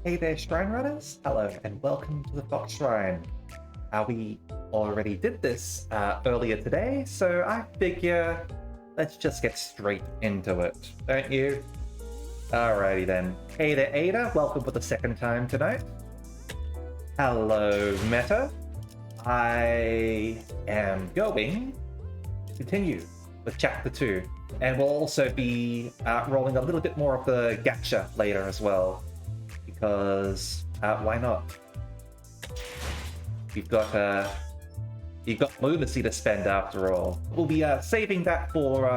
Hey there, Shrine Runners! Hello, and welcome to the Fox Shrine. We already did this earlier today, so I figure let's just get straight into it, don't you? Alrighty then. Hey there, Ada. Welcome for the second time tonight. Hello, Meta. I am going to continue with Chapter 2, and we'll also be rolling a little bit more of the gacha later as well. Because why not? You've got lunacy to spend after all. We'll be saving that for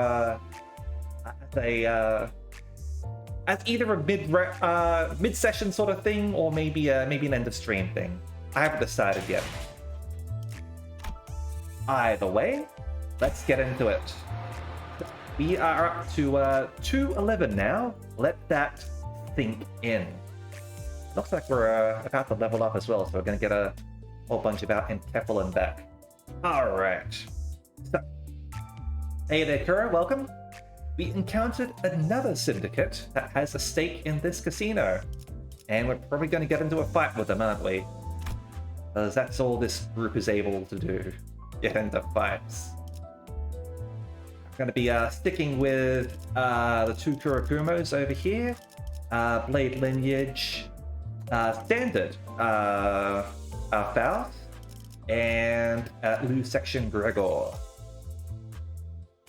as either a mid-session sort of thing, or maybe an end of stream thing. I haven't decided yet. Either way, let's get into it. We are up to 211 now. Let that sink in. Looks like we're about to level up as well, so we're going to get a whole bunch about in Keffelin back. Alright. So, hey there, Kura, welcome. We encountered another syndicate that has a stake in this casino. And we're probably going to get into a fight with them, aren't we? Because that's all this group is able to do. Get into fights. I'm going to be sticking with the two Kurakumos over here. Blade Lineage. Standard Faust and Lu Section Gregor.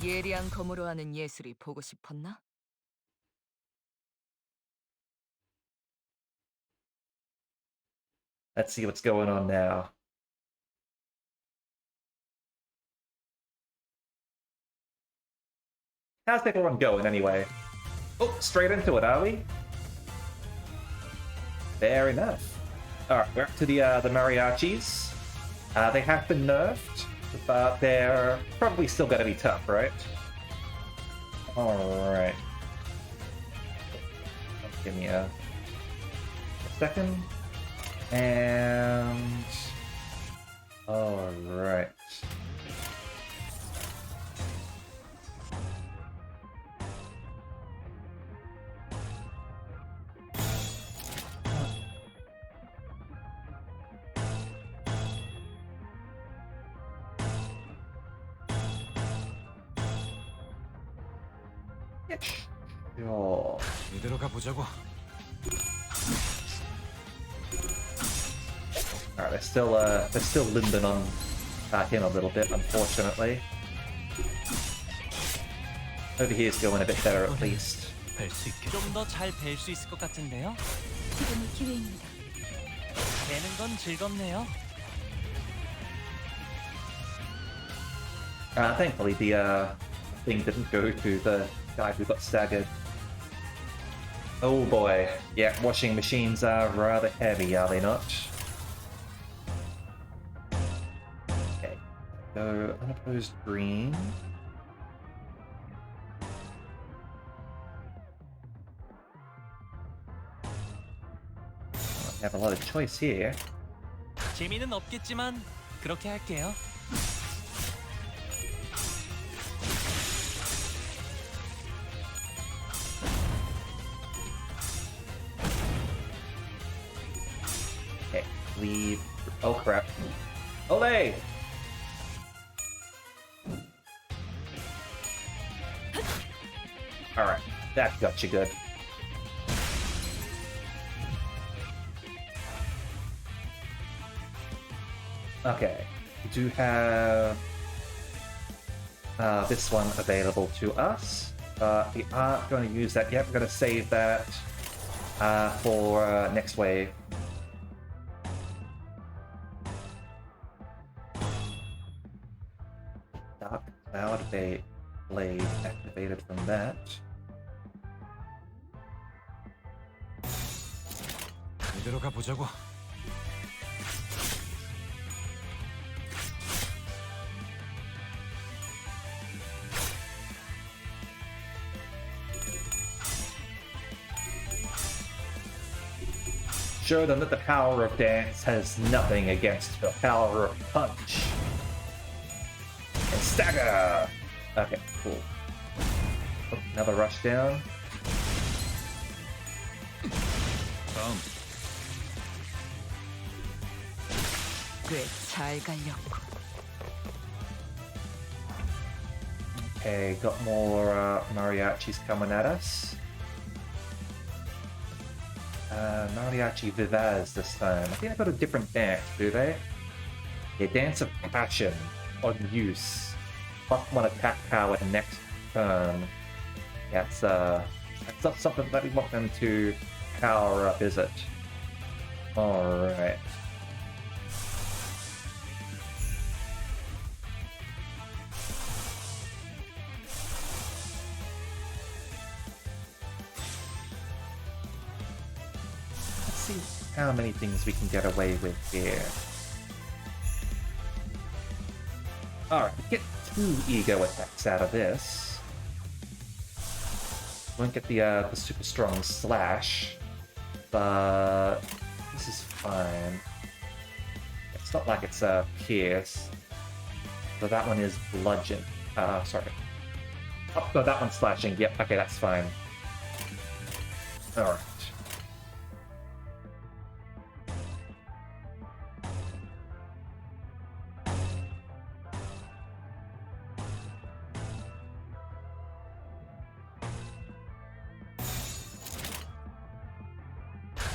예리한 검으로 하는 예술이 보고 싶었나? Let's see what's going on now. How's everyone going anyway? Oh, straight into it, are we? Fair enough. Alright, we're up to the Mariachis. They have been nerfed, but they're probably still gonna be tough, right? Alright. Give me a second. And... Alright. Sure. Alright, they're still limbing on back in a little bit, unfortunately. Over here's going a bit better at least. 좀 더 잘 뵐 수 있을 것 같은데요? 지금이 기회입니다. 되는 건 즐겁네요. Thankfully the thing didn't go to the guy who got staggered. Oh boy. Yeah, washing machines are rather heavy, are they not? Okay. So, unopposed green. We have a lot of choice here. 재미는 없겠지만 그렇게 할게요. Okay, leave. Oh crap. Olay! Alright, that got you good. Okay, we do have this one available to us. We aren't going to use that yet. We're going to save that for next wave. Dark Cloud Blade activated from that. 이대로 가보자고. Show them that the power of dance has nothing against the power of punch. And stagger! Okay, cool. Oh, another rush down. 꽤잘 갈렸고. Okay, got more mariachis coming at us. Mariachi Vivaz this time. I think they've got a different dance, do they? Yeah, Dance of Passion on use. +1 attack power next turn. Yeah, that's not something that we want them to power up, is it? Alright. Let's see how many things we can get away with here. Alright, get 2 ego attacks out of this. Won't get the super strong slash, but this is fine. It's not like it's pierce. So that one is bludgeon. Sorry. Oh, no, that one's slashing. Yep, okay, that's fine. Alright.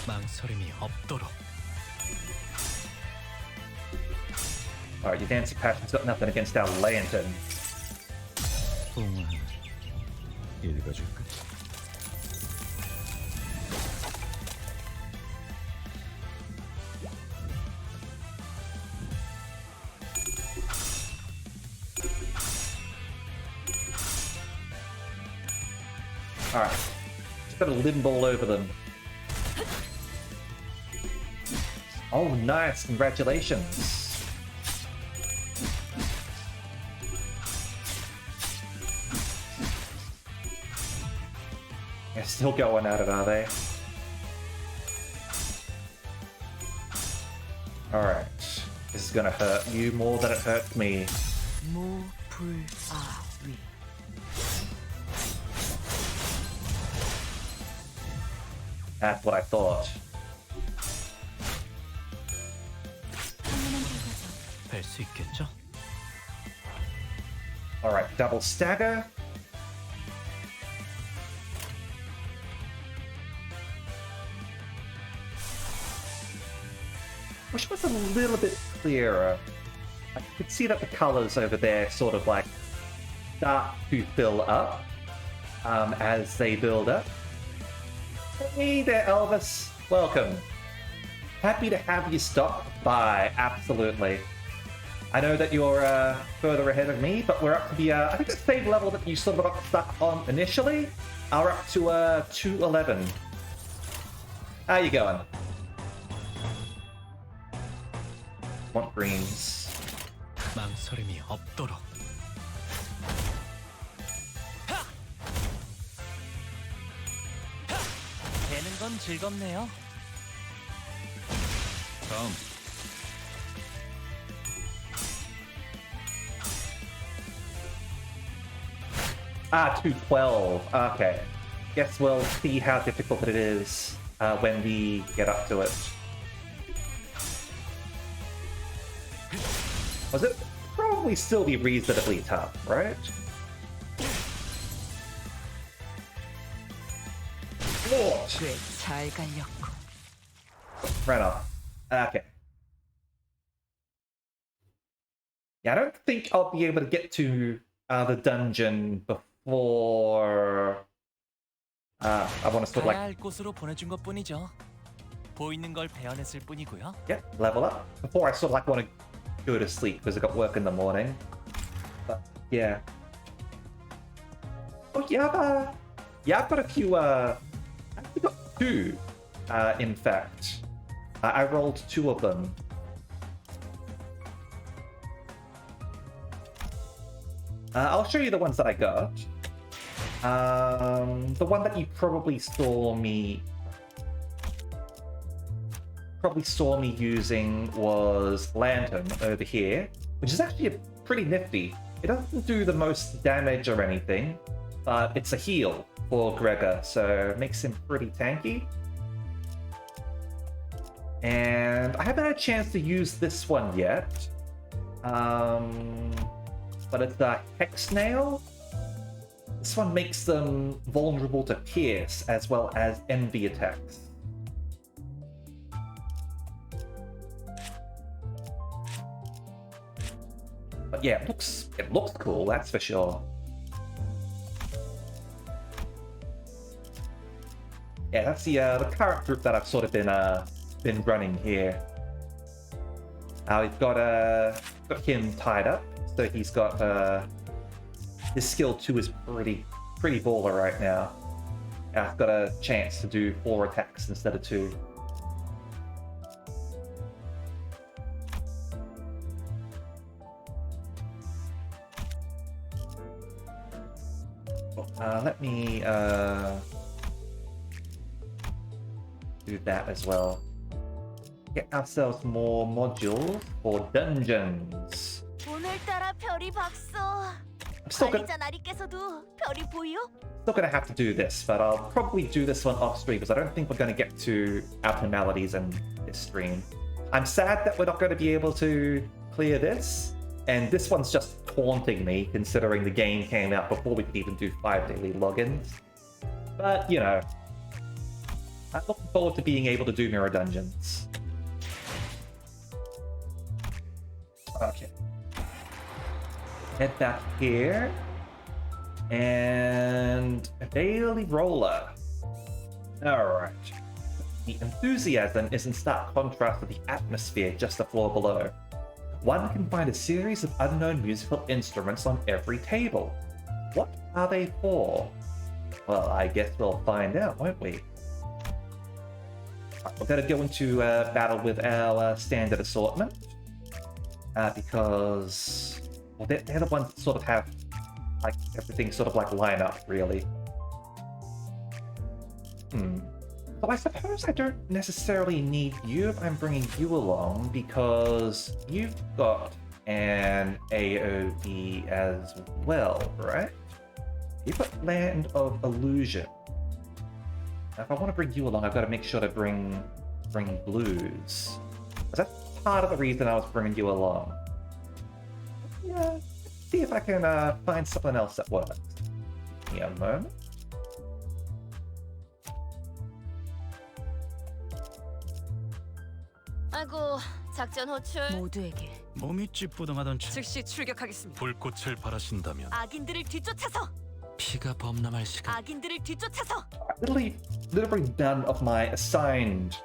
망설임이 없도록. Alright, your Dance of Passion's got nothing against our lantern. 봉 읽어줄까? Alright. Just gotta limb all over them. Oh, nice. Congratulations. They're still going at it, are they? Alright. This is gonna hurt you more than it hurts me. 무불아위. That's what I thought. 뵐 수 있겠죠? Alright, double stagger. Wish it was a little bit clearer. I could see that the colors over there sort of like start to fill up as they build up. Hey there, Elvis. Welcome. Happy to have you stop by. Absolutely. I know that you're further ahead of me, but we're up to the, I think the same level that you sort of got stuck on initially. Are up to 211. How you going? Want greens. 망설임이 없도록. 되는 건 즐겁네요. 다음. Ah, 212. Okay. Guess we'll see how difficult it is when we get up to it. Was it? Probably still be reasonably tough, right? Lord! 꽤잘 갈렸고. Right off. Okay. Yeah, I don't think I'll be able to get to the dungeon before... I want to sort of 가야 like... 할 곳으로 보내준 것뿐이죠. 보이는 걸 베어냈을 뿐이고요. Yeah, level up. Before I sort of like want to go to sleep because I got work in the morning. But yeah. Oh yeah, I've got a few I actually got 2 in fact. I rolled 2 of them. I'll show you the ones that I got. The one that you probably saw me using was Lantern over here, which is actually pretty nifty. It doesn't do the most damage or anything, but it's a heal for Gregor, so it makes him pretty tanky. And I haven't had a chance to use this one yet. But it's a Hex Nail. This one makes them vulnerable to Pierce as well as Envy attacks. But yeah, it looks cool, that's for sure. Yeah, that's the current group that I've sort of been running here. We've got him tied up, so he's got his skill 2 is pretty baller right now. I've got a chance to do 4 attacks instead of 2. Let me do that as well. Get ourselves more modules for dungeons. 오늘따라 별이 박서. I'm still gonna have to do this, but I'll probably do this one off stream because I don't think we're going to get to abnormalities in this stream. I'm sad that we're not going to be able to clear this, and this one's just taunting me considering the game came out before we could even do 5 daily logins. But, you know, I'm looking forward to being able to do mirror dungeons. Okay. Head back here. And a daily roller. Alright. The enthusiasm is in stark contrast to the atmosphere just the floor below. One can find a series of unknown musical instruments on every table. What are they for? Well, I guess we'll find out, won't we? Right, we're going to go into battle with our standard assortment. Because well, they're the ones that sort of have like everything sort of like line up, really. So I suppose I don't necessarily need you if I'm bringing you along, because you've got an AoE as well, right? You've got Land of Illusion. Now, if I want to bring you along, I've got to make sure to bring blues. That's part of the reason I was bringing you along. Yeah, see if I can find something else that works. Give me a moment. 아이고, 작전 호출. 모두에게 몸이 찌뿌둥하던 즉시 출격하겠습니다. 불꽃을 바라신다면 악인들을 뒤쫓아서. 피가 범람할 시간. 악인들을 뒤쫓아서. Literally none of my assigned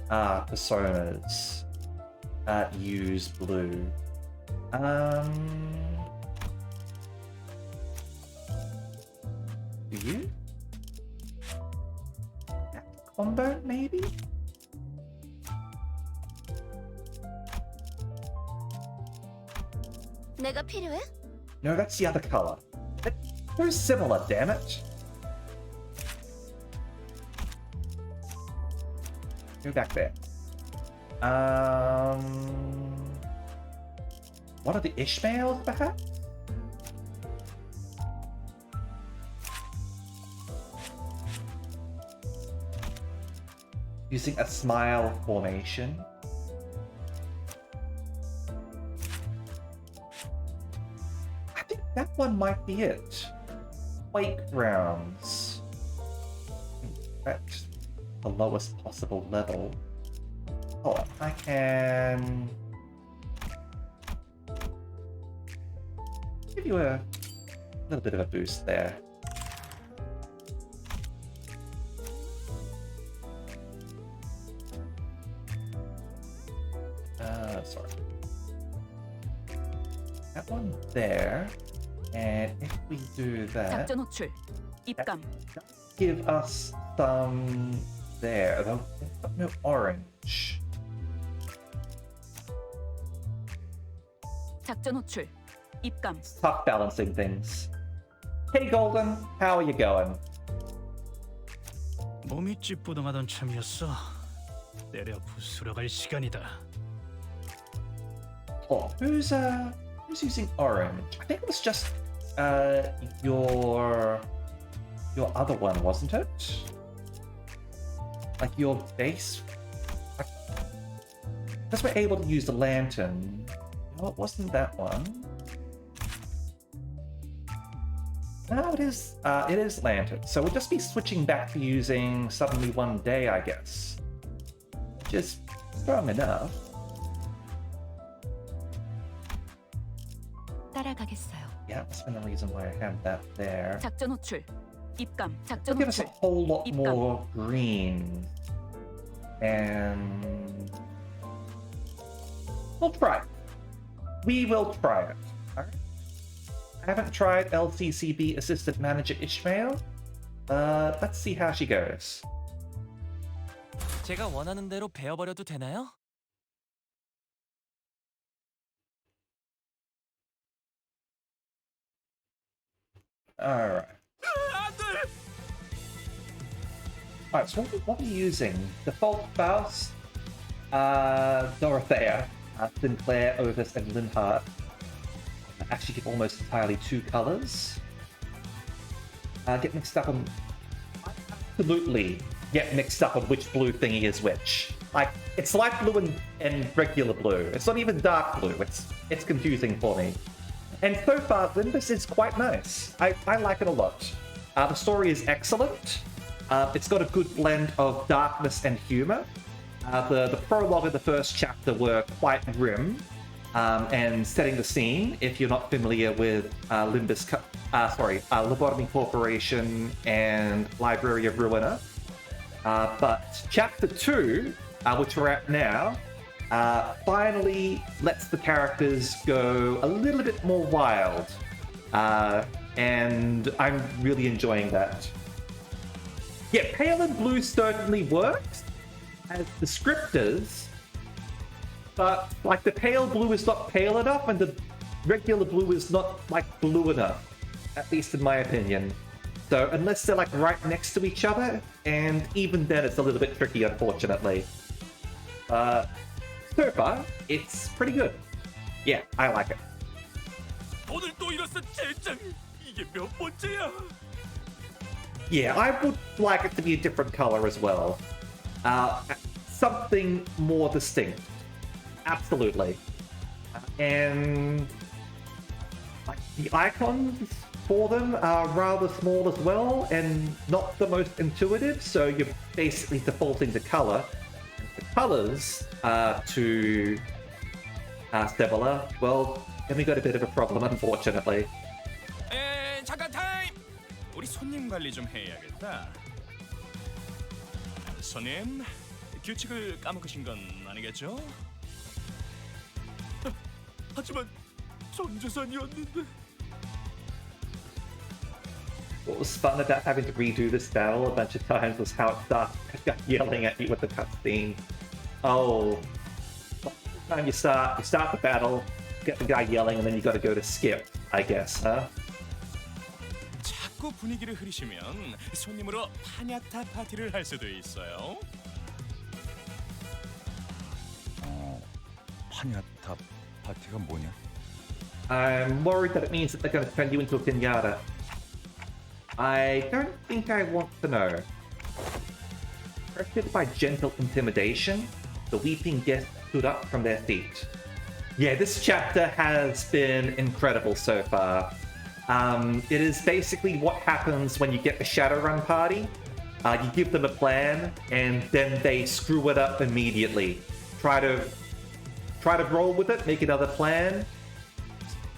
personas use blue. Do you? That combo, maybe? 내가 필요해? No, that's the other color. They're similar, damn it. Go back there. What are the Ishmaels, perhaps? Using a smile formation. I think that one might be it. Wake rounds. That's the lowest possible level. Oh, I can give you a little bit of a boost there. Sorry. That one there, and if we do that, 작전 호출. 입감. give us some there, though no orange. 작전 호출. 입감. Tough balancing things. Hey Golden, how are you going? 몸이 찌뿌둥하던 참이었어. 때려 부수러 갈 시간이다. Oh, who's using orange? I think it was just your other one, wasn't it? Like your base. Because we're able to use the lantern. No, it wasn't that one. No, it is lantern. So we'll just be switching back to using Suddenly One Day, I guess. Which is strong enough. 따라가겠어요. Yeah, that's been the reason why I have that there. 작전 호출. 입감. It'll 작전 give us a 호출. whole lot 입감. more green. And we'll try it. We will try it. Alright. I haven't tried LCCB Assistant Manager Ishmael. Let's see how she goes. 제가 원하는 대로 베어버려도 되나요? Alright. Alright, so what are we using? Default Faust, Dorothea, Sinclair, Ovis, and Linhart. Actually give almost entirely two colors. Get mixed up on... Absolutely get mixed up on which blue thingy is which. Like, it's light blue and regular blue. It's not even dark blue. It's confusing for me. And so far, Limbus is quite nice. I like it a lot. The story is excellent. It's got a good blend of darkness and humor. The prologue and the first chapter were quite grim and setting the scene. If you're not familiar with Lobotomy Corporation and Library of Ruina. But chapter 2, which we're at now, finally lets the characters go a little bit more wild. And I'm really enjoying that. Yeah, pale and blue certainly works as descriptors, but like the pale blue is not pale enough and the regular blue is not like blue enough, at least in my opinion. So unless they're like right next to each other, and even then it's a little bit tricky, unfortunately. So far, it's pretty good. Yeah, I like it. 오늘 또 이랬어 젠장. 이게 몇 번째야? Yeah, I would like it to be a different color as well. Something more distinct. Absolutely. And like the icons for them are rather small as well and not the most intuitive, so you're basically defaulting to color. The colors to similar. Well, then we got a bit of a problem, unfortunately. 잠깐 타임! 우리 손님 관리 좀 해야겠다. 손님, 규칙을 까먹으신 건 아니겠죠? 하지만 전재산이었는데. What was fun about having to redo this battle a bunch of times was how it started yelling at you with the cutscene. Oh, every time you start the battle, get the guy yelling, and then you got to go to skip, I guess, huh? 자꾸 분위기를 흐리시면 손님으로 파냐타 파티를 할 수도 있어요. 파냐타 파티가 뭐냐? I'm worried that it means that they're going to turn you into a pinata. I don't think I want to know. Corrected by gentle intimidation, the weeping guests stood up from their seat. Yeah, this chapter has been incredible so far. It is basically what happens when you get the Shadowrun party. You give them a plan, and then they screw it up immediately. Try to roll with it, make another plan,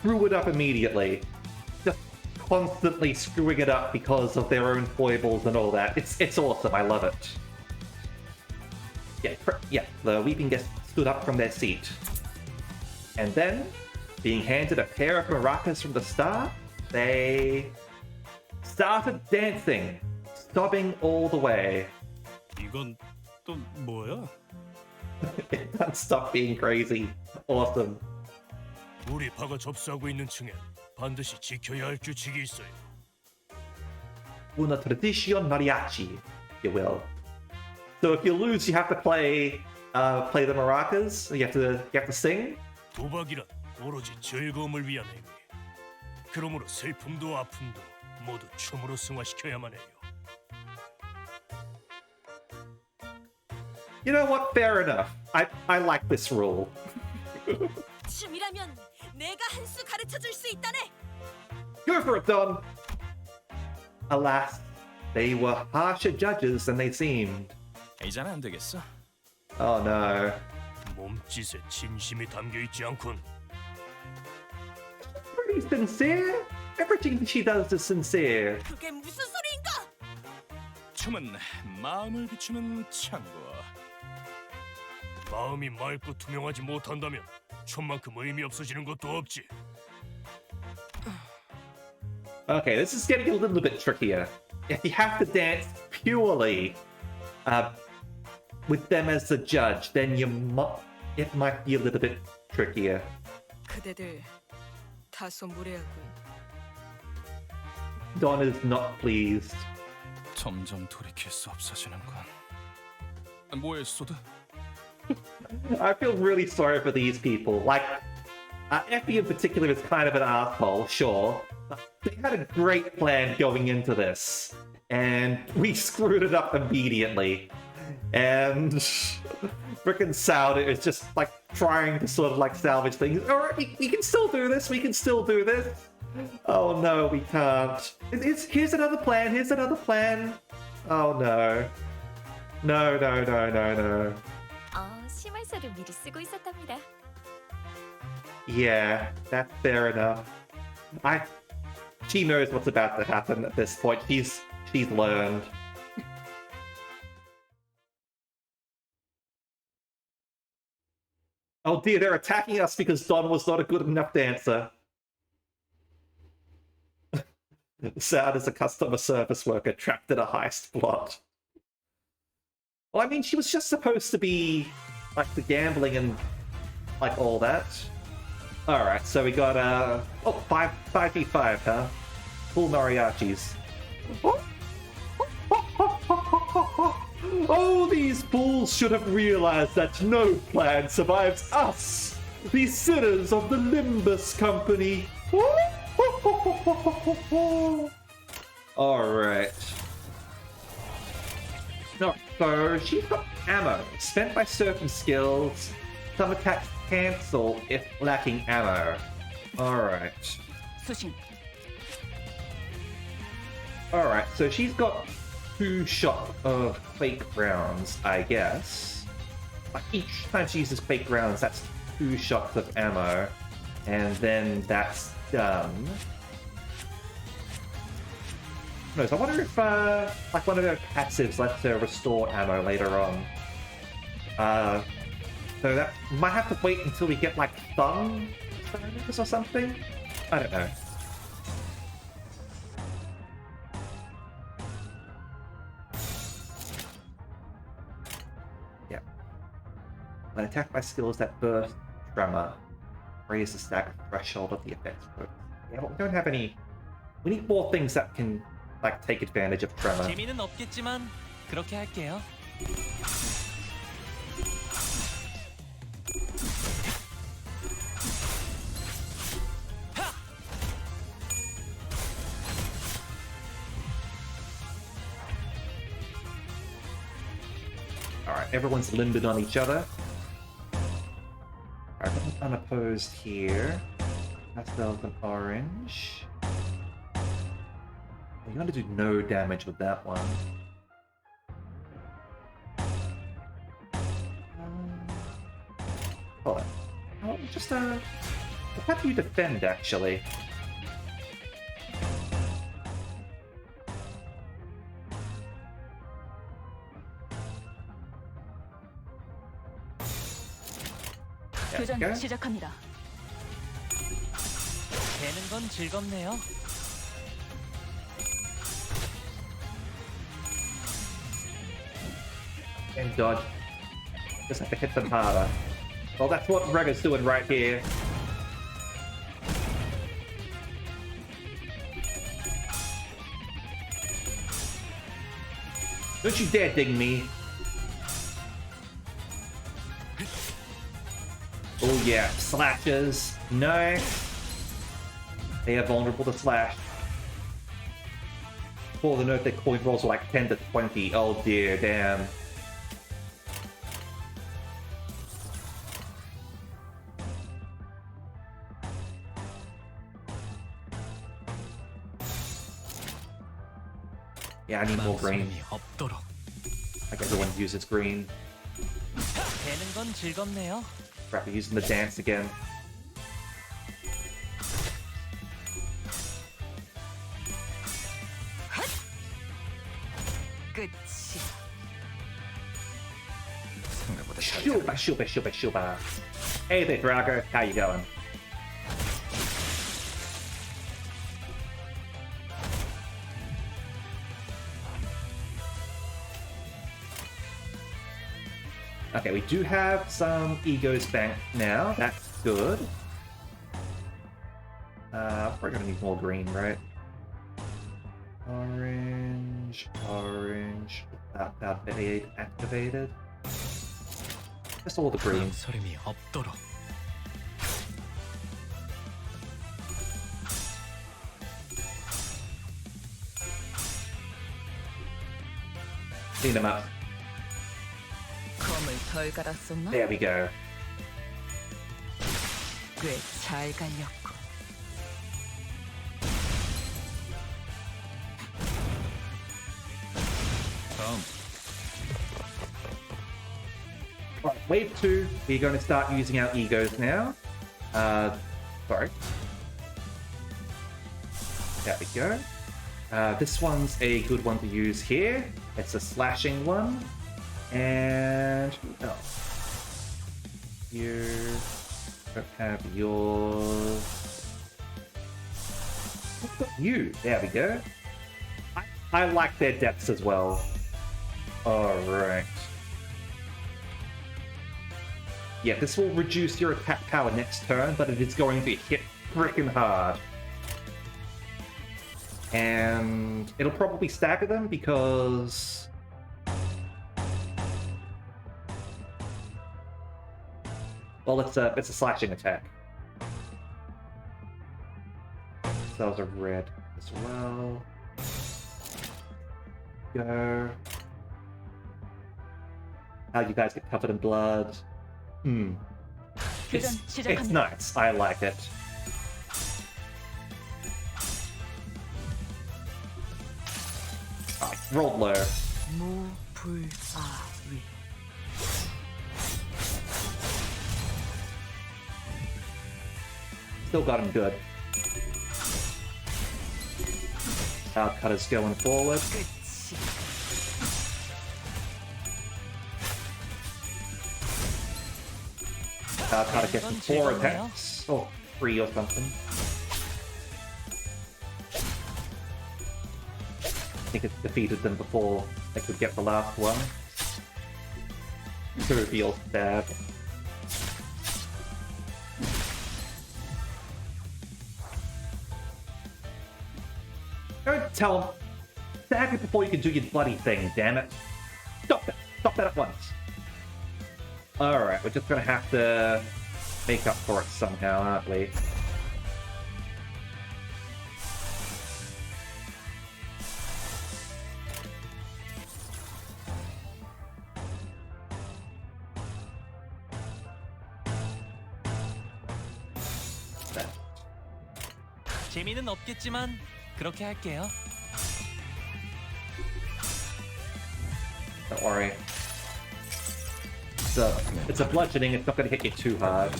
screw it up immediately. Just constantly screwing it up because of their own foibles and all that. It's awesome. I love it. Yeah. The weeping guests stood up from their seat, and then, being handed a pair of maracas from the start, they started dancing, sobbing all the way. 이건 또 뭐야? It can't stop being crazy. Awesome. 우리 파가 접수하고 있는 층엔 반드시 지켜야 할 규칙이 있어요. Una tradición mariachi, if you will. So if you lose, you have to play the maracas. You have to sing. 도박이란 오로지 즐거움을 위한 행위. 그러므로 슬픔도 아픔도 모두 춤으로 승화시켜야만 해요. You know what? Fair enough. I like this rule. 춤이라면 내가 한 수 가르쳐 줄 수 있다네. Go for it, Don! Alas, they were harsher judges than they seemed. 이제는 안 되겠어. Oh no. 몸짓에 진심이 담겨 있지 않군. Pretty sincere. Everything she does is sincere. 그게 무슨 소리인가? 춤은 마음을 비추는 창고. 마음이 맑고 투명하지 못한다면 춤만큼 의미 없어지는 것도 없지. Okay, this is getting a little bit trickier. If you have to dance purely with them as the judge, then it might be a little bit trickier. 그대들 다소 무례하군. Don is not pleased. 점점 돌이킬 수 없어지는군. 뭐해, 소드? I feel really sorry for these people. Like, Effie in particular is kind of an asshole, sure. But they had a great plan going into this, and we screwed it up immediately. And frickin' Sauda is just like trying to sort of like salvage things. Alright, we can still do this, we can still do this. Oh no, we can't. Here's another plan, here's another plan. Oh no. No, no, no, no, no. 심할서를 미리 쓰고 있었답니다. Yeah, that's fair enough. She knows what's about to happen at this point. She's learned. Oh dear, they're attacking us because Don was not a good enough dancer. Sad as a customer service worker trapped in a heist plot. Well, I mean, she was just supposed to be like the gambling and like all that. Alright, so we got 5v5, huh? Full mariachis. Oh, these fools should have realized that no plan survives us, the sinners of the Limbus company. Alright. No, so she's got ammo, spent by certain skills. Some attacks cancel if lacking ammo. Alright. 수신. Alright, so she's got 2 shots of fake rounds, I guess. Like each time she uses fake rounds, that's 2 shots of ammo. And then that's done. No, so I wonder if like one of her passives lets her restore ammo later on. So that might have to wait until we get like thumb or something. I don't know. Yeah. When attacked by skills that burst tremor, raise the stack threshold of the effects. Yeah, well, we don't have any. We need more things that can like take advantage of tremor. 재미는 없겠지만 그렇게 할게요. Alright, everyone's limbed on each other. Alright, unopposed here. Pastel's an orange. You're gonna do no damage with that one. Hold on. Oh, just how do you defend actually? 교전 go. 시작합니다. 되는 건 즐겁네요. And dodge. Just have to hit them harder. Well, that's what Rega's doing right here. Don't you dare ding me. Oh yeah, slashes. Nice. They are vulnerable to slash. For the note, their coin rolls are like 10 to 20. Oh dear, damn. Yeah, I need more green. 망설임이 없도록. Like everyone uses green. 되는 건 즐겁네요. Crap, we're using the dance again. 끝이. 생각보다 잘 Shuba, shuba, shuba, shuba. Hey there, Drago. How you going? Okay, we do have some egos banked now. That's good. We're gonna need more green, right? Orange, orange. That barricade activated. Just all the green. 망설임이 없도록. Clean them up. 검을 덜 갈았었나? There we go. 꽤 잘 갈렸고. 다음 Right, wave 2, we're going to start using our egos now. Sorry. There we go. This one's a good one to use here. It's a slashing one. And who else? You don't have yours. You, there we go. I like their depths as well. Alright. Yeah, this will reduce your attack power next turn, but it is going to hit freaking hard. And it'll probably stagger them because... Well, it's a slashing attack. Cells are red as well. Go. How you guys get covered in blood. It's 시작합니다. nice. I like it. Roll low. 무불아위. Still got him good. Our cutter's going forward. 끝이. Our cutter gets 4 attacks. Or 3 or something. I think it defeated them before they could get the last one. To reveal stab. Don't tell him. Stab it before you can do your bloody thing, damn it. Stop that. Stop that at once. Alright, we're just gonna have to make up for it somehow, aren't we? 재미는 없겠지만 그렇게 할게요. Don't worry. It's a bludgeoning, it's not gonna hit you too hard.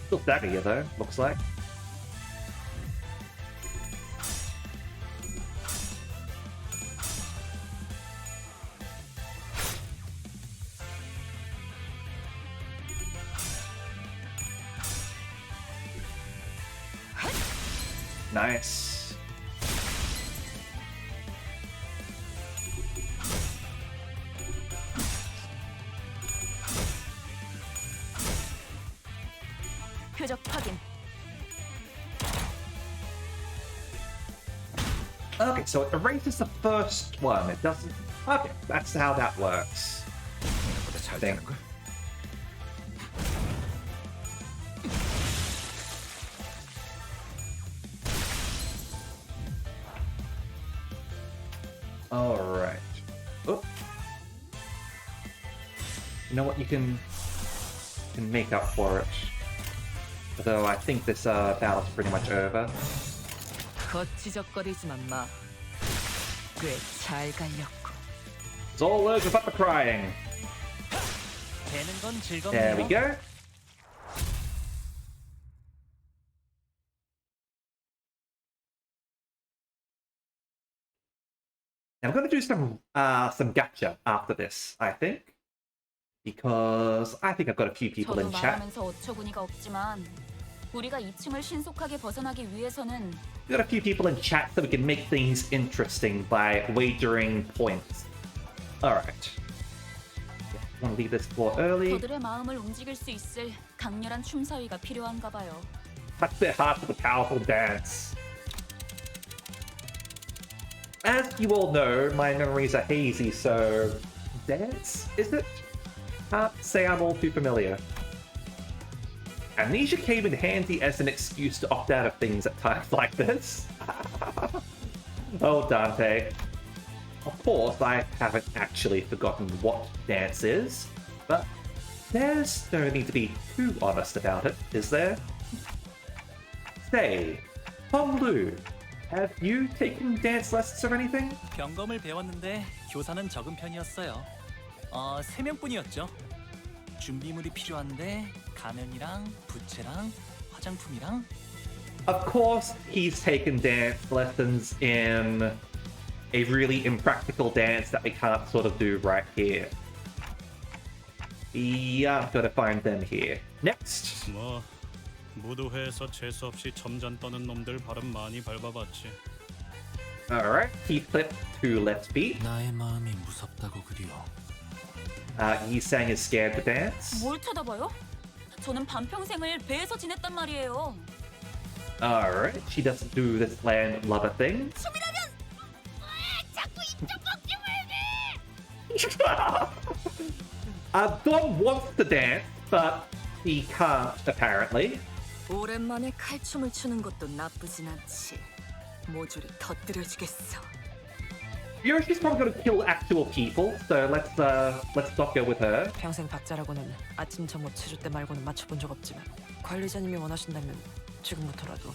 Still stagger you though, looks like. Nice. 표적 확인. Okay, so it erases the first one. It doesn't. Okay, that's how that works. 생각보다 잘 네. 되는 걸. Alright. Oh. You know what? You can make up for it. Although I think this battle's pretty much over. 거치적거리지만 마. 꽤 잘 갈렸고. It's all over but the crying. 되는 건 There we 즐겁네요. go. I'm going to do some gacha after this, I think, because I think I've got a few people 저도 in chat. 말하면서 어처구니가 없지만 우리가 2층을 신속하게 벗어나기 위해서는 We've got a few people in chat so we can make things interesting by wagering points. Alright. Want to leave this floor early. 저들의 마음을 움직일 수 있을 강렬한 춤사위가 필요한가 봐요. Touch their heart with a powerful dance. As you all know, my memories are hazy, so... Dance? Is it? Can't say I'm all too familiar. Amnesia came in handy as an excuse to opt out of things at times like this. Oh, Dante. Of course, I haven't actually forgotten what dance is, but there's no need to be too honest about it, is there? Say, Tom Lu, have you taken dance lessons or anything? 경검을 배웠는데 교사는 적은 편이었어요. 3명뿐이었죠. 준비물이 필요한데 가면이랑 부채랑 화장품이랑. Of course, he's taken dance lessons in a really impractical dance that we can't sort of do right here. Yeah, I've got to find them here. Next. 뭐 무도회에서 재수 없이 점잔 떠는 놈들 발음 많이 밟아봤지. Alright, Heath Clip to Let's Beat. 나의 마음이 무섭다고 그리워. Yi-sang is scared to dance. 뭘 쳐다봐요? 저는 반평생을 배에서 지냈단 말이에요. Alright, she doesn't do this land lover thing. 춤이라면 자꾸 입좀 먹지 Don wants to dance, but he can't apparently. 오랜만에 칼춤을 추는 것도 나쁘진 않지. 모조리 터뜨려주겠어. You know, she's probably going to kill actual people, so let's not go with her. 평생 박자라고는 아침 점호 체조 때 말고는 맞춰본 적 없지만 관리자님이 원하신다면 지금부터라도.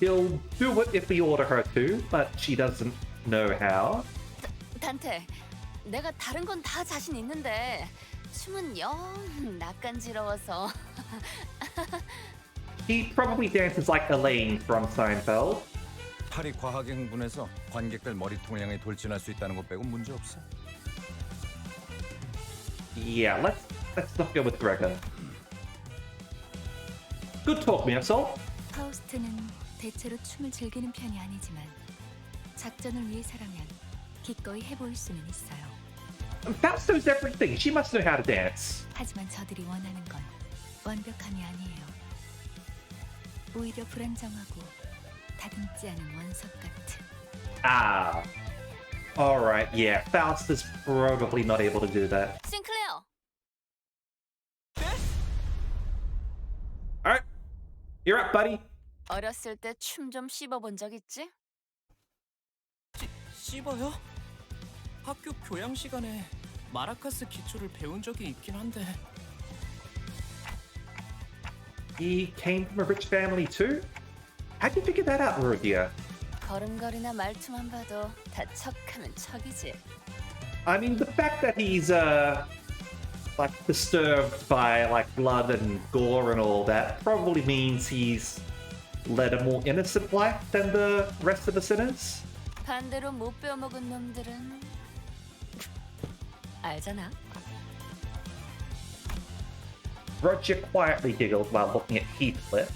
She'll do it if we order her to, but she doesn't know how. 단테, 내가 다른 건 다 자신 있는데 춤은 영 낯간지러워서. She probably dances like Elaine from Seinfeld. 팔이 과하게 흥분해서 관객들 머리통을 향해 돌진할 수 있다는 것 빼고 문제 없어. Yeah, let's not go with Gregor. Good talk, Miasol. 파우스트는 대체로 춤을 즐기는 편이 아니지만 작전을 위해서라면 기꺼이 해보일 수는 있어요. Faust knows everything. She must know how to dance. 하지만 저들이 원하는 건 완벽함이 아니에요. 오히려 불안정하고 다듬지 않은 원석 같은. Ah. Alright, yeah. Faust is probably not able to do that. 싱클레어, Alright. You're up, buddy. 어렸을 때 춤 좀 씹어본 적 있지? 씹어요? 학교 교양 시간에 마라카스 기초를 배운 적이 있긴 한데. He came from a rich family too? How'd you figure that out, Rudia? 걸음걸이나 말투만 봐도 다 척하면 척이지. I mean, the fact that he's, like, disturbed by, like, blood and gore and all that probably means he's led a more innocent life than the rest of the sinners. 반대로 못 배워먹은 놈들은 알잖아. Roger quietly giggled while looking at Heathcliff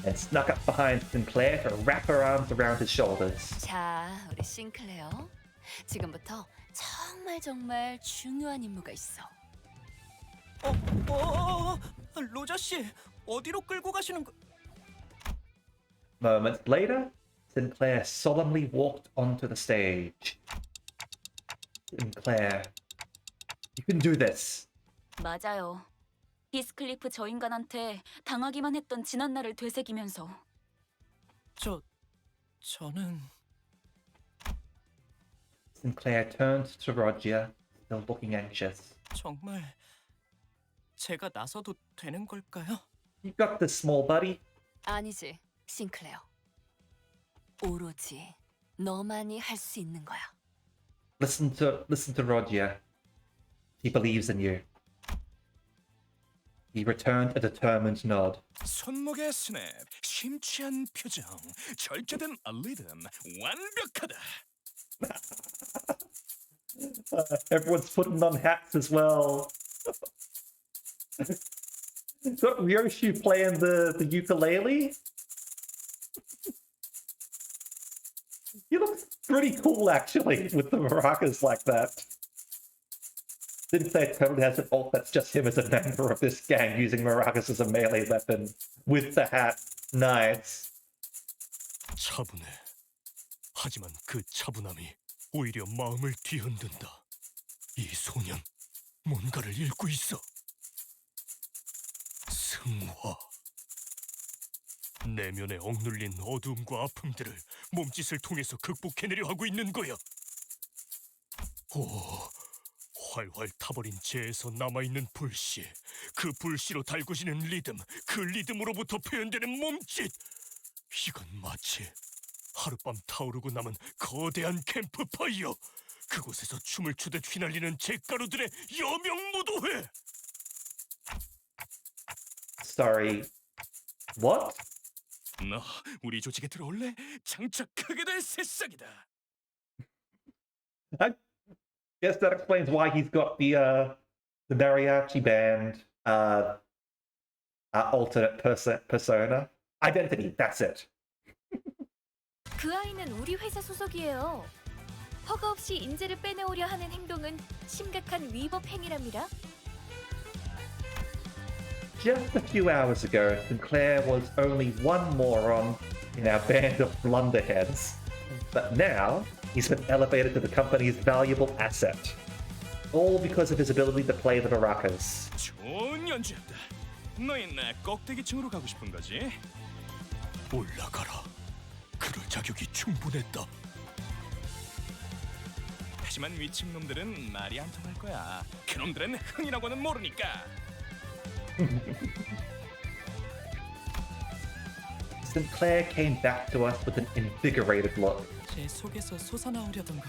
and snuck up behind Sinclair to wrap her arms around his shoulders. 자, 우리 싱클레어. 지금부터 정말 중요한 임무가 있어. 로자 씨, 어디로 끌고 가시는 거? Moments later, Sinclair solemnly walked onto the stage. Sinclair, you can do this. 맞아요. 히스클리프 저 인간한테 당하기만 했던 지난날을 되새기면서 저는 Sinclair turned to Roger, still looking anxious. 정말 제가 나서도 되는 걸까요? You got this, small buddy. 아니지. 싱클레어. 오로지 너만이 할 수 있는 거야. Listen to Roger. He believes in you. He returned a determined nod. 손목의 스냅, 심취한 표정, 절제된 리듬, 완벽하다. Everyone's putting on hats as well. Got Ryoshi playing the ukulele. He looks pretty cool actually with the maracas like that. Didn't say it totally has an alt, that's just him as a member of this gang using maracas as a melee weapon with the hat. Nice. 차분해. 하지만 그 차분함이 오히려 마음을 뒤흔든다. 이 소년 뭔가를 읽고 있어. 승화. 내면에 억눌린 어두움과 아픔들을 몸짓을 통해서 극복해내려 하고 있는 거야. 오, 활활 타버린 재에서 남아있는 불씨, 그 불씨로 달궈지는 리듬, 그 리듬으로부터 표현되는 몸짓. 이건 마치 하룻밤 타오르고 남은 거대한 캠프파이어. 그곳에서 춤을 추듯 휘날리는 잿가루들의 여명무도회. Sorry. What? 너 우리 조직에 들어올래? 장착하게 될 새싹이다. I guess that explains why he's got the mariachi band alternate persona. Identity, that's it. 그 아이는 우리 회사 소속이에요. 허가 없이 인재를 빼내오려 하는 행동은 심각한 위법 행위랍니다. Just a few hours ago, Sinclair was only one moron in our band of blunderheads. But now, he's been elevated to the company's valuable asset. All because of his ability to play the maracas. 좋은 연주였다. 너희 내 꼭대기층으로 가고 싶은 거지? 올라가라. 그럴 자격이 충분했다. 하지만 위층 놈들은 말이 안 통할 거야. 그놈들은 흥이라고는 모르니까. Sinclair came back to us with an invigorated look. 제 속에서 솟아나오려던가.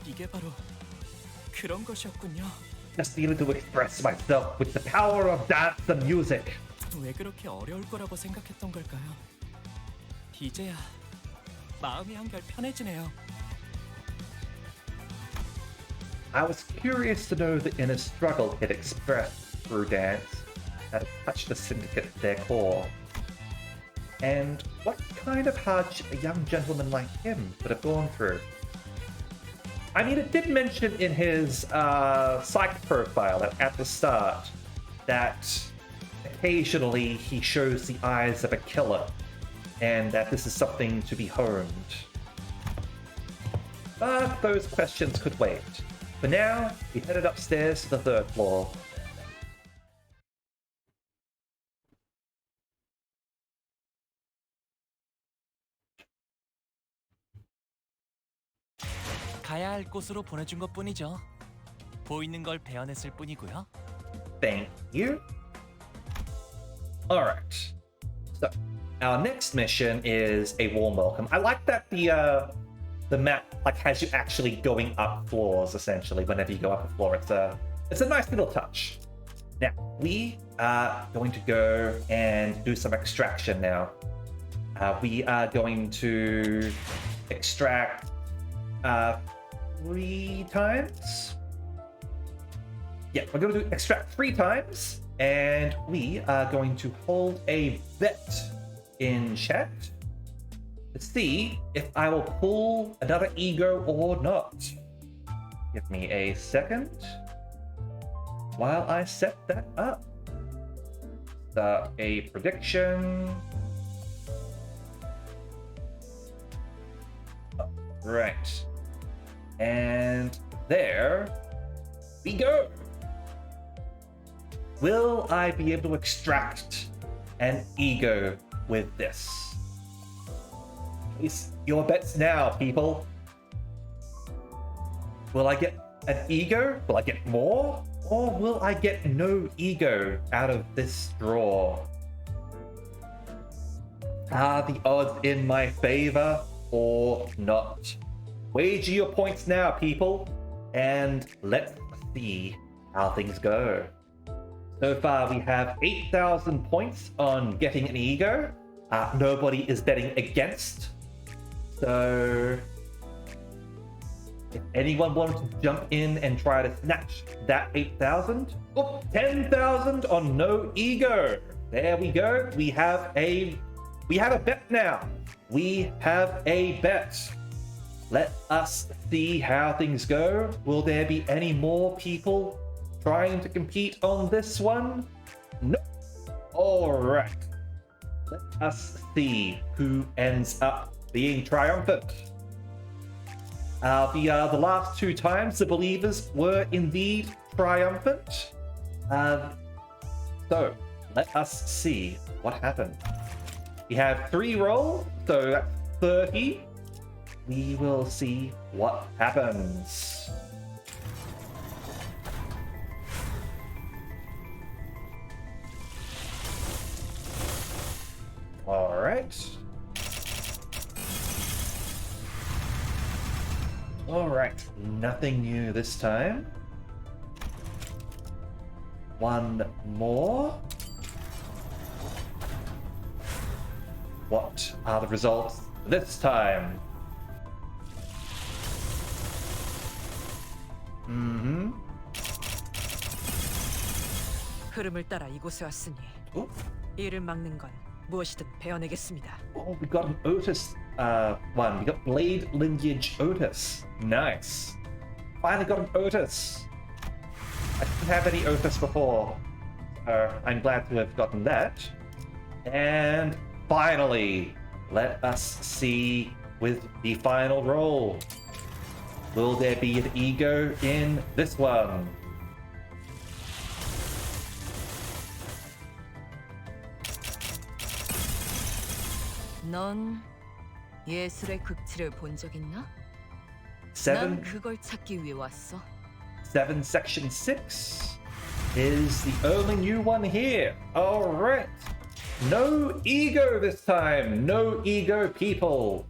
이게 바로 그런 것이었군요. Just needed to express myself with the power of dance and music. 왜 그렇게 어려울 거라고 생각했던 걸까요? 이제야 마음이 한결 편해지네요. I was curious to know the inner struggle it expressed through dance that touched the syndicate at their core. And what kind of hardship a young gentleman like him could have gone through. I mean, it did mention in his psych profile at the start that occasionally he shows the eyes of a killer, and that this is something to be honed. But those questions could wait. For now, we headed upstairs to the 3rd floor. 가야 할 곳으로 보내준 것뿐이죠. 보이는 걸 베어냈을 뿐이고요. Thank you. Alright. So, our next mission is a warm welcome. I like that the map like has you actually going up floors essentially whenever you go up a floor. It's a nice little touch. Now, we are going to go and do some extraction now. We are going to extract 3 times. Yeah, we're going to extract 3 times, and we are going to hold a bet in chat to see if I will pull another ego or not. Give me a second while I set that up. Start a prediction. Right. And there we go. Will I be able to extract an ego with this? Place your bets now, people. Will I get an ego? Will I get more? Or will I get no ego out of this draw? Are the odds in my favor or not? Wager your points now, people, and let's see how things go. So far, we have 8,000 points on getting an ego. Nobody is betting against. So, if anyone wanted to jump in and try to snatch that 8,000, 10,000 on no ego. There we go. We have a bet now. We have a bet. Let us see how things go. Will there be any more people trying to compete on this one? No. All right. Let us see who ends up being triumphant. The last two times the believers were indeed triumphant. So let us see what happened. We have 3 rolls, so that's 30. We will see what happens. All right. All right, nothing new this time. One more. What are the results this time? 흐름을 따라 이곳에 왔으니 Oh, 이를 막는 건 무엇이든 베어내겠습니다. we got an Otis one. We got Blade Lineage Otis. Nice. Finally got an Otis. I didn't have any Otis before. I'm glad to have gotten that. And finally, let us see with the final roll. Will there be an ego in this one? 넌 예술의 극치를 본 적 있나? 난 Seven, 그걸 찾기 위해 왔어. 7 section 6 is the only new one here. All right. No ego this time. No ego, people.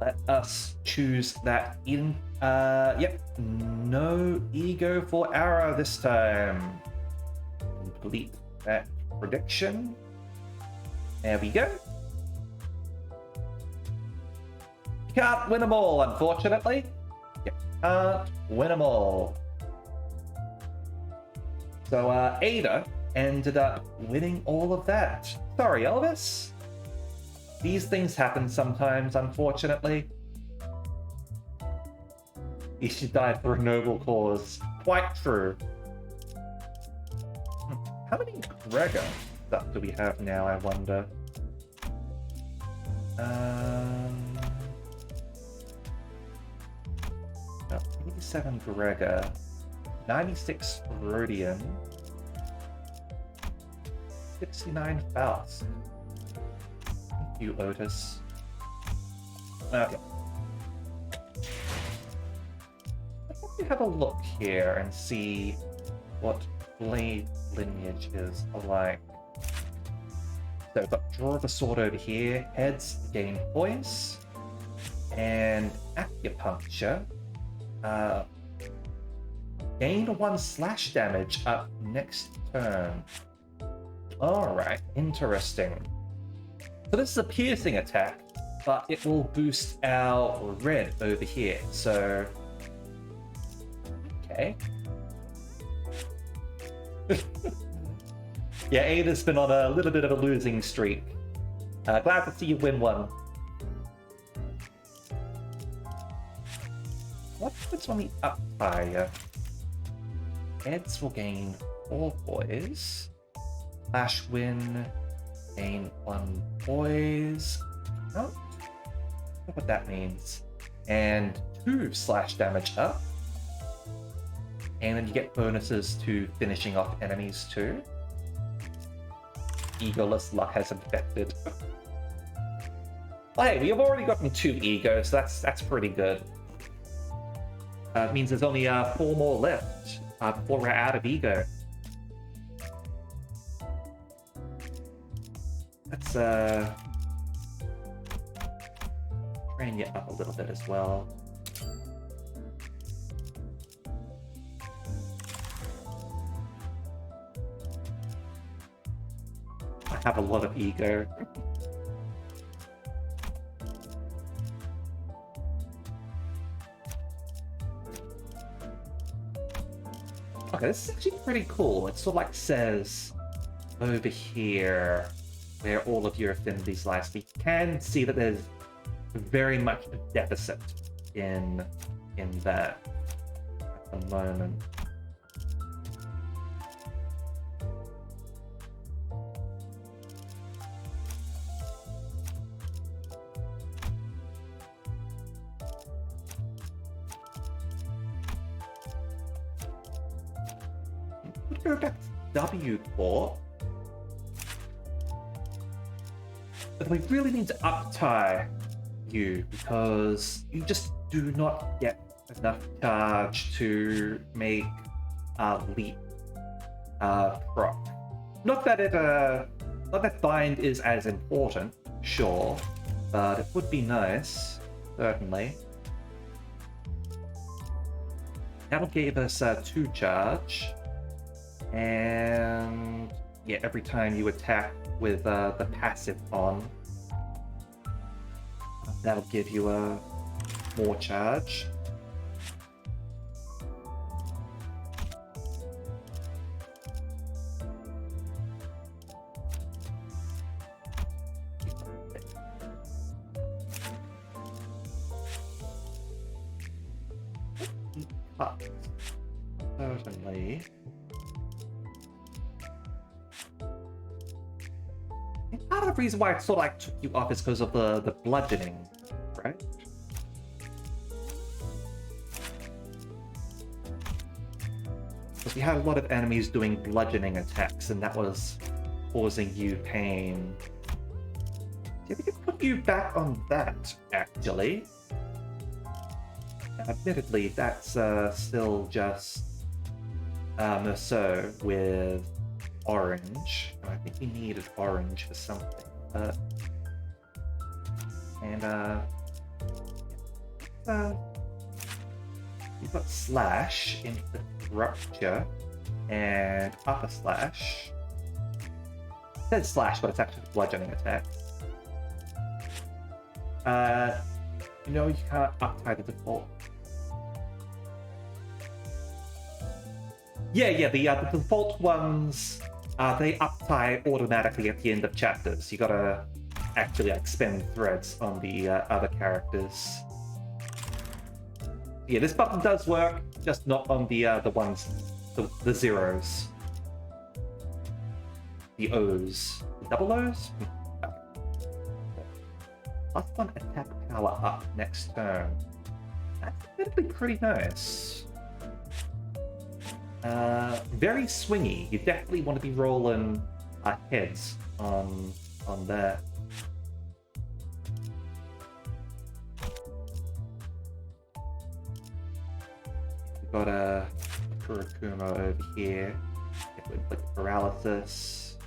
Let us choose that in. Yep. No ego for Ara this time. Complete that prediction. There we go. Can't win them all, unfortunately. You can't win them all. So Ada ended up winning all of that. Sorry, Elvis. These things happen sometimes, unfortunately. She died for a noble cause. Quite true. How many Gregor stuff do we have now, I wonder? 87 Gregor, 96 Rhodian, 69 Faust. Thank you, Otis. Okay. Let me have a look here and see what Blade Lineage is like. So we've got Draw the Sword over here, Heads gain Poise, and Acupuncture. Gain 1 slash damage up next turn. Alright, interesting. So this is a piercing attack, but it will boost our red over here, so... Okay. Yeah, Ada's been on a little bit of a losing streak. Glad to see you win one. What's on the up higher? Heads will gain 4 poise. Slash win, gain 1 poise. Oh, I don't know what that means. And 2 slash damage up. And then you get bonuses to finishing off enemies too. Egoless luck has infected. Well, hey, we've already gotten 2 egos, so that's pretty good. It means there's only 4 more left before we're out of ego. Let's Train you up a little bit as well. I have a lot of ego. Okay, this is actually pretty cool. It sort of like says over here where all of your affinities lie. So you can see that there's very much a deficit in that at the moment. Go back to W port. But we really need to uptie you because you just do not get enough charge to make leap proc. Not that bind is as important, sure, but it would be nice, certainly. That'll give us 2 charge. And yeah, every time you attack with the passive on, that'll give you a more charge. Certainly. Part of the reason why I sort of like took you off is because of the bludgeoning, right? Because we had a lot of enemies doing bludgeoning attacks, and that was causing you pain. Yeah, we could put you back on that, actually. Admittedly, that's still just Merceau with orange. I think we needed orange for something. You've got slash in the rupture and upper slash. It says slash, but it's actually a bludgeoning attack. You can't uptie the default. Yeah, the default ones, they uptie automatically at the end of chapters. You gotta actually spend threads on the other characters. Yeah, this button does work, just not on the ones, the zeros. The O's. The double O's? +1 attack power up next turn. That's admittedly pretty nice. Very swingy. You definitely want to be rolling heads on that. We've got a Kurokuma over here with like paralysis,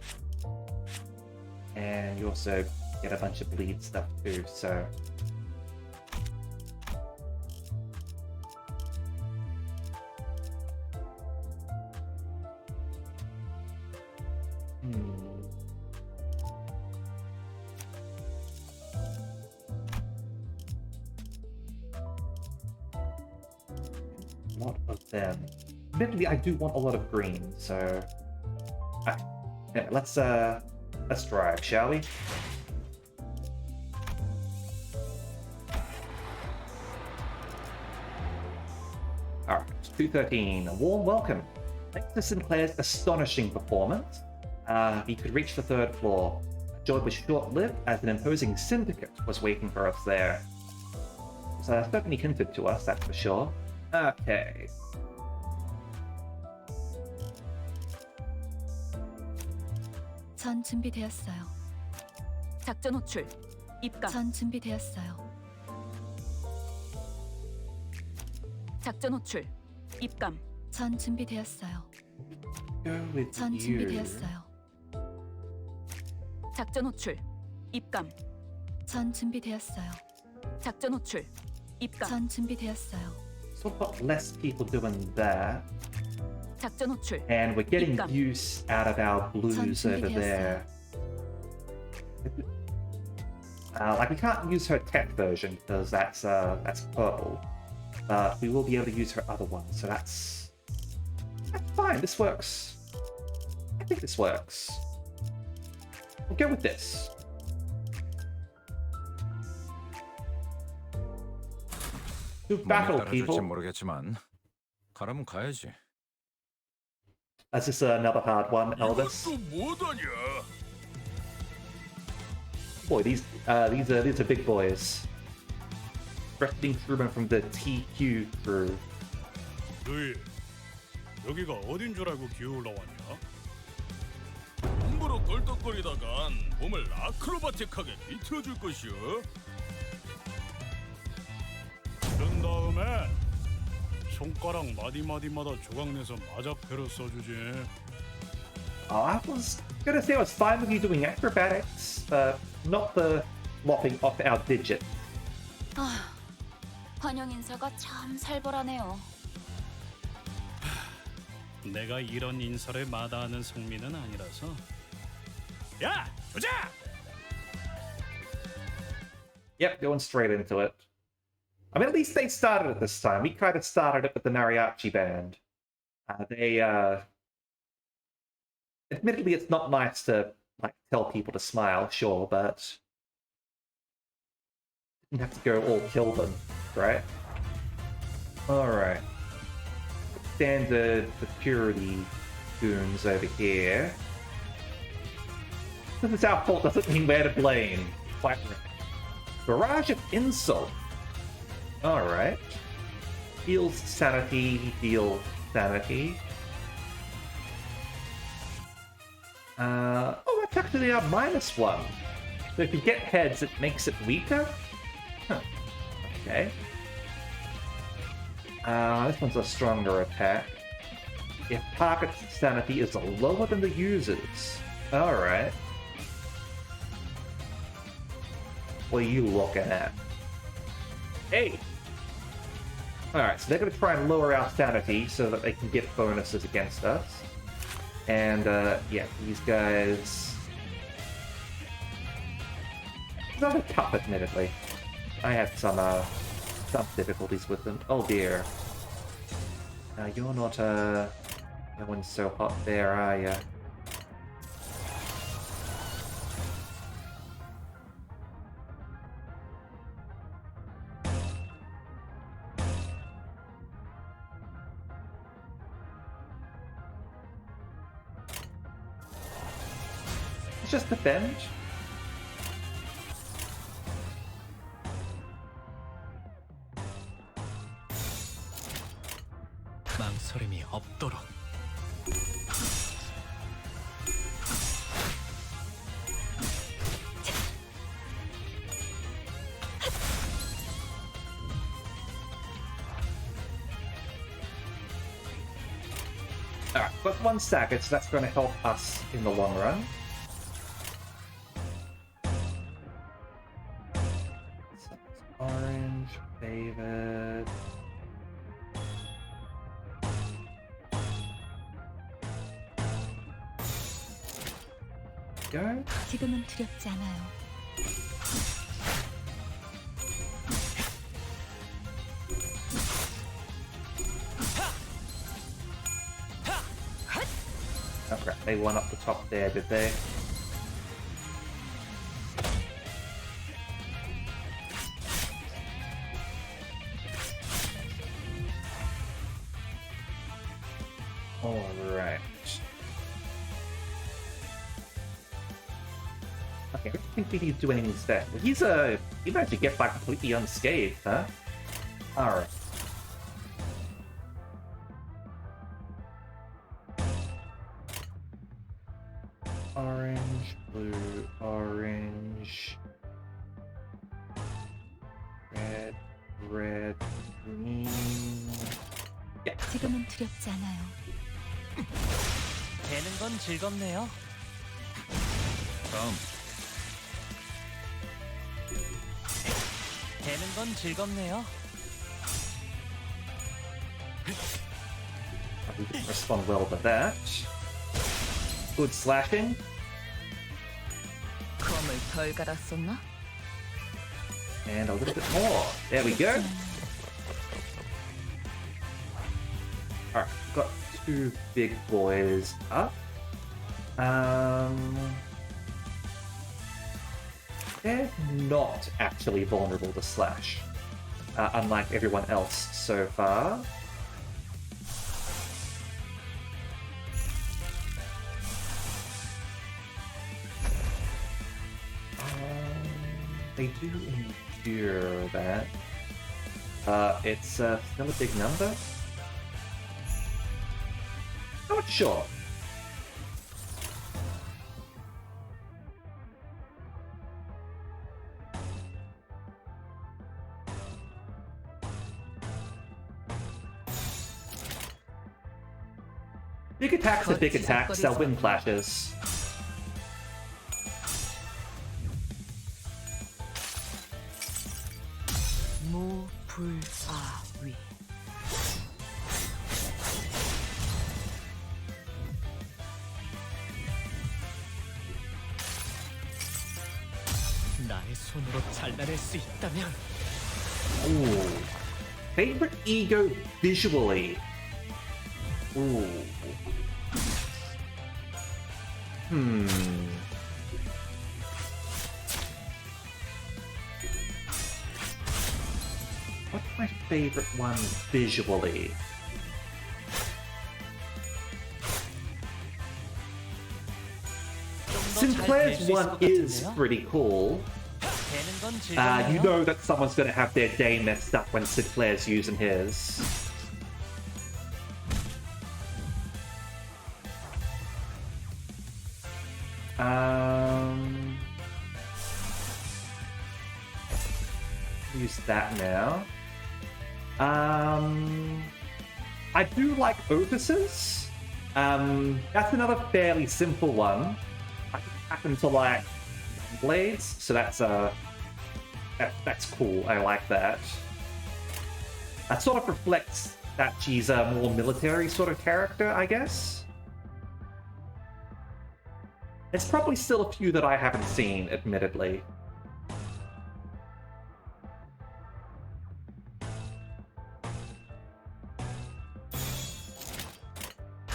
and you also get a bunch of bleed stuff too. So. A lot of them. Admittedly, I do want a lot of green, so yeah, let's drive, shall we? Alright, 213. A warm welcome. Thanks to Sinclair's astonishing performance, he could reach the 3rd floor. Joy was short-lived, as an imposing syndicate was waiting for us there. It was certainly hinted to us, that's for sure. Okay. 전 준비되었어요. 작전 호출. 입감. 전 준비되었어요. 작전 호출. 입감. 전 준비되었어요. Go with 전 you. 준비되었어요. 작전 호출. 입감. 전 준비되었어요. 작전 호출. 입각. 전 준비되었어요. So we've got less people doing that. 작전 호출. And we're getting 입각. use out of our blues over there. Like we can't use her tech version because that's purple. But we will be able to use her other one, so that's fine. This works. I think this works. We'll go with this. To battle, 따라줄지 people. 모르겠지만 가라면 가야지. That's just another hard one, Elvis. 이것도 뭐다냐? Boy, these are big boys. Resting crewmen from the TQ crew. 너희 여기가 어딘 줄 알고 기어올라 왔냐? 함부로 껄떡거리다간 몸을 아크로바틱하게 비틀어줄 것이오. 그런 다음에 손가락 마디마디마다 조각내서 마자표로 써주지. I was gonna say I was fine with you doing acrobatics, not the lopping off our digit. 아, 환영 인사가 참 살벌하네요. 내가 이런 인사를 마다하는 성민은 아니라서. 야, 조자! Yep, going straight into it. I mean, at least they started it this time. We kind of started it with the Mariachi band. Admittedly, it's not nice to like tell people to smile, sure, but didn't have to go all kill them, right? All right. Standard security goons over here. This is our fault doesn't mean we're to blame. Quite right. Barrage of insult. Alright. Heals sanity, heals sanity. Oh, that's actually our -1. So if you get heads, it makes it weaker? Huh. Okay. This one's a stronger attack. If target's sanity is lower than the user's. Alright. What are you looking at? Hey! Alright, so they're going to try and lower our sanity so that they can get bonuses against us. And, yeah, these guys... It's not tough, admittedly. I had some difficulties with them. Oh dear. You're not, going so hot there, are ya? Just defend. 망설임이 없도록. Alright, got one staggered, so that's going to help us in the long run. Orange, favored. Go. 지금은 두렵지 않아요. Oh crap, they went up the top there, did they? Alright. Okay, I don't think we need to do anything instead. Well, he managed to get back completely unscathed, huh? Alright. Orange, blue, orange. Red, red, green. Yeah. 지금은 두렵지 않아요. 되는 건 즐겁네요. 다음. 되는 건 즐겁네요. We didn't respond well to that. Good slashing. 검을 덜 갈았었나? And a little bit more. There we go. Alright, we've got two big boys up. They're not actually vulnerable to slash, unlike everyone else so far. They do endure that. It's still a big number. Not sure. Big attacks are big attacks, they'll win clashes. 무불아위. 나의 손으로 잘라낼 수 있다면 Ooh. Favorite ego visually. Ooh. What's my favorite one visually? Sinclair's one is pretty cool. 되는 건 즐겁네요. You know that someone's gonna have their day messed up when Sinclair's using his. Use that now. I do like Otis's. That's another fairly simple one. I just happen to like blades, so that's cool. I like that. That sort of reflects that she's a more military sort of character, I guess. There's probably still a few that I haven't seen, admittedly.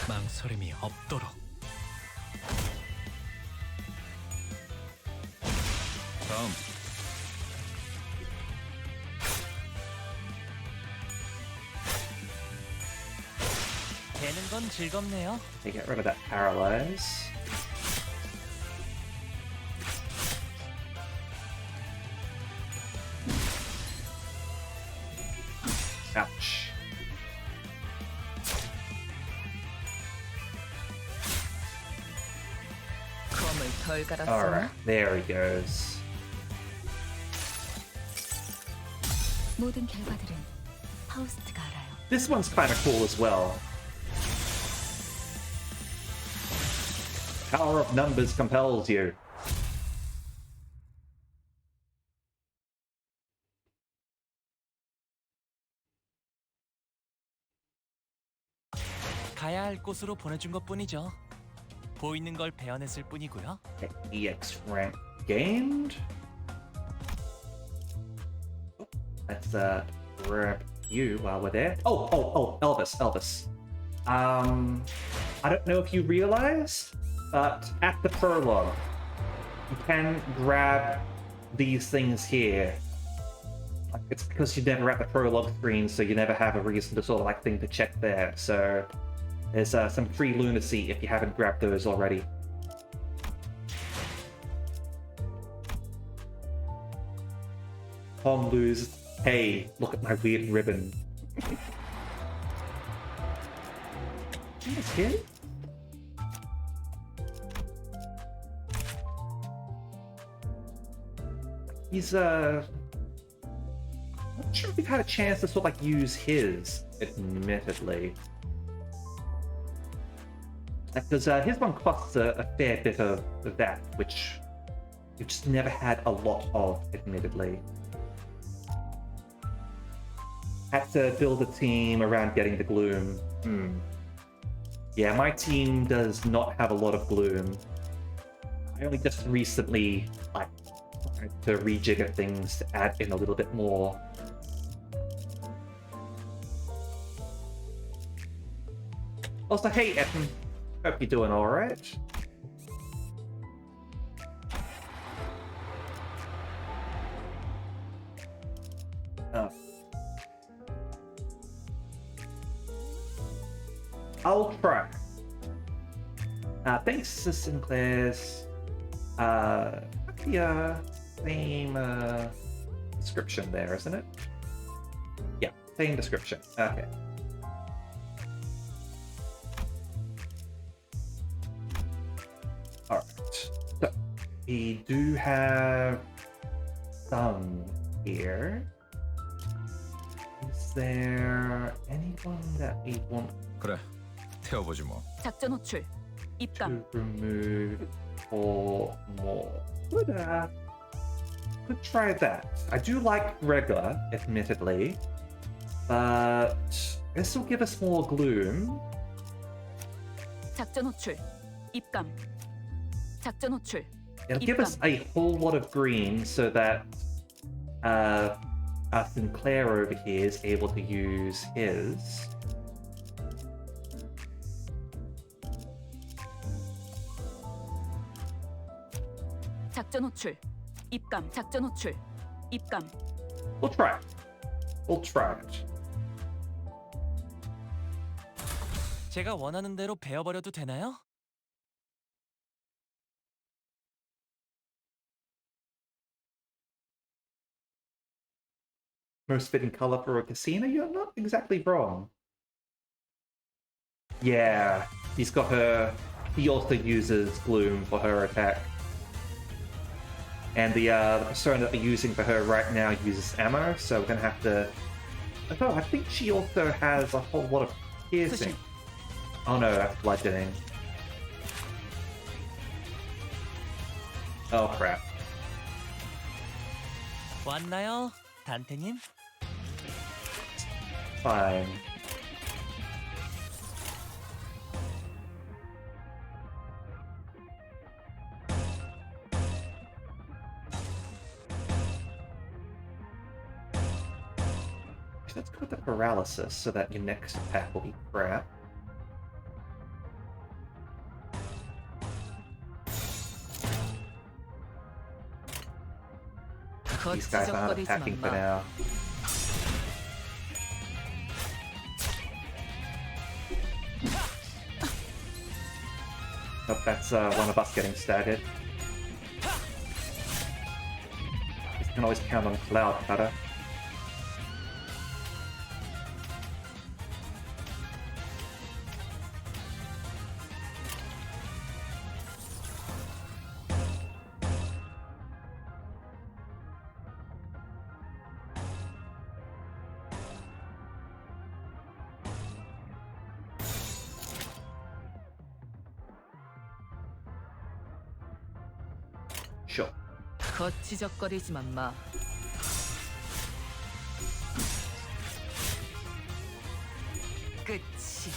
망설임이 없도록. 다음. 되는 건 즐겁네요. Okay, get rid of that paralyze. Ouch. 검을 덜 갈았었나? Alright, there he goes. 모든 결과들은 파우스트가 알아요. This one's kind of cool as well. Power of numbers compels you. 가야 할 곳으로 보내준 것뿐이죠. 보이는 걸 베어냈을 뿐이고요. EX rank gained. Let's grab you while we're there. Oh, Elvis. I don't know if you realized, but at the prologue, you can grab these things here. It's because you're never at the prologue screen, so you never have a reason to sort of like think to check there. So there's some free lunacy if you haven't grabbed those already. Tom Lu's, hey, look at my weird ribbon. He's here? He's not sure if we've had a chance to sort of like use his, admittedly. Because his one costs a fair bit of that, which we've just never had a lot of, admittedly. Had to build a team around getting the gloom. Yeah, my team does not have a lot of gloom. I only just recently like tried to rejigger things to add in a little bit more. Also, hey Etten, hope you're doing alright. I'll try. Thanks to Sinclair's the same description there, isn't it? Yeah, same description. Okay. Alright. So we do have some here. Is there anyone that we want 그래, 태워보지 뭐. 작전 호출. 입감. to remove or more? Could try that. I do like regular, admittedly, but this will give us more gloom. 작전 호출. 입감. 작전 호출. It'll give us a whole lot of green so that Sinclair over here is able to use his. 작전 호출. 입감. 작전 호출. 입감. We'll try it. We'll try it. 제가 원하는 대로 베어버려도 되나요? Most fitting color for a casino? You're not exactly wrong. Yeah, he's got her. He also uses gloom for her attack. And the persona that we're using for her right now uses ammo, so we're gonna have to. Oh, I think she also has a whole lot of piercing. Oh no, that's bludgeoning. Oh crap. 왔나요, 단테님? Fine. Let's go with the paralysis so that your next attack will be crap. These guys aren't attacking for now. Nope, that's one of us getting staggered. You can always count on Cloud Cutter. Sure. 거치적거리지만 마. 끝이.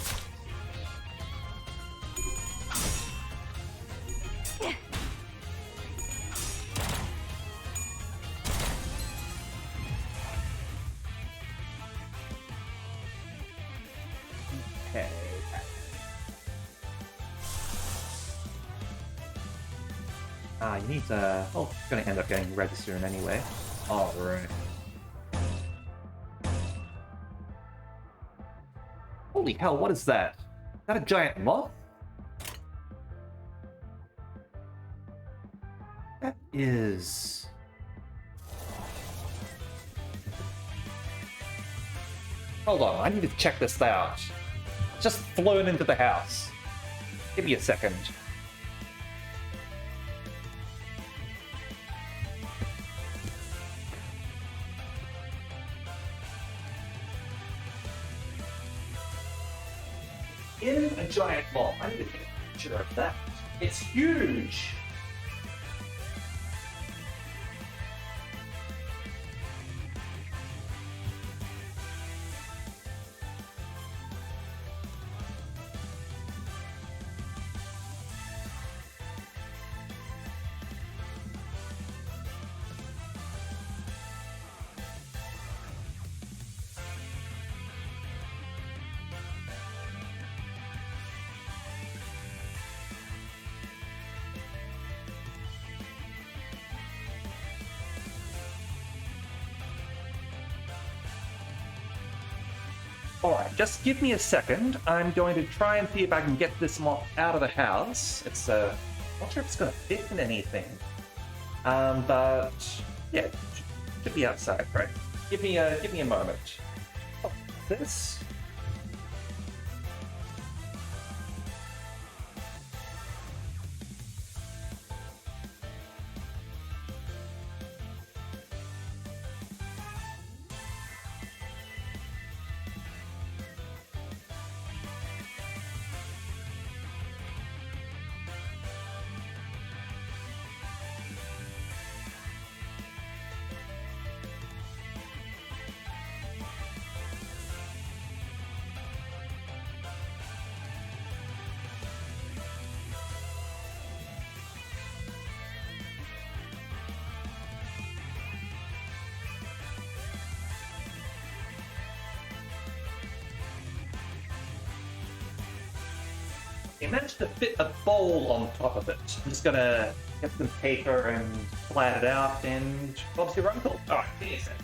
Okay. You need to... Oh, it's going to end up getting red soon anyway. Alright. Holy hell, what is that? Is that a giant moth? That is... Hold on, I need to check this out. It's just flown into the house. Give me a second. In a giant moth. I need to take a picture of that. It's huge! Alright, just give me a second. I'm going to try and see if I can get this moth out of the house. It's, not sure if it's gonna fit in anything. But, yeah, should be outside, right? Give me a moment. Oh, this? He managed to fit a bowl on top of it. I'm just gonna get some paper and flat it out, and Bob's your uncle. Alright, give me a sec.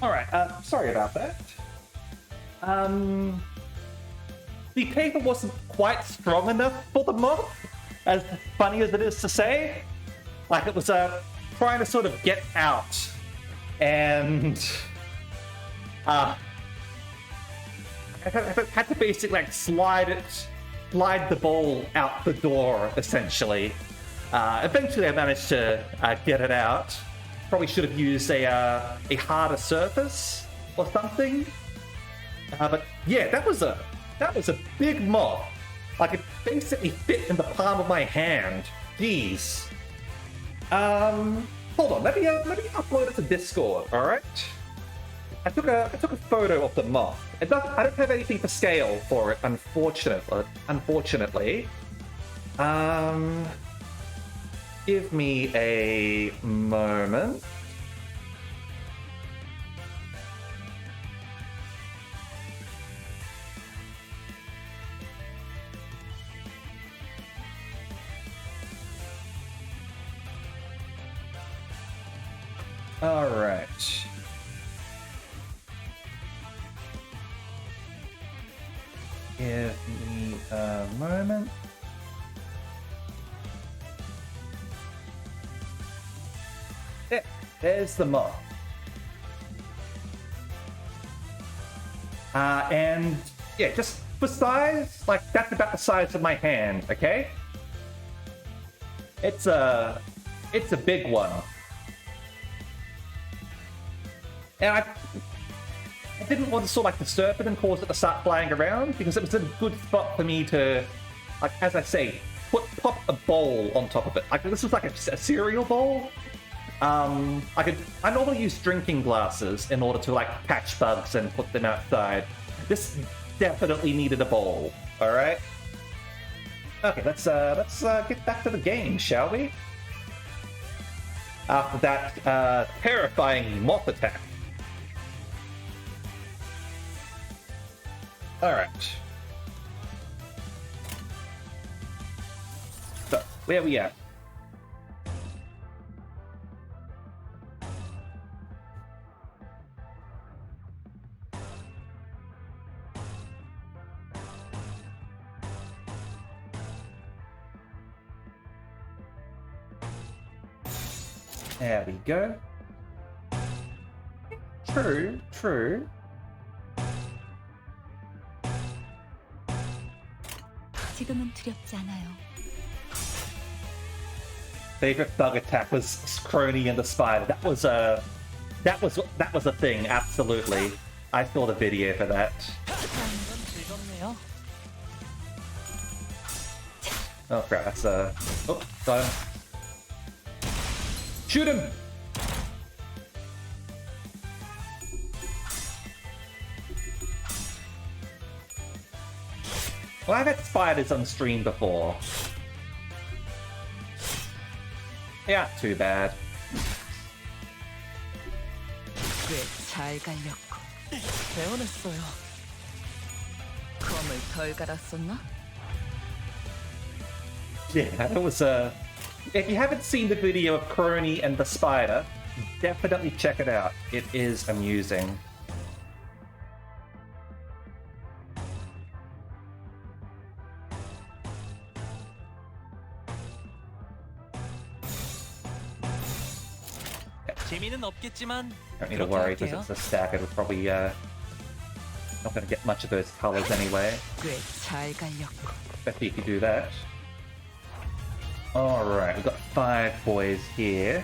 Alright, sorry about that. The paper wasn't quite strong enough for the moth, as funny as it is to say. Like, it was trying to sort of get out, and I had to basically like slide the ball out the door, essentially. Eventually I managed to get it out. Probably should have used a harder surface or something. But yeah, that was a big moth. Like, it basically fit in the palm of my hand. Jeez. Hold on. Let me upload it to Discord. All right. I took a photo of the moth. I don't have anything for scale for it, unfortunately. Give me a moment. All right. Give me a moment. There's the moth. And yeah, just for size, like that's about the size of my hand, okay? It's a big one. And I didn't want to sort of like disturb it and cause it to start flying around because it was a good spot for me to, like, as I say, pop a bowl on top of it. Like this was like a cereal bowl. I normally use drinking glasses in order to like catch bugs and put them outside. This definitely needed a bowl. All right. Okay, let's get back to the game, shall we? After that terrifying moth attack. All right. So where are we at? There we go. True. 지금은 두렵지 않아요. Favorite bug attack was Crony and the Spider. That was a thing. Absolutely. I saw the video for that. 즐겁네요. Oh crap! That's oh, got him. Shoot him! Well, I've had spiders on stream before. Yeah, too bad. 꽤잘 갈렸고 배워냈어요. 검을 덜 갈았었나? Yeah, that was if you haven't seen the video of Crony and the Spider, definitely check it out. It is amusing. 재미는 없겠지만 Don't need to worry because it's a stack. It'll probably not going to get much of those colors anyway. 꽤잘 갈렸고 Especially if you do that. Alright, we've got 5 boys here.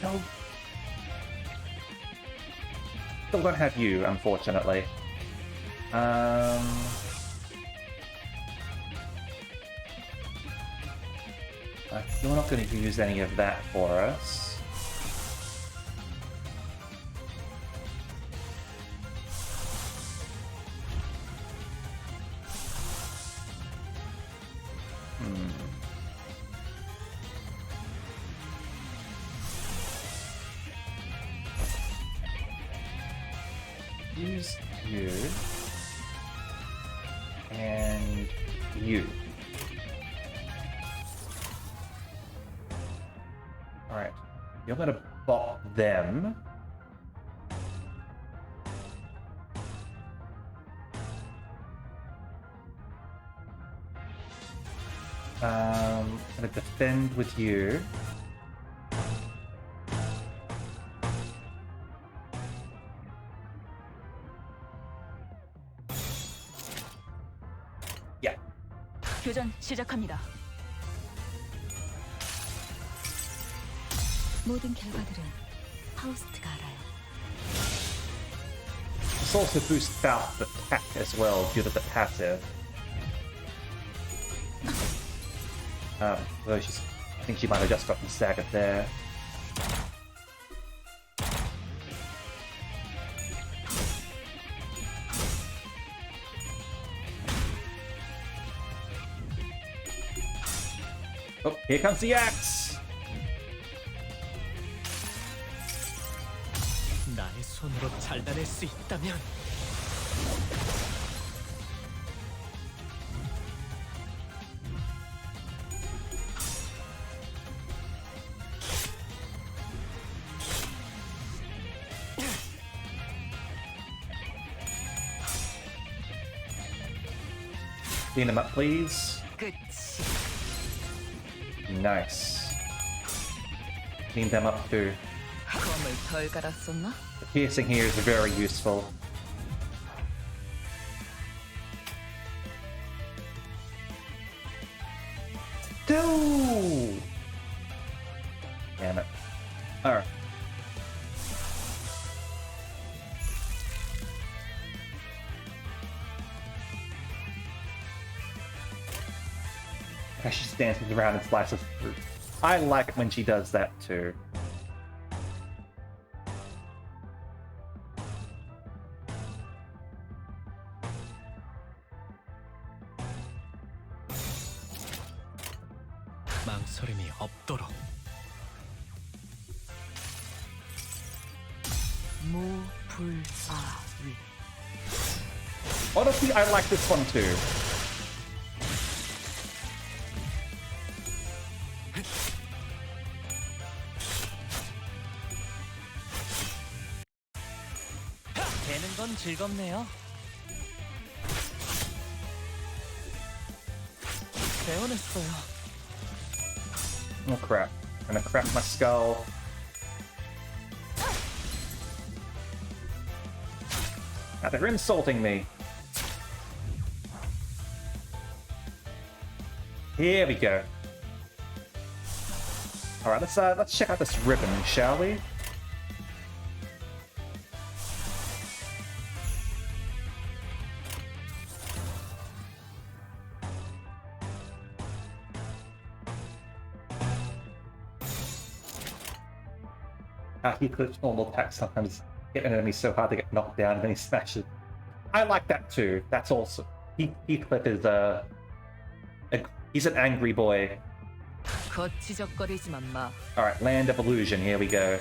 No. Still don't have you, unfortunately. You're not going to use any of that for us. Use you and you. Alright, you're gonna bop them. I'm gonna defend with you. Yeah. 교전 시작합니다. 모든 결과들은 파우스트가 알아요. This also boosts Faust's attack as well due to the passive. Though she's, I think she might have just got the staggered there. Oh, here comes the axe! 나의 손으로 잘라낼 수 있다면 Clean them up, please. 끝이 Nice. Clean them up too. 검을 땀을 덜 갈았었나? The piercing here is very useful. No! Damn it. Alright. She just dances around and slices fruit. I like it when she does that too. 망설임이 없도록. 무불아위. Honestly, I like this one too. 되는 건 즐겁네요. 배워냈어요. Oh crap. I'm gonna crack my skull. Now they're insulting me. Here we go. Alright, let's check out this ribbon, shall we? He clips normal attacks sometimes hit an enemy so hard they get knocked down and then he smashes. I like that too. That's also Heathcliff is he's an angry boy. 거치적거리지만 마. Alright, Land of Illusion, here we go.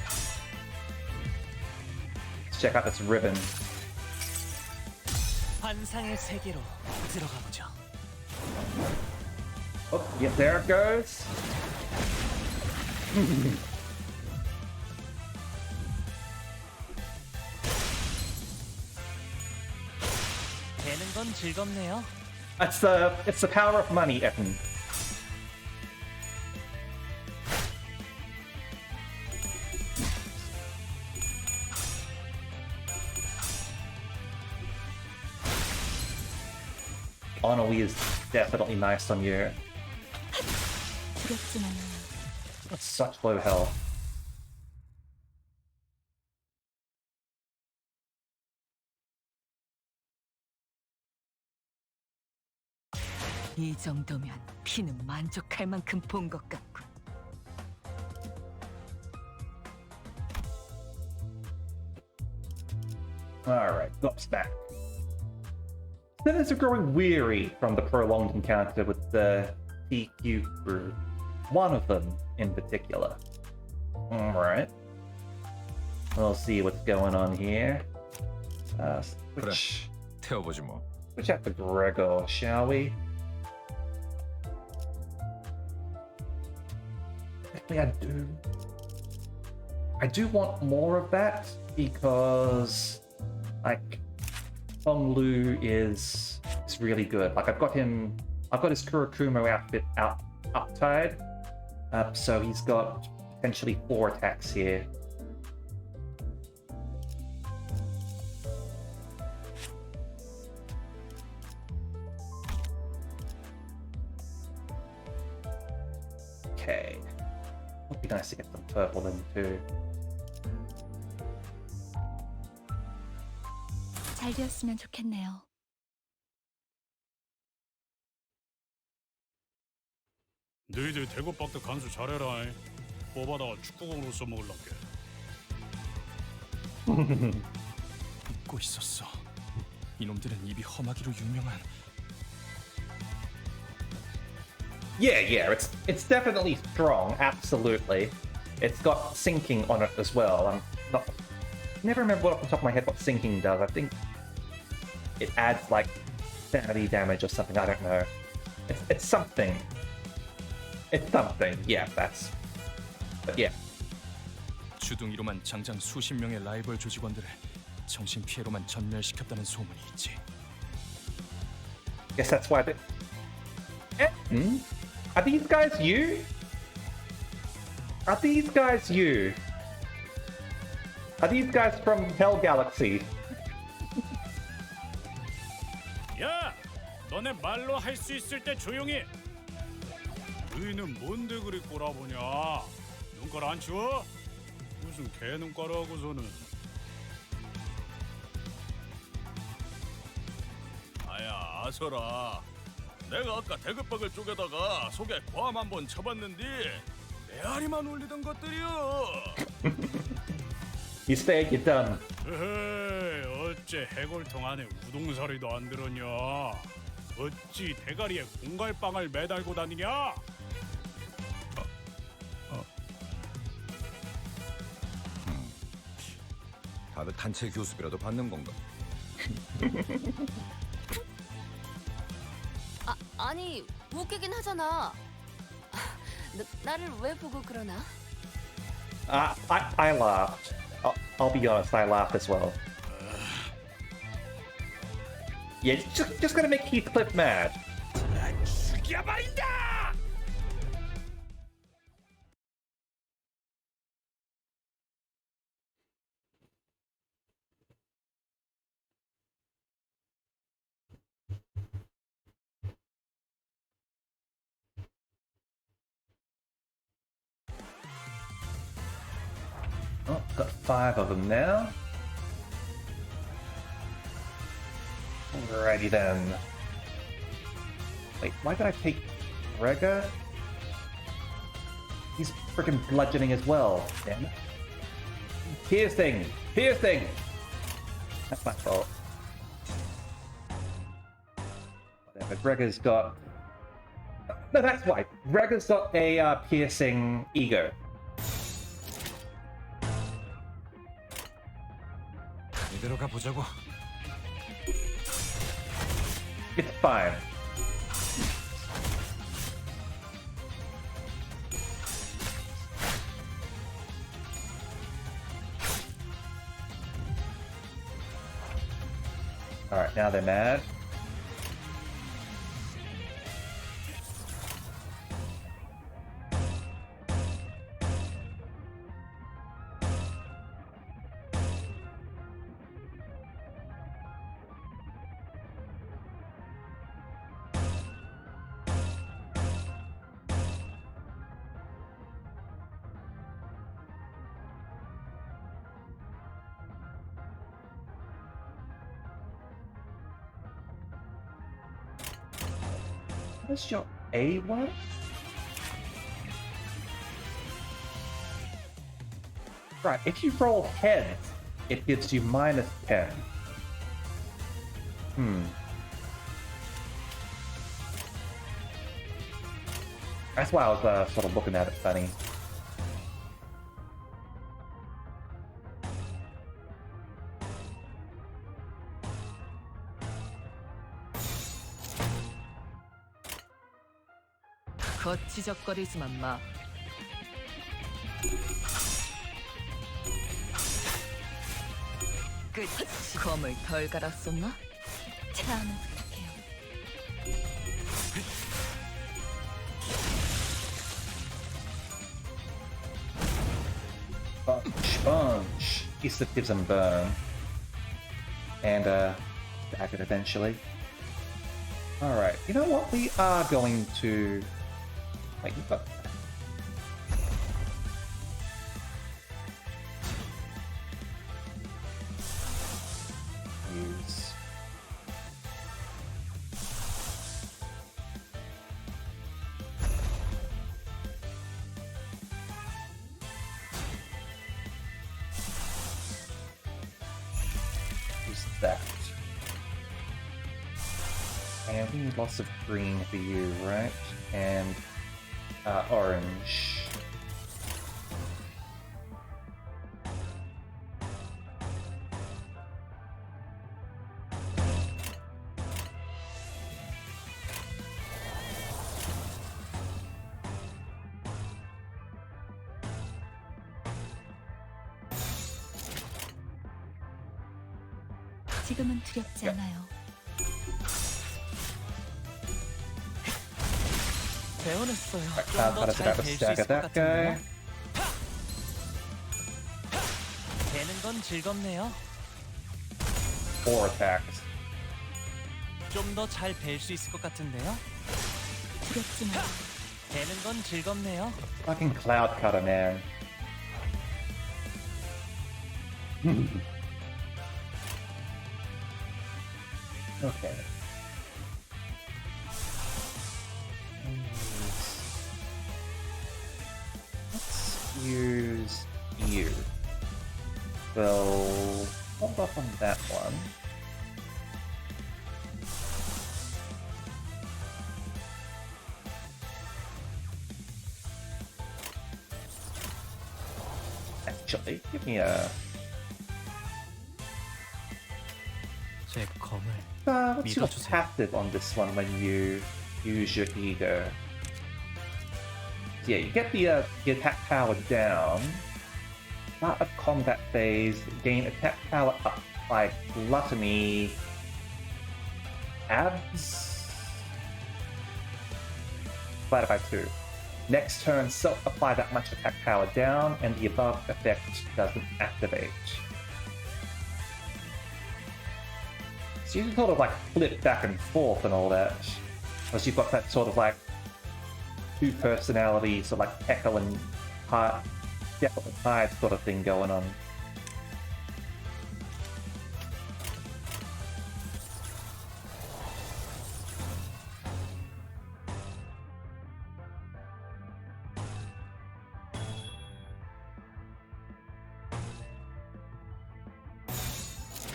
Let's check out this ribbon. 환상의 세계로 들어가 보죠. Oh, yeah, there it goes. 되는 건 즐겁네요. It's the power of money, Evan. Ennui is definitely nice on you. That's such low health. 이 정도면 피는 만족할 만큼 본 것 같군. Alright, Gop's back. Sinners are growing weary from the prolonged encounter with the TQ crew. One of them in particular. Alright. We'll see what's going on here. Switch 태워보지 뭐. out the Gregor, shall we? Actually, I do want more of that because, like, Feng Lu is really good. Like, I've got his Kurakumo outfit uptied, so he's got potentially 4 attacks here. Okay. Would be nice to get some purple then too. 잘 되었으면 좋겠네요. 너희들 대구박도 간수 잘해라. 뽑아다가 축구공으로 써먹을란게. 잊고 있었어. 이놈들은 입이 험하기로 유명한. Yeah, it's definitely strong, absolutely. It's got sinking on it as well. Never remember off the top of my head what sinking does. I think it adds like sanity damage or something. I don't know. It's something. It's something. Yeah, but yeah. 주둥이로만 장장 수십 명의 라이벌 조직원들을 정신 피해로만 전멸시켰다는 소문이 있지. Guess that's why Are these guys you? Are these guys you? Are these guys from Hell Galaxy? 야, 너네 말로 할 수 있을 때 조용히. 너희는 뭔데 그리 꼬라보냐? 눈깔 안 치워? 무슨 개 눈깔 하고서는. 아야, 아서라. 내가 아까 대급박을 쪼개다가 속에 고함 한번 쳐봤는데 메아리만 울리던 것들이여. You say you're done. 에헤이, 어째 해골통 안에 우동사리도 안 들었냐? 어찌 대가리에 공갈빵을 매달고 다니냐? 다들 단체 교습이라도 받는 건가? 아니 웃기긴 하잖아. 나를 왜 보고 그러나? I laughed. I'll be honest, I laughed as well. Yeah, just gonna make Heathcliff mad. 죽여버린다! Oh, got 5 of them now. Alrighty then. Wait, why did I take Rega? He's freaking bludgeoning as well. Damn it. Piercing! Piercing! That's my fault. Whatever, Rega's got... No, that's why. Rega's got a piercing ego. 이대로 가보자고. It's fine. Alright, now they're mad. What's your A one? Right, if you roll heads, it gives you -10. That's why I was sort of looking at it funny. 거치적거리지만 마. 끝. 검을 덜 갈았었나? 다음은 부탁해요. Sponge. Piece that gives them burn. And dagger eventually. Alright, you know what? We are going to... Wait, you've got... Use... Use that. And we need lots of green for you, right? And orange. 지금은 두렵지 않아요. 배워냈어요. How does it have a stack of that guy? 되는 건 즐겁네요. 4 attacks. 좀 더 잘 뵐 수 있을 것 같은데요. 두렵지만 되는 건 즐겁네요. Fucking Cloud Cutter, man. Okay. Let's use you. We'll hold up on that one. Actually, give me a... 제 검을 what's your 믿어주세요. passive on this one when you use your ego? Yeah, you get the attack power down. Start of combat phase, gain attack power up by gluttony. Abs? Divided by 2. Next turn, self-apply that much attack power down, and the above effect doesn't activate. So you can sort of like flip back and forth and all that. Because you've got that sort of like 2 personalities, so like Echo and Jekyll and Hyde sort of thing going on.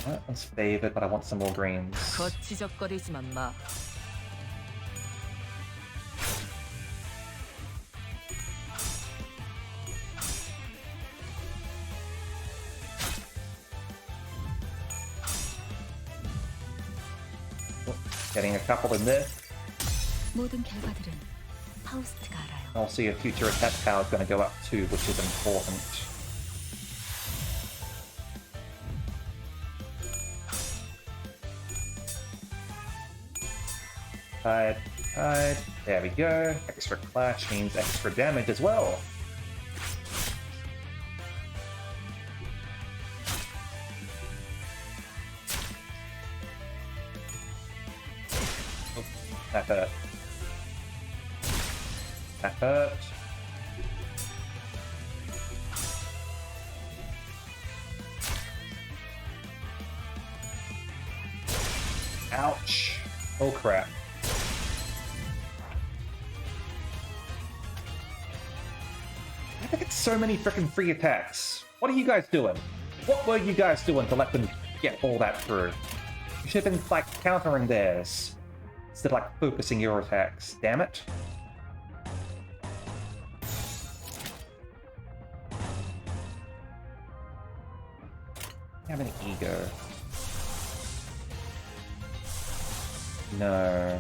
That one's favored, but I want some more greens. 거치적거리지만 마. Getting a couple in this. 모든 결과들은 파우스트가 알아요. Also, your future attack power is going to go up too, which is important. Hide. There we go. Extra clash means extra damage as well. Oh, that hurt. That hurt. Ouch. Oh crap. I get so many freaking free attacks. What are you guys doing? What were you guys doing to let them get all that through? You should have been like countering theirs instead of like focusing your attacks. Damn it. I have an ego. No.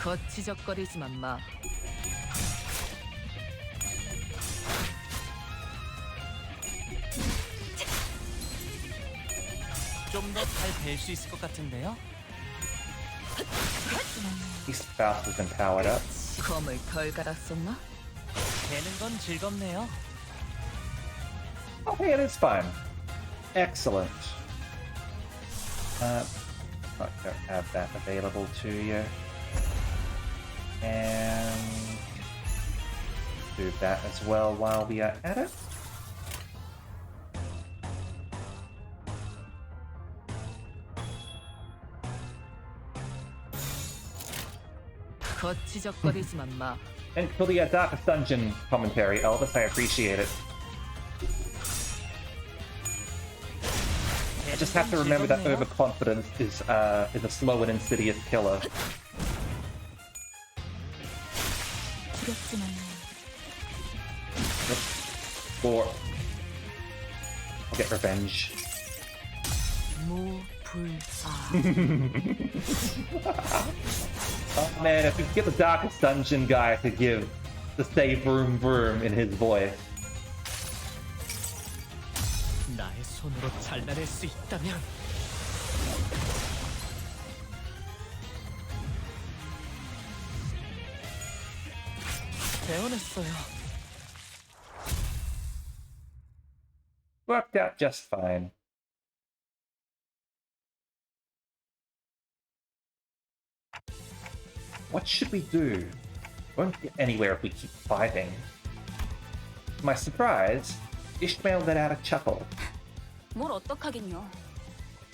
거치적거리지만 마. 좀 더 잘 뵐 수 있을 것 같은데요. These spouse has been powered up. 검을 덜 갈았었나? 되는 건 즐겁네요. Okay, it is fun. Excellent. I don't have that available to you. And do that as well while we are at it. 거치적거리지만 마. And for the Darkest Dungeon commentary, Elvis, I appreciate it. I just have to remember that overconfidence is a slow and insidious killer. 두렵지만 Or I'll get revenge. 무불아. Oh man, if we could get the Darkest Dungeon guy to give the say vroom vroom in his voice. 나의 손으로 잘라낼 수 있다면 배운했어요. Worked out just fine. What should we do? Won't get anywhere if we keep fighting. To my surprise, Ishmael let out a chuckle. 뭘 어떡하긴요.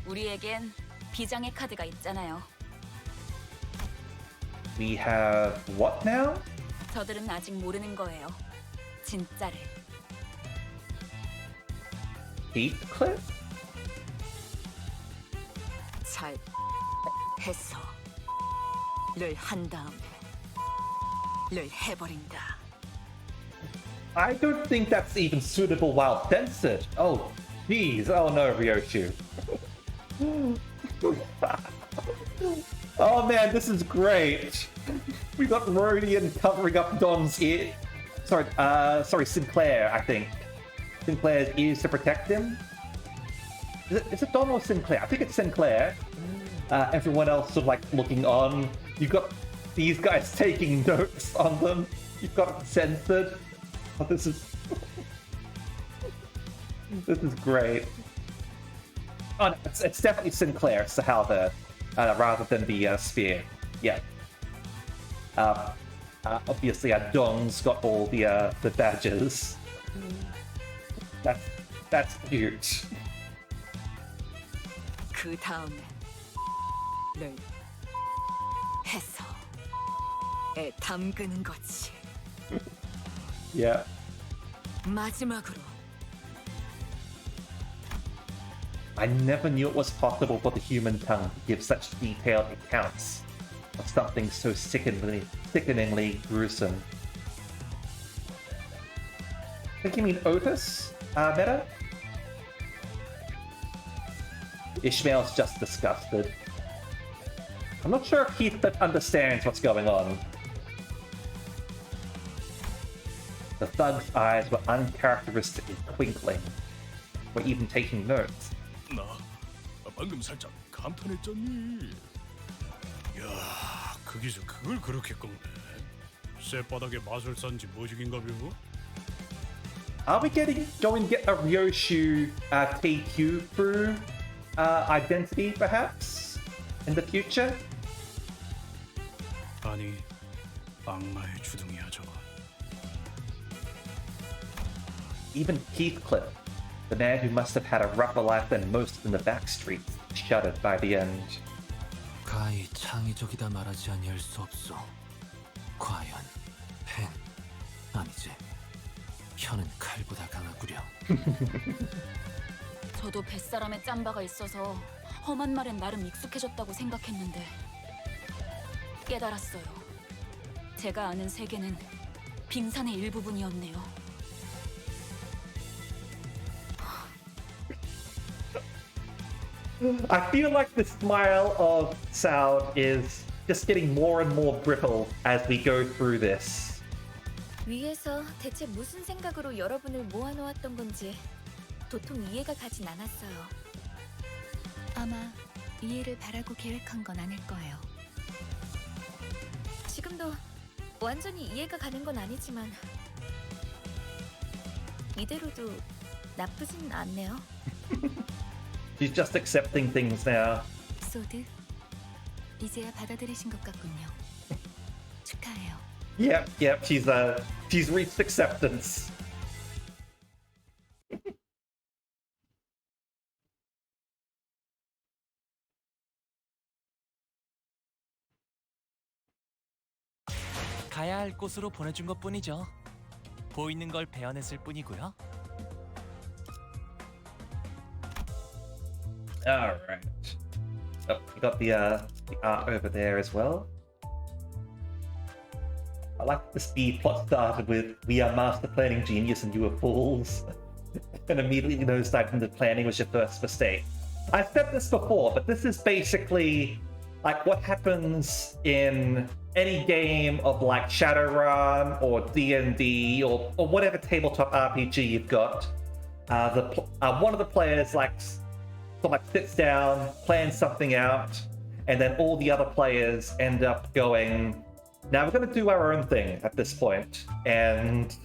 우리에겐 비장의 카드가 있잖아요. We have what now? 저들은 아직 모르는 거예요. 진짜를. Heathcliff? 잘 했어. 를 한 다음에 를 해버린다. I don't think that's even suitable while censored. Oh, jeez. Oh no, Ryoshu. Oh man, this is great. We got Rodian covering up Don's ear. Sorry, Sinclair, I think. Sinclair's ears to protect him. Is it Don or Sinclair? I think it's Sinclair. Everyone else sort of like looking on. You've got these guys taking notes on them. You've got it censored. Oh, this is this is great. Oh, no, it's definitely Sinclair. It's the halberd rather than the spear. Yeah. Obviously, Don's got all the badges. That's cute. 그 다음에 를 해서 에 담그는 거지. Yeah. 마지막으로 I never knew it was possible for the human tongue to give such detailed accounts of something so sickeningly gruesome. I think you mean Otis, Meta? Ishmael's just disgusted. I'm not sure if Heathcliff understands what's going on. The thug's eyes were uncharacteristically twinkling. We're even taking notes. 나 방금 살짝 감탄했잖니. 야, 거기서 그걸 그렇게 꺾네. 쇠바닥에 마술사인지 뭐지긴가벼? Are we going to get a Ryoshu TQ crew identity, perhaps, in the future? 아니, 악마의 주둥이야 저거. Even Heathcliff, the man who must have had a rougher life than most in the back streets, shuddered by the end. 가히 창의적이다 말하지 아니할 수 없어. 과연 펜 아니지. 혀는 칼보다 강하구려. 저도 뱃사람에 짬바가 있어서 험한 말엔 나름 익숙해졌다고 생각했는데 깨달았어요. 제가 아는 세계는 빙산의 일부분이었네요. I feel like the smile of Sound is just getting more and more brittle as we go through this. 위에서 대체 무슨 생각으로 여러분을 모아놓았던 건지 도통 이해가 가진 않았어요. 아마 이해를 바라고 계획한 건 아닐 거예요. 지금도 완전히 이해가 가는 건 아니지만 이대로도 나쁘진 않네요. She's just accepting things now. 소드, 이제야 받아들이신 것 같군요. 축하해요. Yep, she's reached acceptance. 가야 할 곳으로 보내준 것뿐이죠. 보이는 걸 베어냈을 뿐이고요. All right. Oh, we got the art over there as well. I like the speed plot started with "We are master planning genius and you are fools," and immediately knows that the planning was your first mistake. I've said this before, but this is basically like what happens in any game of like Shadowrun or D&D or whatever tabletop RPG you've got. One of the players sits down, plans something out, and then all the other players end up going, Now we're going to do our own thing at this point, and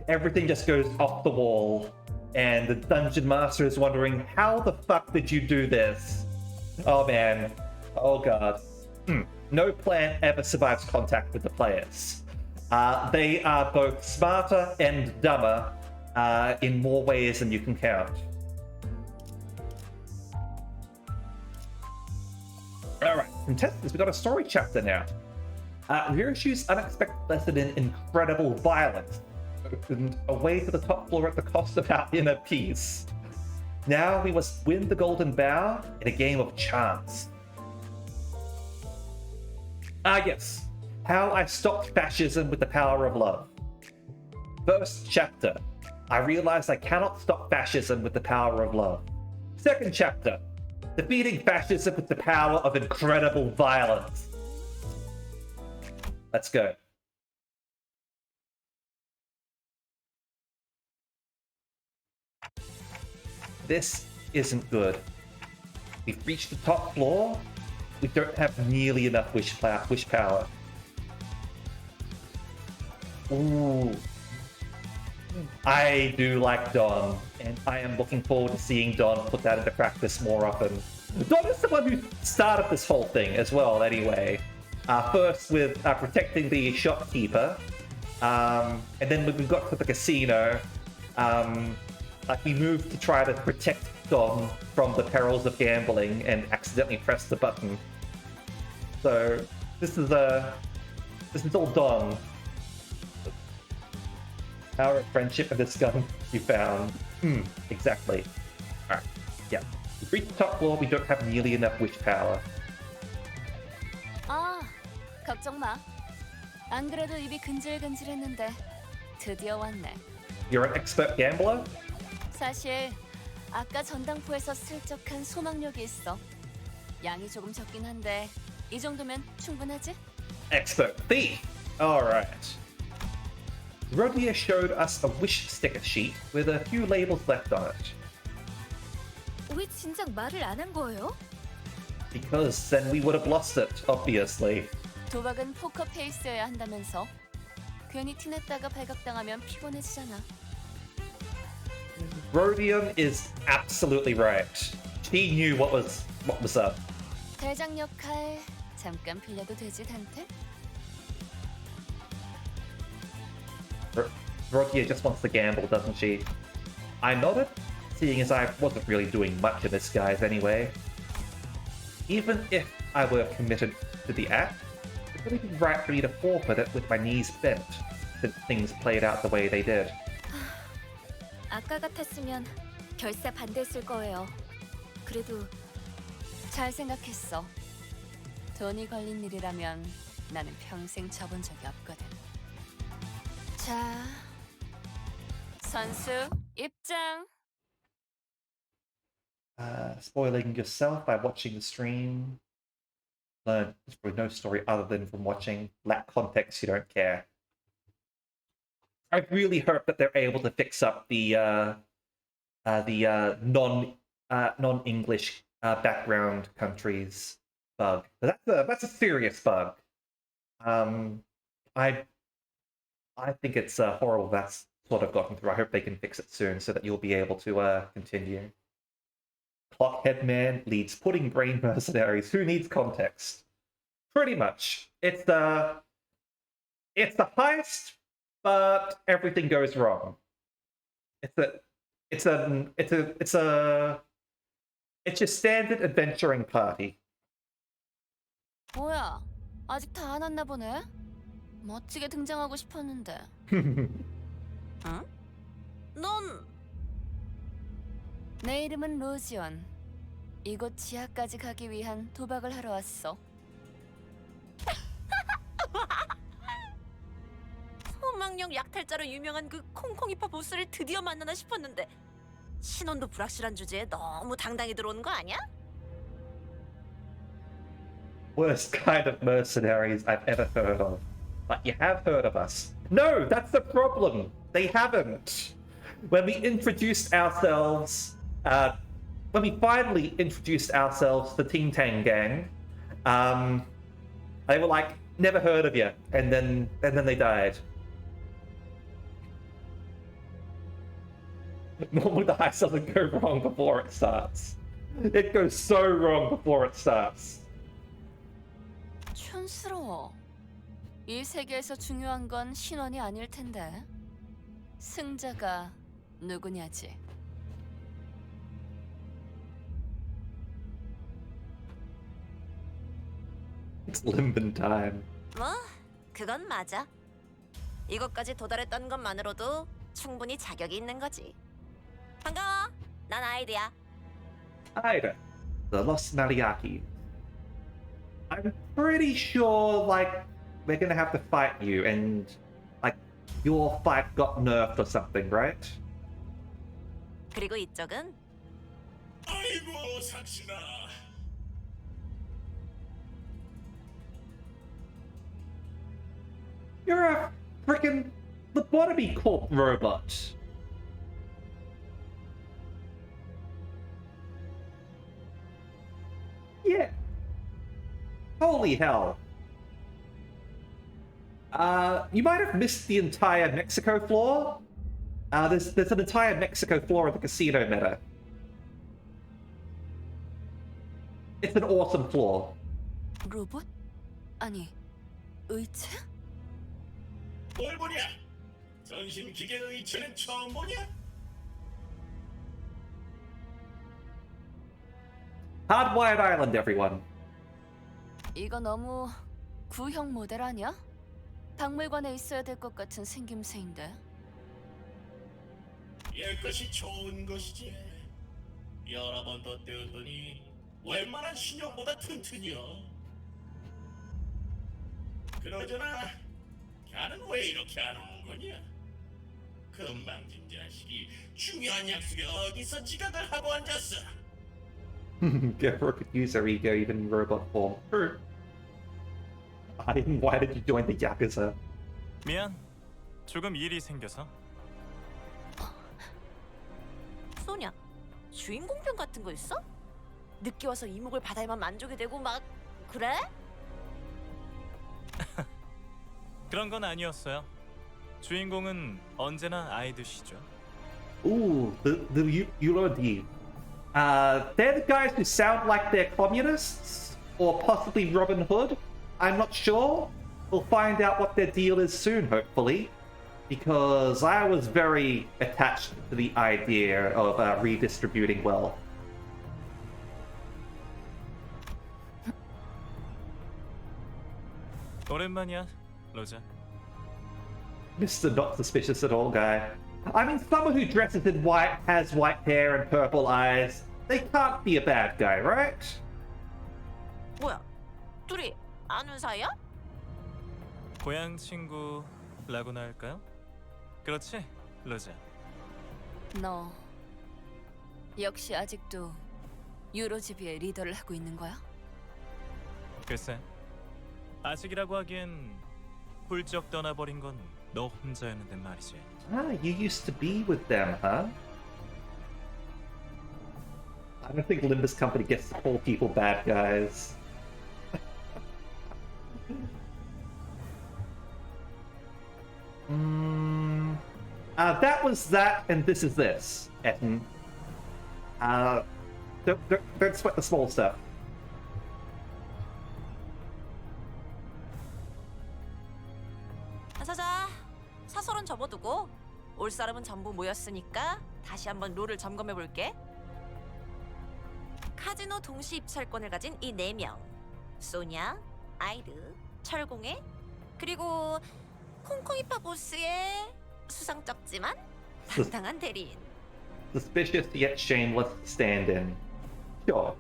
everything just goes off the wall, and the dungeon master is wondering, how the fuck did you do this? Oh man. Oh god. No plan ever survives contact with the players. They are both smarter and dumber in more ways than you can count. Alright, contestants, we've got a story chapter now. Mariachis' unexpected lesson in incredible violence opened a way to the top floor at the cost of our inner peace. Now we must win the Golden Bough in a game of chance. Yes. How I stopped fascism with the power of love. First chapter. I realized I cannot stop fascism with the power of love. Second chapter. Defeating fascism with the power of incredible violence. Let's go. This isn't good. We've reached the top floor. We don't have nearly enough wish power. Ooh. I do like Don, and I am looking forward to seeing Don put that into practice more often. Don is the one who started this whole thing as well, anyway. First with protecting the shopkeeper, and then when we got to the casino, we moved to try to protect Don from the perils of gambling and accidentally pressed the button. So this is all Don. Power of friendship and this gun you found. Exactly. Alright, yeah. We've reached the top floor, we don't have nearly enough wish power. 아, 걱정 마. 안 그래도 입이 근질근질했는데 드디어 왔네. You're an expert gambler? 사실 아까 전당포에서 슬쩍 한 소망력이 있어. 양이 조금 적긴 한데 이 정도면 충분하지? Expert thief! Alright. Rodia showed us a wish sticker sheet with a few labels left on it. 왜 진작 말을 안 한 거예요? Because then we would have lost it, obviously. 도박은 포커 페이스여야 한다면서. 괜히 티냈다가 발각당하면 피곤해지잖아. Rodion is absolutely right. She knew what was up. 대장 역할 잠깐 빌려도 되지, 단테? Rodia just wants to gamble, doesn't she? I nodded, seeing as I wasn't really doing much in this guise anyway. Even if I were committed to the act, it would be right for me to forfeit it with my knees bent, since things played out the way they did. 아까 같았으면 결사 반대했을 거예요. 그래도 잘 생각했어. 돈이 걸린 일이라면 나는 평생 져본 적이 없거든. 자, 선수 입장. Spoiling yourself by watching the stream. Learn there's probably no story other than from watching. Lack context, you don't care. I really hope that they're able to fix up the non-English background countries bug. That's a serious bug. I think it's horrible that's sort of gotten through. I hope they can fix it soon so that you'll be able to continue. Clockhead Man leads pudding brain mercenaries. Who needs context? Pretty much. It's the heist, but everything goes wrong. It's your standard adventuring party. 뭐야? 아직 다 안 왔나 보네. 멋지게 등장하고 싶었는데. 응? 넌 내 이름은 로지온. 이곳 지하까지 가기 위한 도박을 하러 왔어. 소망력 약탈자로 유명한 그 콩콩이파 보스를 드디어 만나나 싶었는데 신원도 불확실한 주제에 너무 당당히 들어오는 거 아니야? Worst kind of mercenaries I've ever heard of. But you have heard of us. No, that's the problem. They haven't. When we introduced ourselves, when we finally introduced ourselves to the Ting Tang Gang, they were like, never heard of you, and then they died. Normally the heist doesn't go wrong before it starts. It goes so wrong before it starts. 촌스러워. 이 세계에서 중요한 건 신원이 아닐 텐데. 승자가 누구냐지. It's Limbus time. 뭐 그건 맞아. 이것까지 도달했던 것만으로도 충분히 자격이 있는 거지. 반가워. 난 아이드야. Ida, the Lost Mariachis. I'm pretty sure, like, we're gonna have to fight you, and, like, your fight got nerfed or something, right? 그리고 이쪽은 아이고 삭신아. You're a freaking lobotomy corp robot. Yeah. Holy hell. You might have missed the entire Mexico floor. There's an entire Mexico floor of the casino meta. It's an awesome floor. 로봇? 아니, 의체? 뭘 보냐? 전신 기계 의체는 처음 보냐? Hardwired Island, everyone. 이거 너무 구형 모델 아니야? 박물관에 있어야 될 것 같은 생김새인데. 옛것이 좋은 것이지. 여러 번 덧대었더니 웬만한 신형보다 튼튼이여. 그러잖아. 걔는 왜 이렇게 안 오는 거냐? 금방진 자식이 중요한 약속에 어디서 지각을 하고 앉았어. Gepper could use her ego even in robot form. True. Why did you join the Yakuza? 미안. 조금 일이 생겨서. 소냐, 주인공병 같은 거 있어? 늦게 와서 이목을 받아야만 만족이 되고 막 그래? 그런 건 아니었어요. 주인공은 언제나 아이드시죠. Ooh, the Eurodi. They're the guys who sound like they're communists, or possibly Robin Hood. I'm not sure. We'll find out what their deal is soon, hopefully. Because I was very attached to the idea of redistributing wealth. 오랜만이야, 로자. Mr. Not Suspicious at all guy. I mean, someone who dresses in white, has white hair and purple eyes, they can't be a bad guy, right? 뭐야? 둘이 아는 사이야? 고향 친구라고나 할까요? 그렇지, 로자. 너 역시 아직도 유로지비의 리더를 하고 있는 거야? 글쎄, 아직이라고 하기엔 훌쩍 떠나버린 건 너 혼자였는데 말이지. Ah, you used to be with them, huh? I don't think Limbus Company gets to call people bad guys. That was that, and this is this, Etten. Don't sweat the small stuff. 자자자, 사설은 접어두고 올 사람은 전부 모였으니까 다시 한번 룰을 점검해 볼게. 카지노 동시 입찰권을 가진 이 4명. 소냐, 아이드, 철공애, 그리고 콩콩이파 보스의 수상쩍지만 당당한 대리인. Suspicious yet shameless stand-in. Sure.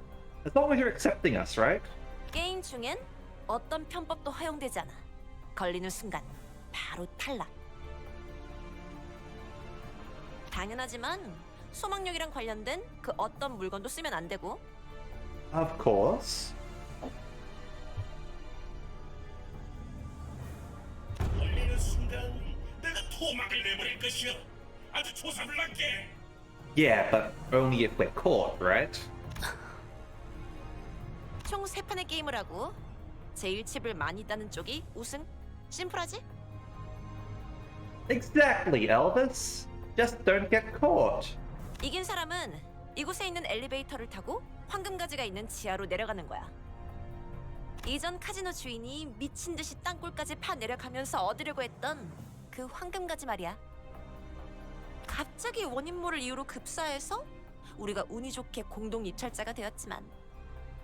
As long as you're accepting us, right? 게임 중엔 어떤 편법도 허용되지 않아. 걸리는 순간 바로 탈락. 당연하지만 소망력이랑 관련된 그 어떤 물건도 쓰면 안 되고. Of course. 걸리는 순간 내가 토막을 내버릴 것이여. 아주 조사불납게. Yeah, but only if we're caught, right? 총 3판의 게임을 하고 제일 칩을 많이 따는 쪽이 우승? 심플하지? Exactly, Elvis. Just don't get caught. 이긴 사람은 이곳에 있는 엘리베이터를 타고 황금가지가 있는 지하로 내려가는 거야. 이전 카지노 주인이 미친 듯이 땅굴까지 파 내려가면서 얻으려고 했던 그 황금가지 말이야. 갑자기 원인 모를 이유로 급사해서 우리가 운이 좋게 공동 입찰자가 되었지만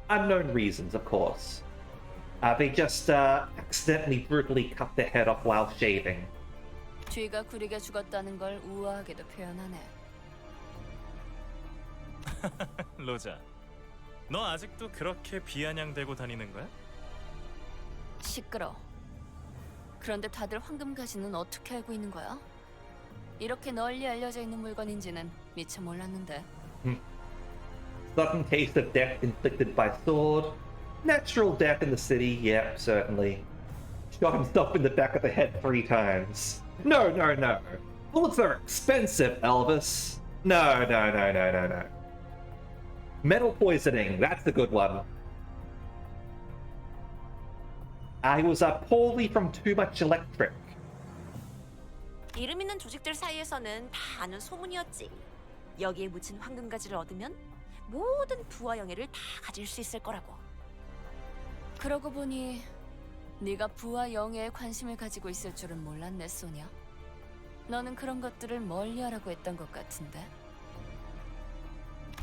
Unknown reasons, of course. They just accidentally brutally cut their head off while shaving. 뒤가 구리게 죽었다는 걸 우아하게도 표현하네. 로자, 너 아직도 그렇게 비아냥대고 다니는 거야? 시끄러. 그런데 다들 황금가지는 어떻게 알고 있는 거야? 이렇게 널리 알려져 있는 물건인지는 미처 몰랐는데. Sudden case of death inflicted by sword. Natural death in the city, yep, certainly. Shot himself in the back of the head 3 times. No. Bullets are expensive, Elvis. No. Metal poisoning, that's the good one. He was poorly from too much electric. 이름 있는 조직들 사이에서는 다 아는 소문이었지. 여기에 묻힌 황금가지를 얻으면 모든 부와 영예를 다 가질 수 있을 거라고. 그러고 보니 네가 부와 영예에 관심을 가지고 있을 줄은 몰랐네, 소냐. 너는 그런 것들을 멀리하라고 했던 것 같은데.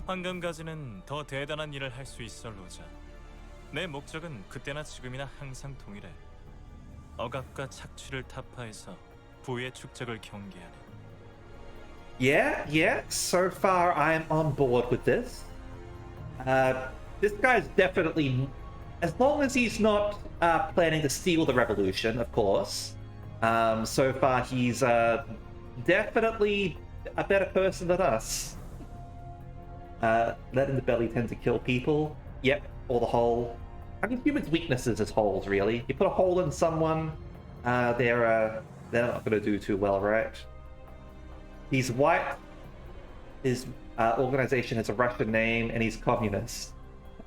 황금가지는 더 대단한 일을 할 수 있어, 로자. 내 목적은 그때나 지금이나 항상 동일해. 억압과 착취를 타파해서 부의 축적을 경계하는. Yeah. So far, I'm on board with this. This guy's definitely, as long as he's not planning to steal the revolution, of course. So far, he's definitely a better person than us. Lead in the belly tend to kill people. Yep, or the hole. I mean, humans' weaknesses is holes, really. You put a hole in someone, they're not going to do too well, right? He's white. His organization has a Russian name, and he's communist.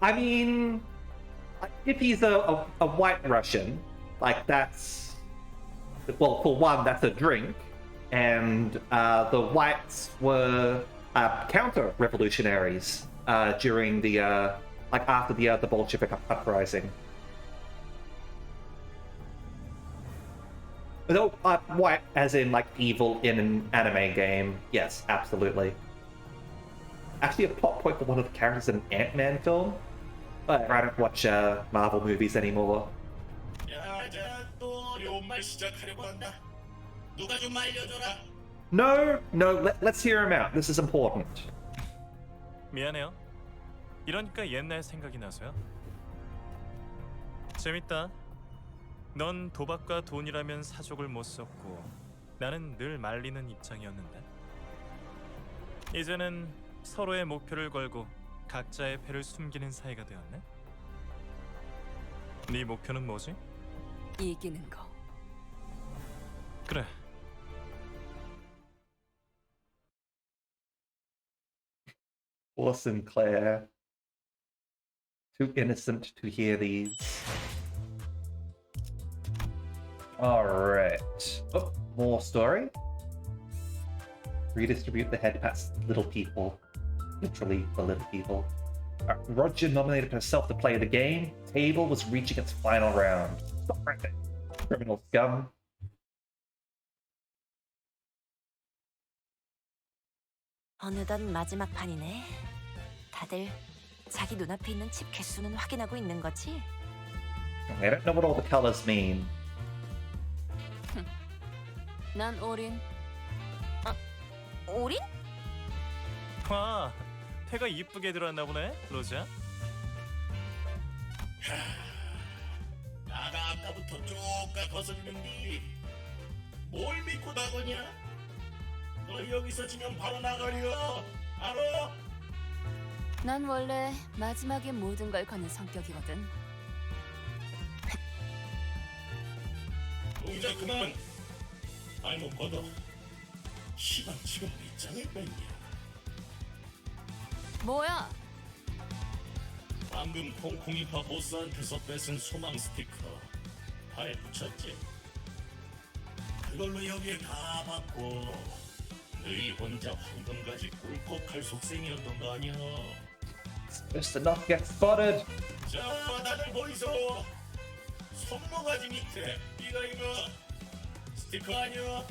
I mean, if he's a white Russian, like that's, well, for one, that's a drink, and the whites were counter-revolutionaries during the after the Bolshevik uprising. No, white as in like evil in an anime game. Yes, absolutely. Actually, a plot point for one of the characters in an Ant-Man film. But I don't watch Marvel movies anymore. 자, 또 요말 시작하려고 한다. 누가 좀 알려줘라. No, let's hear him out. This is important. 미안해요. 이러니까 옛날 생각이 나서요. 재밌다. 넌 도박과 돈이라면 사족을 못 썼고 나는 늘 말리는 입장이었는데 이제는 서로의 목표를 걸고 각자의 패를 숨기는 사이가 되었네. 네 목표는 뭐지? 이기는 거. 그래. Awesome, Claire. Too innocent to hear these. Alright. Oh, more story. Redistribute the head past little people. Literally, the little people. Roger nominated herself to play the game. Table was reaching its final round. Stop right there. Criminal scum. 어느덧 마지막 판이네. 다들 자기 눈앞에 있는 칩 개수는 확인하고 있는 거지? I don't know what all the colors mean. 난 올인. 올인? 와, 패가 이쁘게 들어왔나 보네, 로자. 나가 아까부터 쪼까 거슬리는데 뭘 믿고 나거냐? 너 여기서 지면 바로 나가려. 알아? 난 원래 마지막에 모든 걸 거는 성격이거든. 동작 그만. 발목 걷어. 시방 지금 몇 장을 뺐냐? 뭐야? 방금 콩콩이파 보스한테서 뺏은 소망 스티커 발에 붙였지? 그걸로 여기에 다 받고 너희 혼자 황금가지 꿀꺽할 속셈이었던 거 아니야? Just to not get spotted. 자, 다들 보이소. 손모가지 밑에 이거 스티커 아니야?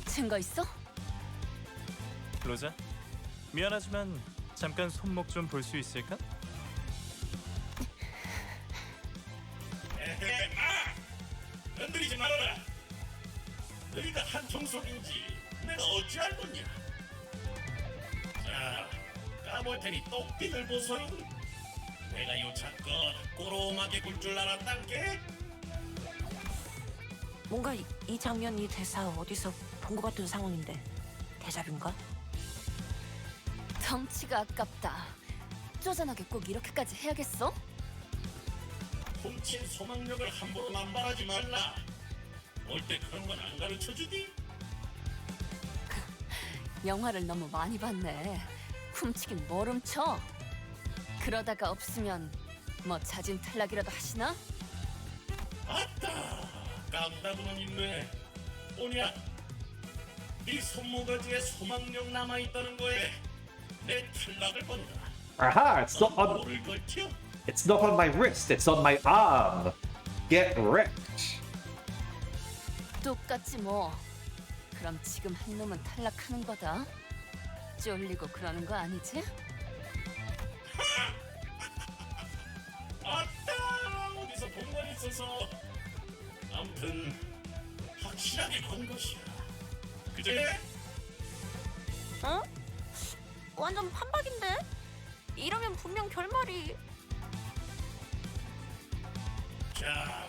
증거 있어? 로자, 미안하지만 잠깐 손목 좀 볼 수 있을까? 에헤, 흔들리지 말아라. 너희가 한 청소인지 내가 어찌 알겠냐? 자, 까볼 테니 똑띠들 보소잉. 내가 요 잠깐 꼬로마게 굴 줄 알았단게. 뭔가 이 장면, 이 대사 어디서 본 것 같은 상황인데 대잡인가? 덩치가 아깝다. 쪼잔하게 꼭 이렇게까지 해야겠어? 훔친 소망력을 함부로 남발하지 말라. 올 때 그런 건 안 가르쳐주디? 영화를 너무 많이 봤네. 훔치긴 뭘 훔쳐? 그러다가 없으면 뭐 자진 탈락이라도 하시나? 아따, 깜다구는 있네. 오냐? 네 손모가지에 소망력 남아있다는 거에 내 탈락을 본다. Aha! 뭐를 걸쳐? It's not on my wrist. It's on my arm. Get wrecked. 똑같지 뭐. 그럼 지금 한 놈은 탈락하는 거다. 쫄리고 그러는 거 아니지? 아따, 어디서 본 건 있어서. 아무튼 확실하게 건 것이야. 그제? 어? 완전 판박인데? 이러면 분명 결말이... 자,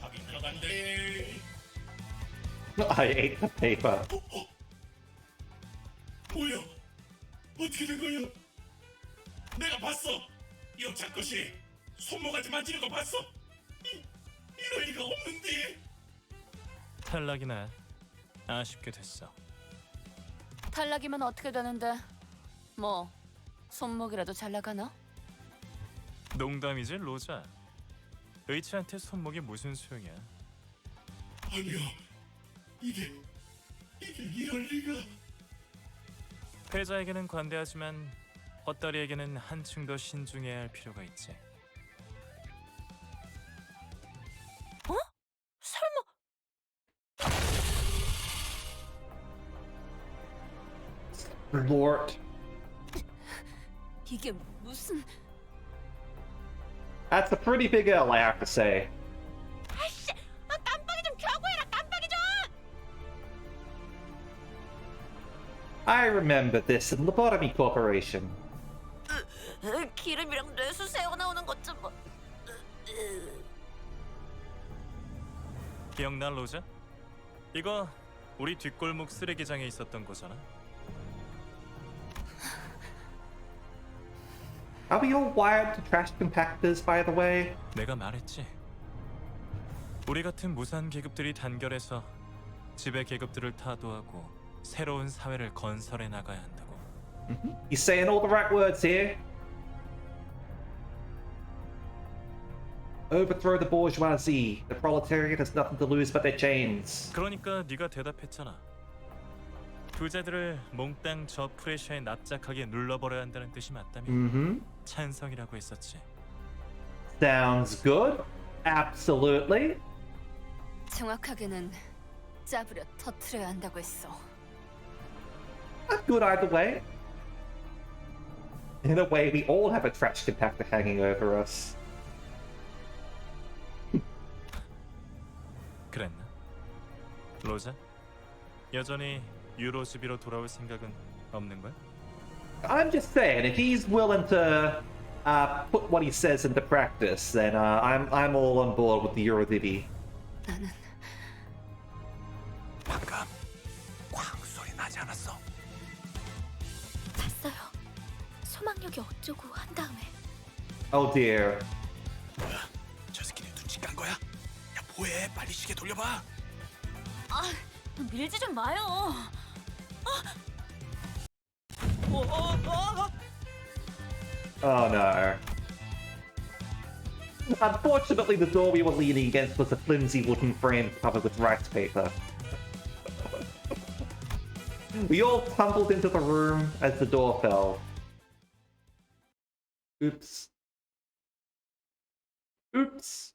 확인 들어간대. I ate the paper. 뭐야? 어떻게 된 거야? 내가 봤어. 이 여자 것이 손모가지 만지는 거 봤어? 이럴 리가 없는데. 탈락이나 아쉽게 됐어. 탈락이면 어떻게 되는데? 뭐 손목이라도 잘 나가나? 농담이지 로자. 의치한테 손목이 무슨 소용이야? 아니야. 이게 이럴 리가. 패자에게는 관대하지만 헛다리에게는 한층 더 신중해야 할 필요가 있지. 어? 설마... Lord. 이게 무슨... That's a pretty big L, I have to say. 아이씨! 아, 깜빡이 좀 켜고 해라, 깜빡이 좀! I remember this in Lobotomy Corporation. 기름이랑 뇌수 새어나오는 것 좀... 기억나 로자? 이거 우리 뒷골목 쓰레기장에 있었던 거잖아. Are we all wired to trash compactors, by the way? 내가 말했지. 우리 같은 무산 계급들이 단결해서 지배 계급들을 타도하고 새로운 사회를 건설해 나가야 한다고. You're saying all the right words here. Overthrow the bourgeoisie. The proletariat has nothing to lose but their chains. 그러니까 네가 대답했잖아. 부자들을 몽땅 저 프레셔에 납작하게 눌러버려야 한다는 뜻이 맞다며. 찬성이라고 했었지. Sounds good. Absolutely. 정확하게는 짜부려 터트려야 한다고 했어. Good either way. In a way, we all have a trash compactor hanging over us. 그랬나? 로자? 여전히 유로 집으로 돌아올 생각은 없는 거야? I'm just saying, if he's willing to put what he says into practice, then I'm all on board with the Eurodivvy. 나는 방금 쾅 소리 나지 않았어? 봤어요. 소망력이 어쩌고 한 다음에 Oh dear. 뭐야? 저 새끼네 눈치 깐 거야? 야 뭐해? 빨리 시계 돌려봐. 아, 밀지 좀 마요. Oh no. Unfortunately, the door we were leaning against was a flimsy wooden frame covered with rice paper. We all tumbled into the room as the door fell. Oops. Oops.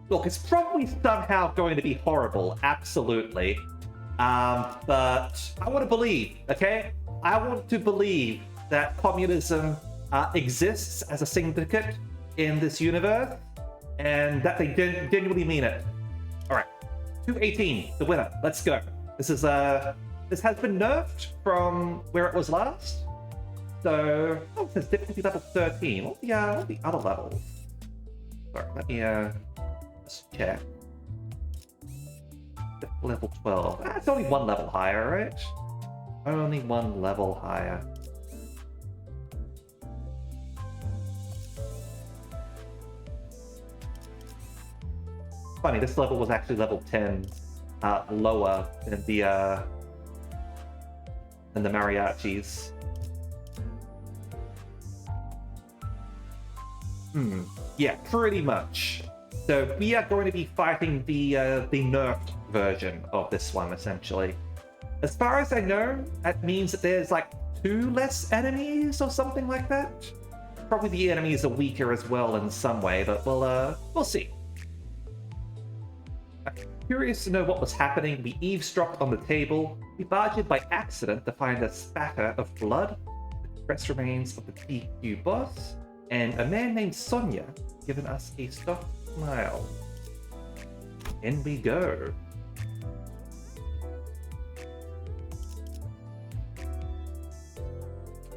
Look, it's probably somehow going to be horrible, absolutely. But I want to believe, okay? I want to believe that communism exists as a syndicate in this universe, and that they genuinely mean it. All right, 218, the winner. Let's go. This has been nerfed from where it was last. So, oh, it says difficulty level 13. What are the other levels? Sorry, let me just check. Level 12. It's only one level higher, right? Only one level higher. Funny, this level was actually level 10, lower than the Mariachis. Yeah, pretty much. So we are going to be fighting the nerfed version of this one, essentially. As far as I know, that means that there's like 2 less enemies or something like that. Probably the enemies are weaker as well in some way, but we'll see. Curious to know what was happening, we eavesdropped on the table. We barged in by accident to find a spatter of blood, the press remains of the PQ boss, and a man named Sonia giving us a soft smile. In we go.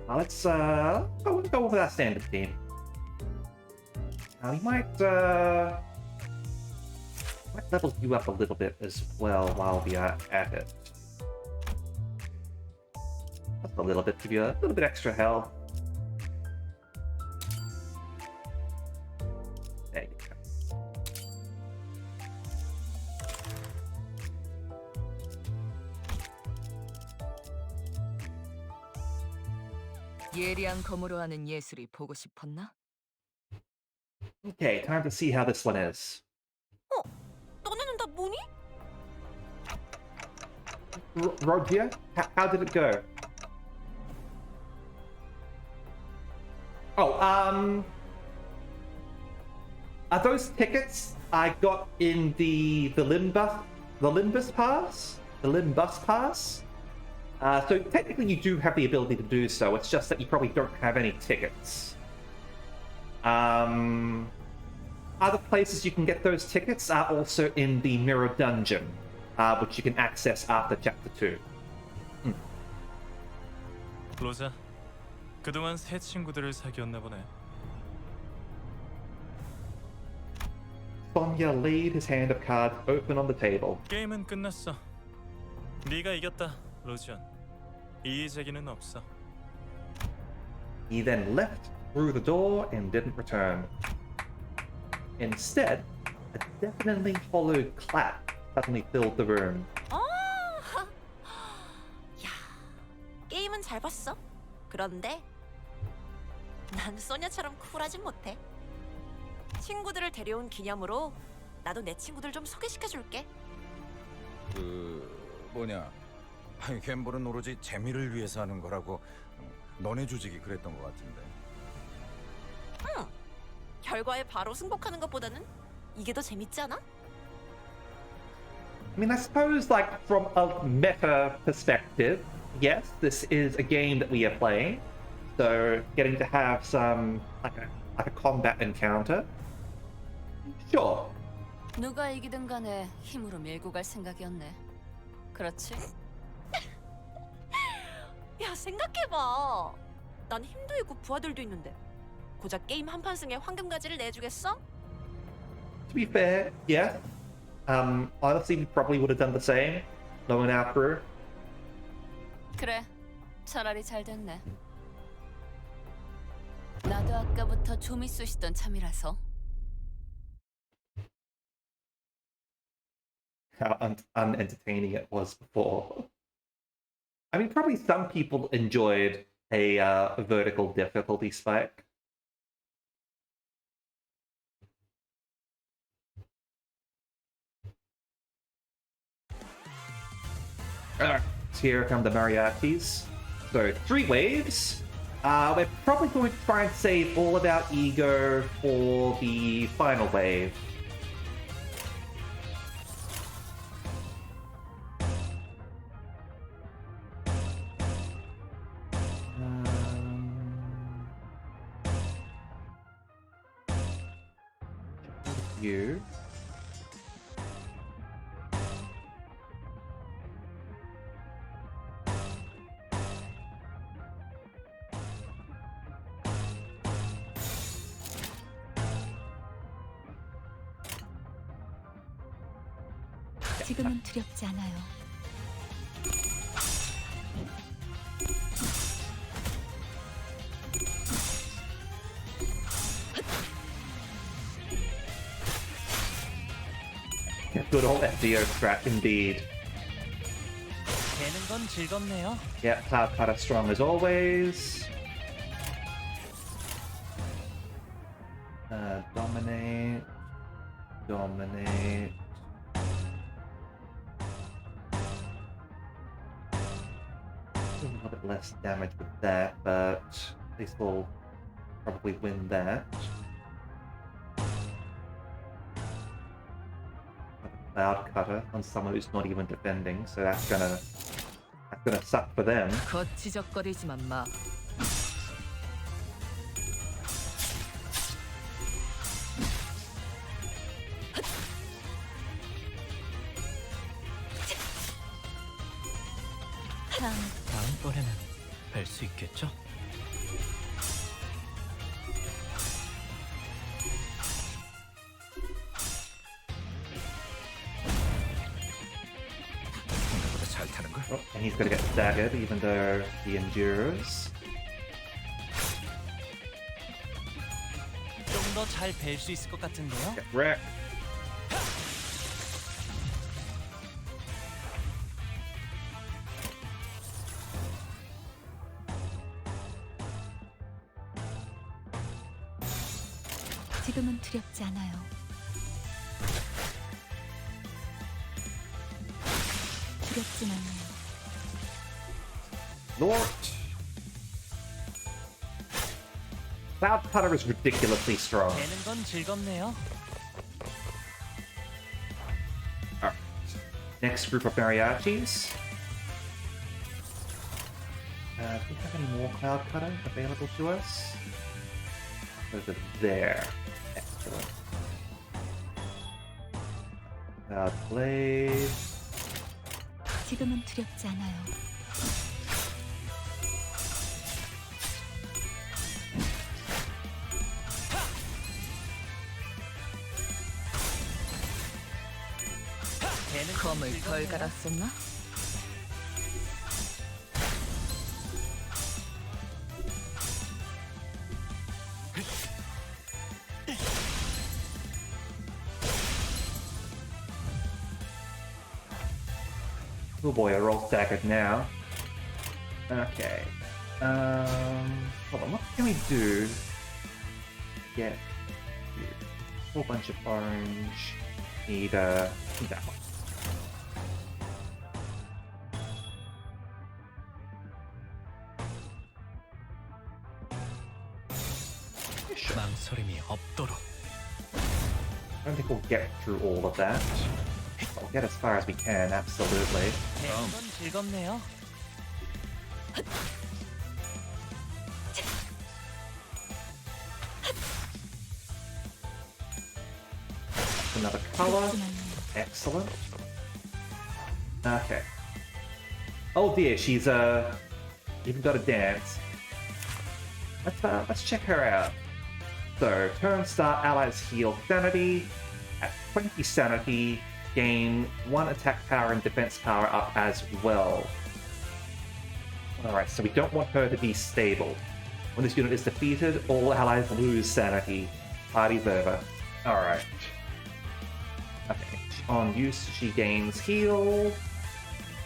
Let's go with our standard team. We might level you up a little bit as well while we are at it. Just a little bit, give you a little bit extra health. There you go. 예리한 검으로 하는 예술이 보고 싶었나? Okay, time to see how this one is. 너네는 다 뭐니? Roger, how did it go? Oh, are those tickets I got in the Limbus pass? The Limbus pass? So technically you do have the ability to do so, it's just that you probably don't have any tickets. Other places you can get those tickets are also in the Mirror Dungeon, which you can access after Chapter 2. 로자, 그동안 새 친구들을 사귀었나 보네. Sonia laid his hand of cards open on the table. 게임은 끝났어. 네가 이겼다, 로지언. 이의 제기는 없어. He then left through the door and didn't return. Instead, a deafeningly hollow clap suddenly filled the room. 야, 게임은 잘 봤어. 그런데 난 소녀처럼 쿨하진 못해. 친구들을 데려온 기념으로 나도 내 친구들 좀 소개시켜줄게. 뭐냐? 아니, 갬블은 오로지 재미를 위해서 하는 거라고 너네 조직이 그랬던 것 같은데. 결과에 바로 승복하는 것보다는 이게 더 재밌지 않아? I mean, I suppose, like, from a meta perspective, yes, this is a game that we are playing, so getting to have some, like a combat encounter, sure. 누가 이기든 간에 힘으로 밀고 갈 생각이었네. 그렇지? 야, 생각해봐. 난 힘도 있고 부하들도 있는데 고작 게임 한판 승에 황금가지를 내주겠어? To be fair, yeah. Honestly, we probably would have done the same, knowing our crew. 그래, 차라리 잘 됐네. 나도 아까부터 좀이 쑤시던 참이라서. How unentertaining it was before. I mean, probably some people enjoyed a vertical difficulty spike. Alright, here come the Mariachis. So, 3 waves. We're probably going to try and save all of our ego for the final wave. You. 지금은 두렵지 않아요. Good old FDO strat indeed. 되는 건 즐겁네요. Yeah, Cloud Cutter strong as always. Dominate. Dominate. A little bit less damage with that, but at least we'll probably win that. Cloud Cutter on someone who's not even defending, so that's gonna suck for them. 거치적거리지만 마. 다음번에는 뵐 수 있겠죠? 생각보다 잘 타는 걸. Oh, and he's gonna get staggered even though he endures. 좀 더 잘 뵐 수 있을 것 같은데요? Get wrecked. 지금은 두렵지 않아요. 두렵진 않아요. Lord! Cloud Cutter is ridiculously strong. 되는 건 즐겁네요. Alright. Next group of Mariachis. Do we have any more Cloud Cutter available to us? Over there. Excellent. Cloud Blade. 지금은 두렵지 않아요. 검을 덜 갈았었나? Oh boy, we're all staggered now. Okay. Hold on, what can we do? Get you. A whole bunch of orange. Need that one. 망설임이 없도록. I don't think we'll get through all of that. We'll get as far as we can, absolutely. 되는 건 즐겁네요. Another color. 두렵진 않아요. Excellent. Okay. Oh dear, she's even got a dance. Let's check her out. So, turn start, allies heal sanity. At 20 sanity, gain 1 attack power and defense power up as well. Alright, so we don't want her to be stable. When this unit is defeated, all allies lose sanity. Party's over. Alright. Okay, on use, she gains heal.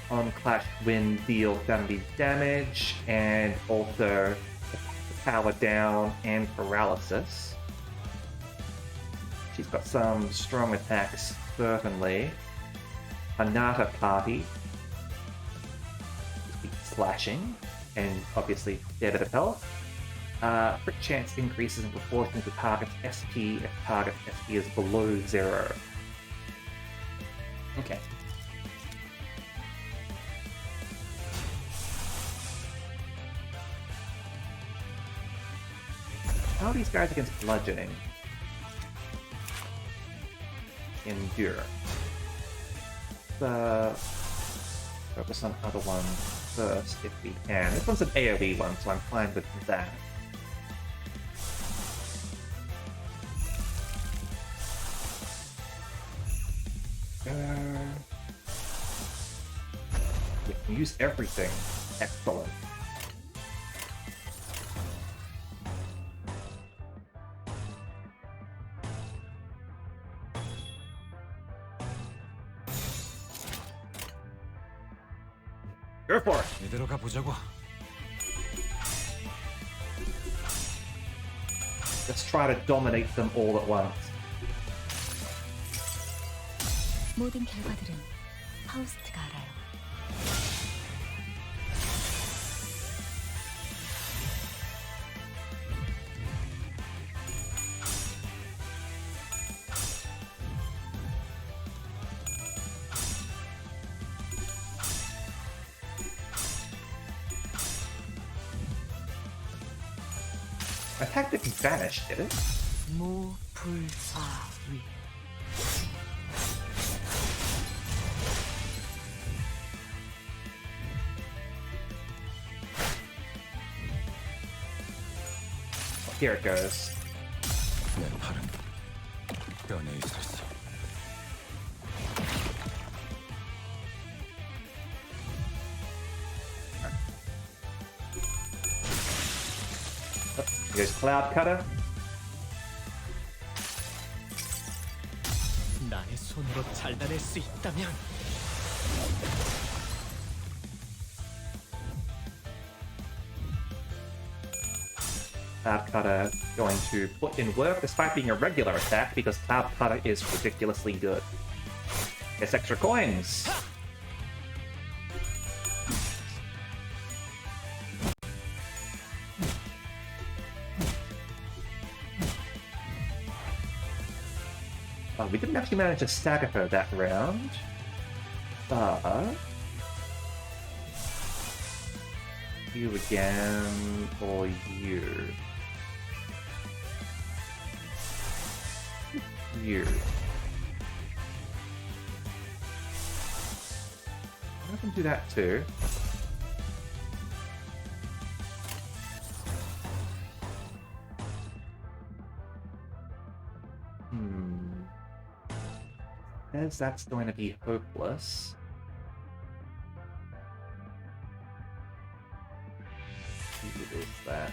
on Clash Wind deal damage damage, and also power down and paralysis. She's got some strong attacks, certainly. Anata Party. Slashing, and obviously a bit of health. Crit chance increases in proportion to target's SP if target SP is below 0. Okay. How are these guys against bludgeoning? Endure. Focus on other ones first if we can. This one's an AoE one, so I'm fine with that. We can use everything. Excellent. Go for it. 이대로 가보자고. Let's try to dominate them all at once. 모든 결과들은 파우스트가 알아요. Attack didn't vanish, did it? 무불사위. Here it goes. 내 팔은 뼈에 있었어. Here's Cloud Cutter. 나의 손으로 잘라낼 수 있다면 Cloud Cutter going to put in work despite being a regular attack because Cloud Cutter is ridiculously good. Gets extra coins. We didn't actually manage to stagger her that round, but you again, or you. You. I can do that too. As that's going to be hopeless. Who is that?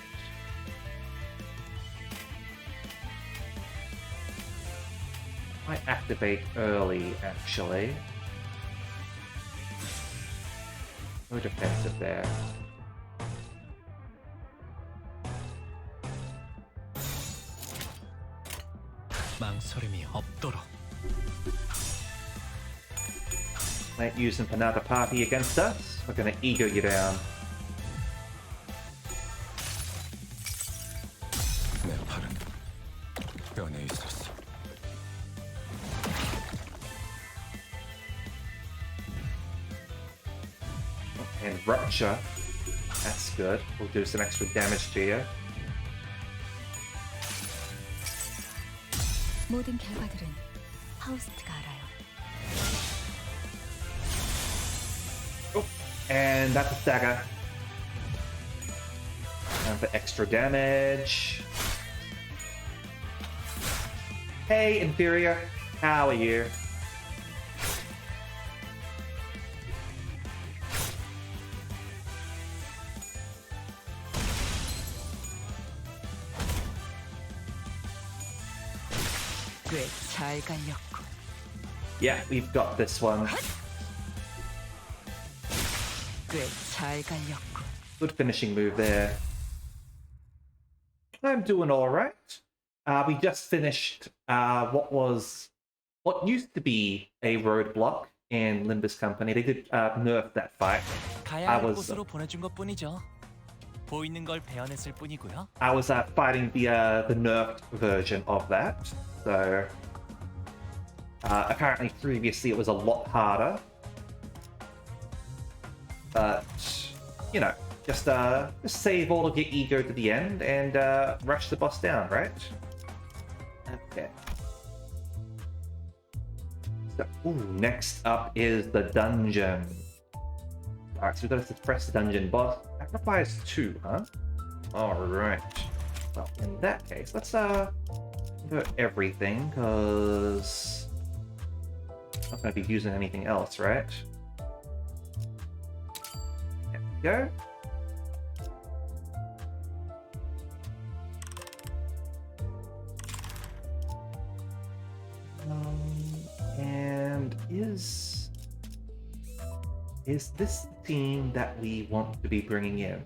Might activate early, actually. No defensive there. 망설임이 없도록. Might use some Panada Party against us. We're gonna ego you down. 내 팔은 뼈에 있었어. And Rupture. That's good. We'll do some extra damage to you. 모든 결과들은 파우스트가 알아요. Oh, and that's a stagger. And for extra damage. Hey, Inferior. How are you? 꽤 잘 갈렸군. Yeah, we've got this one. 꽤 잘 갈렸군. Good finishing move there. I'm doing all right. We just finished what used to be a roadblock in Limbus Company. They did nerf that fight. 가야 할 곳으로 보내준 것뿐이죠. 보이는 걸 베어냈을 뿐이고요. I was fighting the nerfed version of that. So apparently previously it was a lot harder. But you know, just save all of your ego to the end and rush the boss down, right? Okay. So, next up is the dungeon. Alright, so we've got to suppress the dungeon boss. That requires 2, huh? Alright. Well, in that case, let's convert everything, because I'm not going to be using anything else, right? There we go. And is this the team that we want to be bringing in?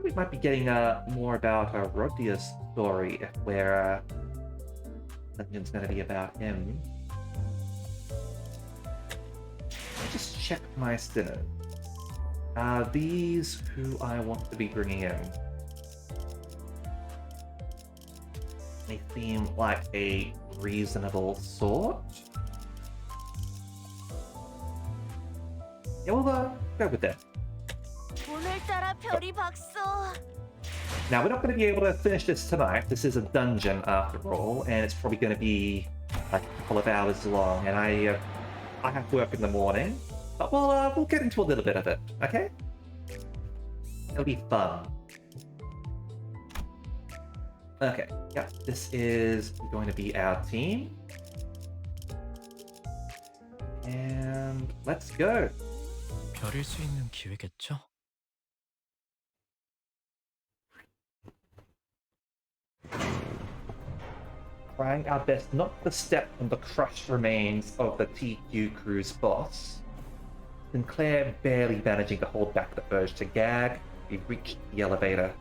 We might be getting more about Rodia's story if we're dungeon's going to be about him. Let's just check my sinners. These who I want to be bringing in. They seem like a reasonable sort. Yeah, we'll go with that. 오늘따라 별이 박서. Now, we're not going to be able to finish this tonight. This is a dungeon after all, and it's probably going to be like a couple of hours long, and I have work in the morning. But we'll get into a little bit of it, okay? It'll be fun. Okay, yeah, this is going to be our team. And let's go. 별일 수 있는 기회겠죠? Trying our best not to step on the crushed remains of the TQ crew's boss. Sinclair barely managing to hold back the urge to gag, we reached the elevator.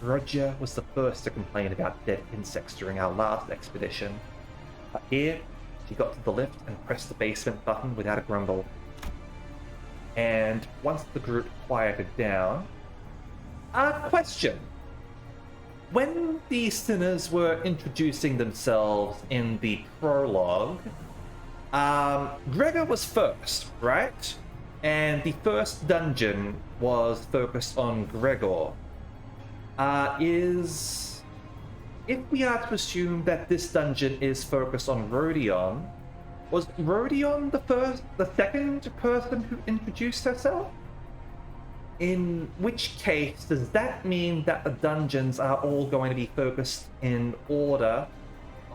Roger was the first to complain about dead insects during our last expedition. But here, she got to the lift and pressed the basement button without a grumble. And once the group quieted down... question! When the sinners were introducing themselves in the prologue, Gregor was first, right? And the first dungeon was focused on Gregor. If we are to assume that this dungeon is focused on Rodion, was Rodion the second person who introduced herself? In which case, does that mean that the dungeons are all going to be focused in order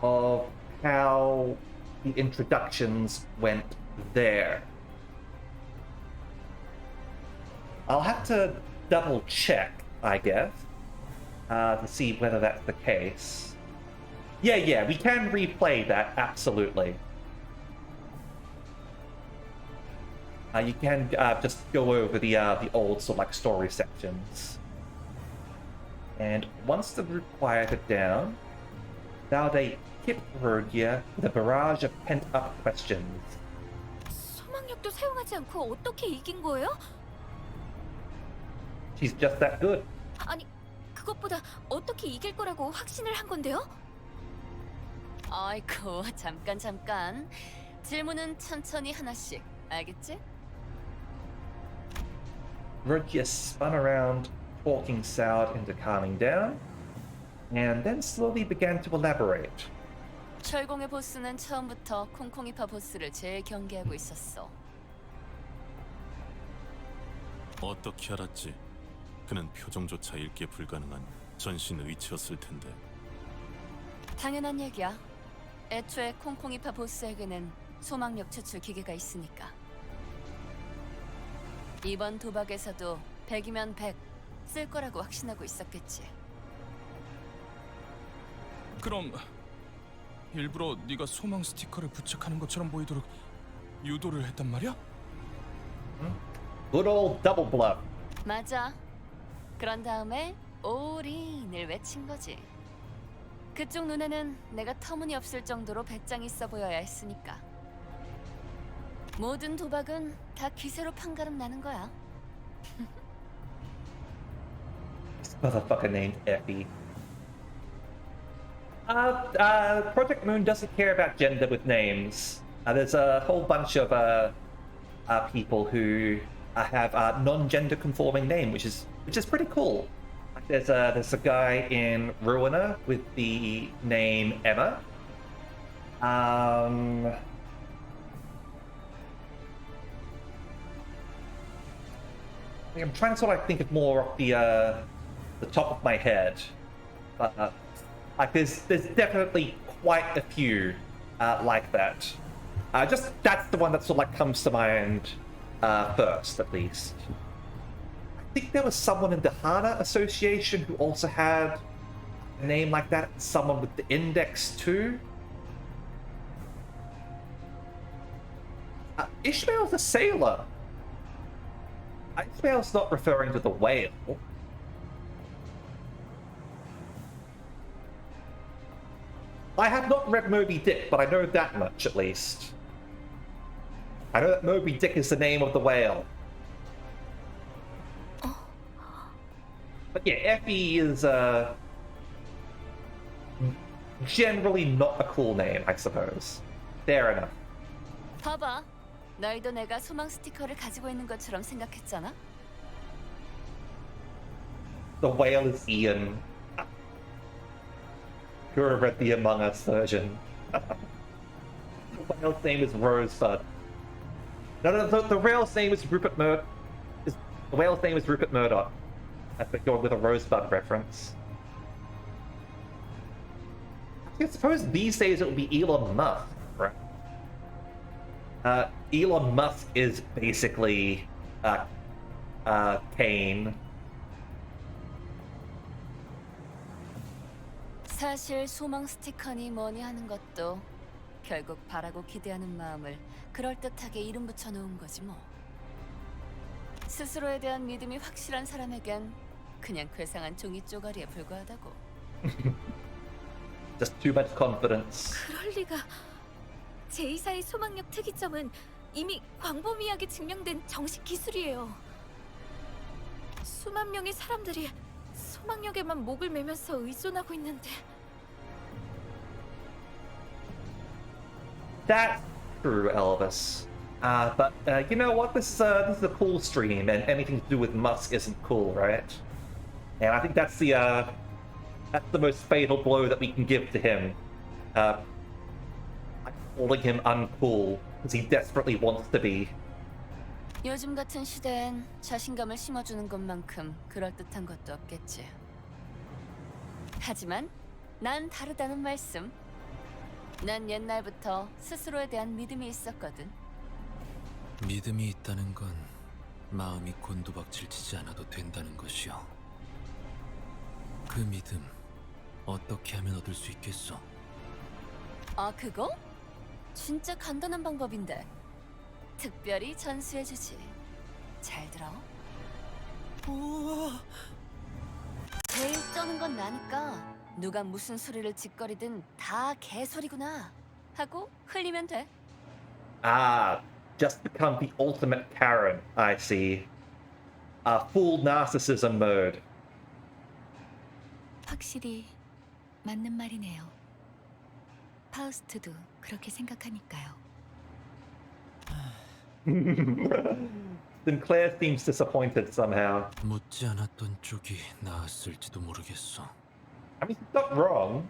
of how the introductions went there? I'll have to double check, I guess, to see whether that's the case. Yeah, we can replay that, absolutely. You can just go over the old sort of like story sections. And once the group quieted down, now they hit Rodia with a barrage of pent-up questions. 소망력도 사용하지 않고 어떻게 이긴 거예요? She's just that good. 아니, 그것보다 어떻게 이길 거라고 확신을 한 건데요? 아이고, 잠깐. 질문은 천천히 하나씩, 알겠지? Rodia spun around, talking soured into calming down, and then slowly began to elaborate. 철공의 보스는 처음부터 콩콩이파 보스를 제일 경계하고 있었어. 어떻게 알았지? 그는 표정조차 읽기 불가능한 전신 의치였을 텐데. 당연한 얘기야. 애초에 콩콩이파 보스에게는 소망력 추출 기계가 있으니까. 이번 도박에서도 100이면 100 쓸 거라고 확신하고 있었겠지. 그럼 일부러 네가 소망 스티커를 부착하는 것처럼 보이도록 유도를 했단 말이야? Good old double bluff. 맞아. 그런 다음에 올인을 외친 거지. 그쪽 눈에는 내가 터무니없을 정도로 배짱 있어 보여야 했으니까. 모든 도박은 다 기세로 판가름 나는 거야. This motherfucker named Effie. Project Moon doesn't care about gender with names. There's a whole bunch of people who have non-gender conforming name, which is pretty cool. Like there's a guy in Ruiner with the name Emma. I'm trying to sort of think of more off the top of my head, but like there's definitely quite a few like that. Just that's the one that sort of like comes to mind first, at least. I think there was someone in the Hana Association who also had a name like that. Someone with the index too. Ishmael's a sailor. Ishmael's not referring to the whale. I have not read Moby Dick, but I know that much at least. I know that Moby Dick is the name of the whale. But yeah, Effie is generally not a cool name, I suppose. Fair enough. 봐봐. 너희도 내가 소망 스티커를 가지고 있는 것처럼 생각했잖아? The whale is Ian. Who read the Among Us version. The whale's name is Rosebud. No, the whale's name is Rupert Murdoch. The whale's name is Rupert Murdoch. That's been going with a Rosebud reference. I suppose these days it would be Elon Musk, right? Elon Musk is basically Kane. 사실 소망 스티커니 뭐니 하는 것도 결국 바라고 기대하는 마음을 그럴듯하게 이름 붙여 놓은 거지 뭐. 스스로에 대한 믿음이 확실한 사람에겐 그냥 괴상한 종이 쪼가리에 불과하다고. Just too much confidence. 그럴 리가. 제2사의 소망력 특이점은 이미 광범위하게 증명된 정식 기술이에요. 수만 명의 사람들이 소망력에만 목을 매면서 의존하고 있는데. That's true, Elvis. But you know what? This is a cool stream, and anything to do with Musk isn't cool, right? And I think that's the most fatal blow that we can give to him. Calling him uncool because he desperately wants to be. 요즘 같은 시대엔 자신감을 심어주는 것만큼 그럴듯한 것도 없겠지. 하지만 난 다르다는 말씀. 난 옛날부터 스스로에 대한 믿음이 있었거든. 믿음이 있다는 건 마음이 곤두박질 치지 않아도 된다는 것이요. 그 믿음 어떻게 하면 얻을 수 있겠어? 아, 그거? 진짜 간단한 방법인데. 특별히 전수해주지. 잘 들어. 우와. 제일 쩌는 건 나니까 누가 무슨 소리를 짓거리든 다 개소리구나 하고 흘리면 돼. Just become the ultimate Karen, I see. Full narcissism mode. 확실히 맞는 말이네요. 파우스트도 그렇게 생각하니까요. Sinclair seems disappointed somehow. 묻지 않았던 쪽이 나았을지도 모르겠어. I mean, he's not wrong.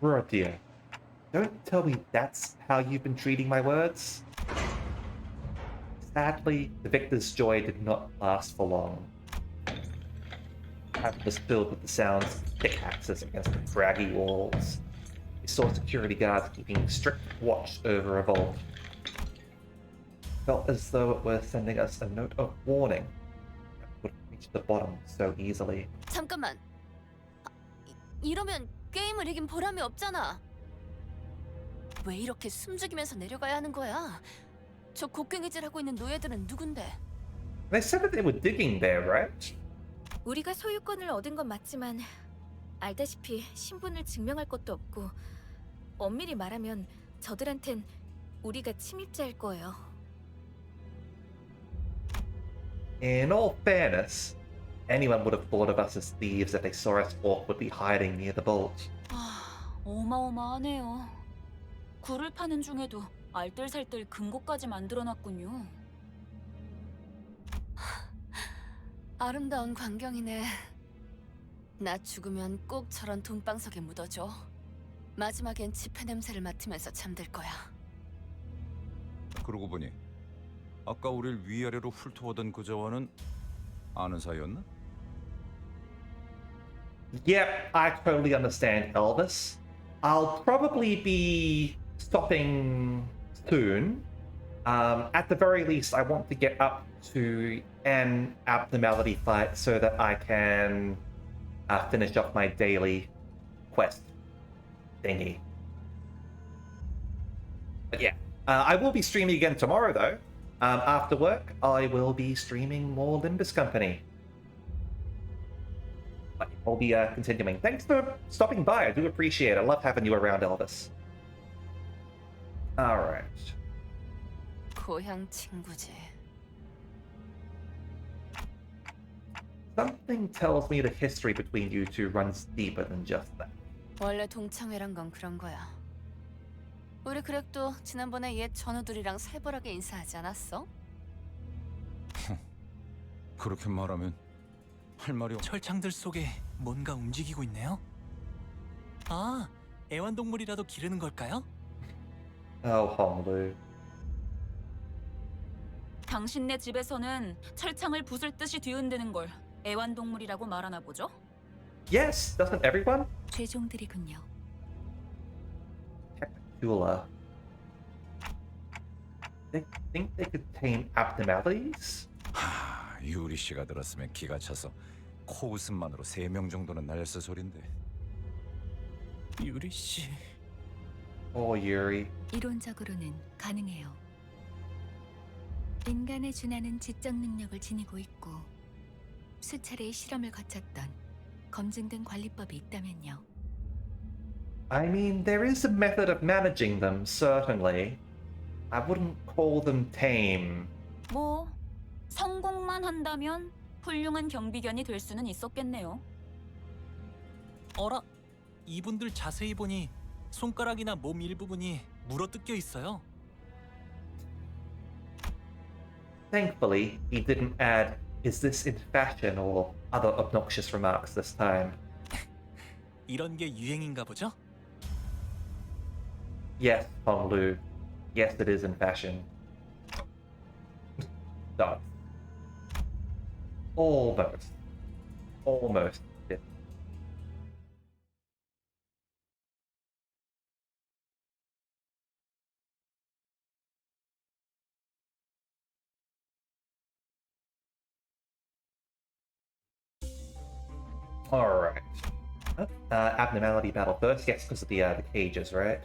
Oh dear. Don't tell me that's how you've been treating my words. Sadly, the victor's joy did not last for long. The cabin was filled with the sounds of pickaxes against the craggy walls. We saw security guards keeping strict watch over a vault. Felt as though it were sending us a note of warning that wouldn't reach the bottom so easily. 잠깐만. 이러면 게임을 이긴 보람이 없잖아. 왜 이렇게 숨죽이면서 내려가야 하는 거야? 저 곡괭이질 하고 있는 노예들은 누군데? They said that they were digging there, right? 우리가 소유권을 얻은 건 맞지만 알다시피 신분을 증명할 것도 없고 엄밀히 말하면 저들한텐 우리가 침입자일 거예요. In all fairness, anyone would have thought of us as thieves if they saw us awkwardly hiding near the vault. 어마어마하네요. 굴을 파는 중에도 알뜰살뜰 금고까지 만들어놨군요. 아름다운 광경이네. 나 죽으면 꼭 저런 돈방석에 묻어줘. 마지막엔 지폐 냄새를 맡으면서 잠들 거야. 그러고 보니 아까 우릴 위아래로 훑어오던 그자와는 아는 사이였나? Yep, I totally understand, Elvis. I'll probably be stopping soon. At the very least, I want to get up to an abnormality fight so that I can finish off my daily quest thingy. But yeah, I will be streaming again tomorrow though. After work, I will be streaming more Limbus Company. But I'll be continuing. Thanks for stopping by. I do appreciate it. I love having you around, Elvis. Alright. 고향 친구지. Something tells me the history between you two runs deeper than just that. 원래 동창회란 건 그런 거야. 우리 그렉도 지난번에 옛 전우들이랑 살벌하게 인사하지 않았어? 그렇게 말하면 할 말이 없... 철창들 속에 뭔가 움직이고 있네요. 아, 애완동물이라도 기르는 걸까요? Oh, Honglu. 당신네 집에서는 철창을 부술듯이 뒤흔드는 걸 애완동물이라고 말하나 보죠? Yes, doesn't everyone? 죄종들이군요. Tula. They think they could tame abnormalities? 하, 유리 씨가 들었으면 기가 차서 코 웃음만으로 3명 정도는 날렸을 소린데. 유리 씨. Oh, Yuri. 이론적으로는 가능해요. 인간에 준하는 지적 능력을 지니고 있고 수차례의 실험을 거쳤던 검증된 관리법이 있다면요. I mean, there is a method of managing them, certainly. I wouldn't call them tame. 뭐 성공만 한다면 훌륭한 경비견이 될 수는 있었겠네요. 어라, 이분들 자세히 보니 손가락이나 몸 일부분이 물어뜯겨 있어요. Thankfully, he didn't add, "Is this in fashion?" or other obnoxious remarks this time. 이런 게 유행인가 보죠? Yes, Honglu. Yes, it is in fashion. Stop. Almost. Almost. did. Alright. Abnormality battle first. Yes, because of the cages, right?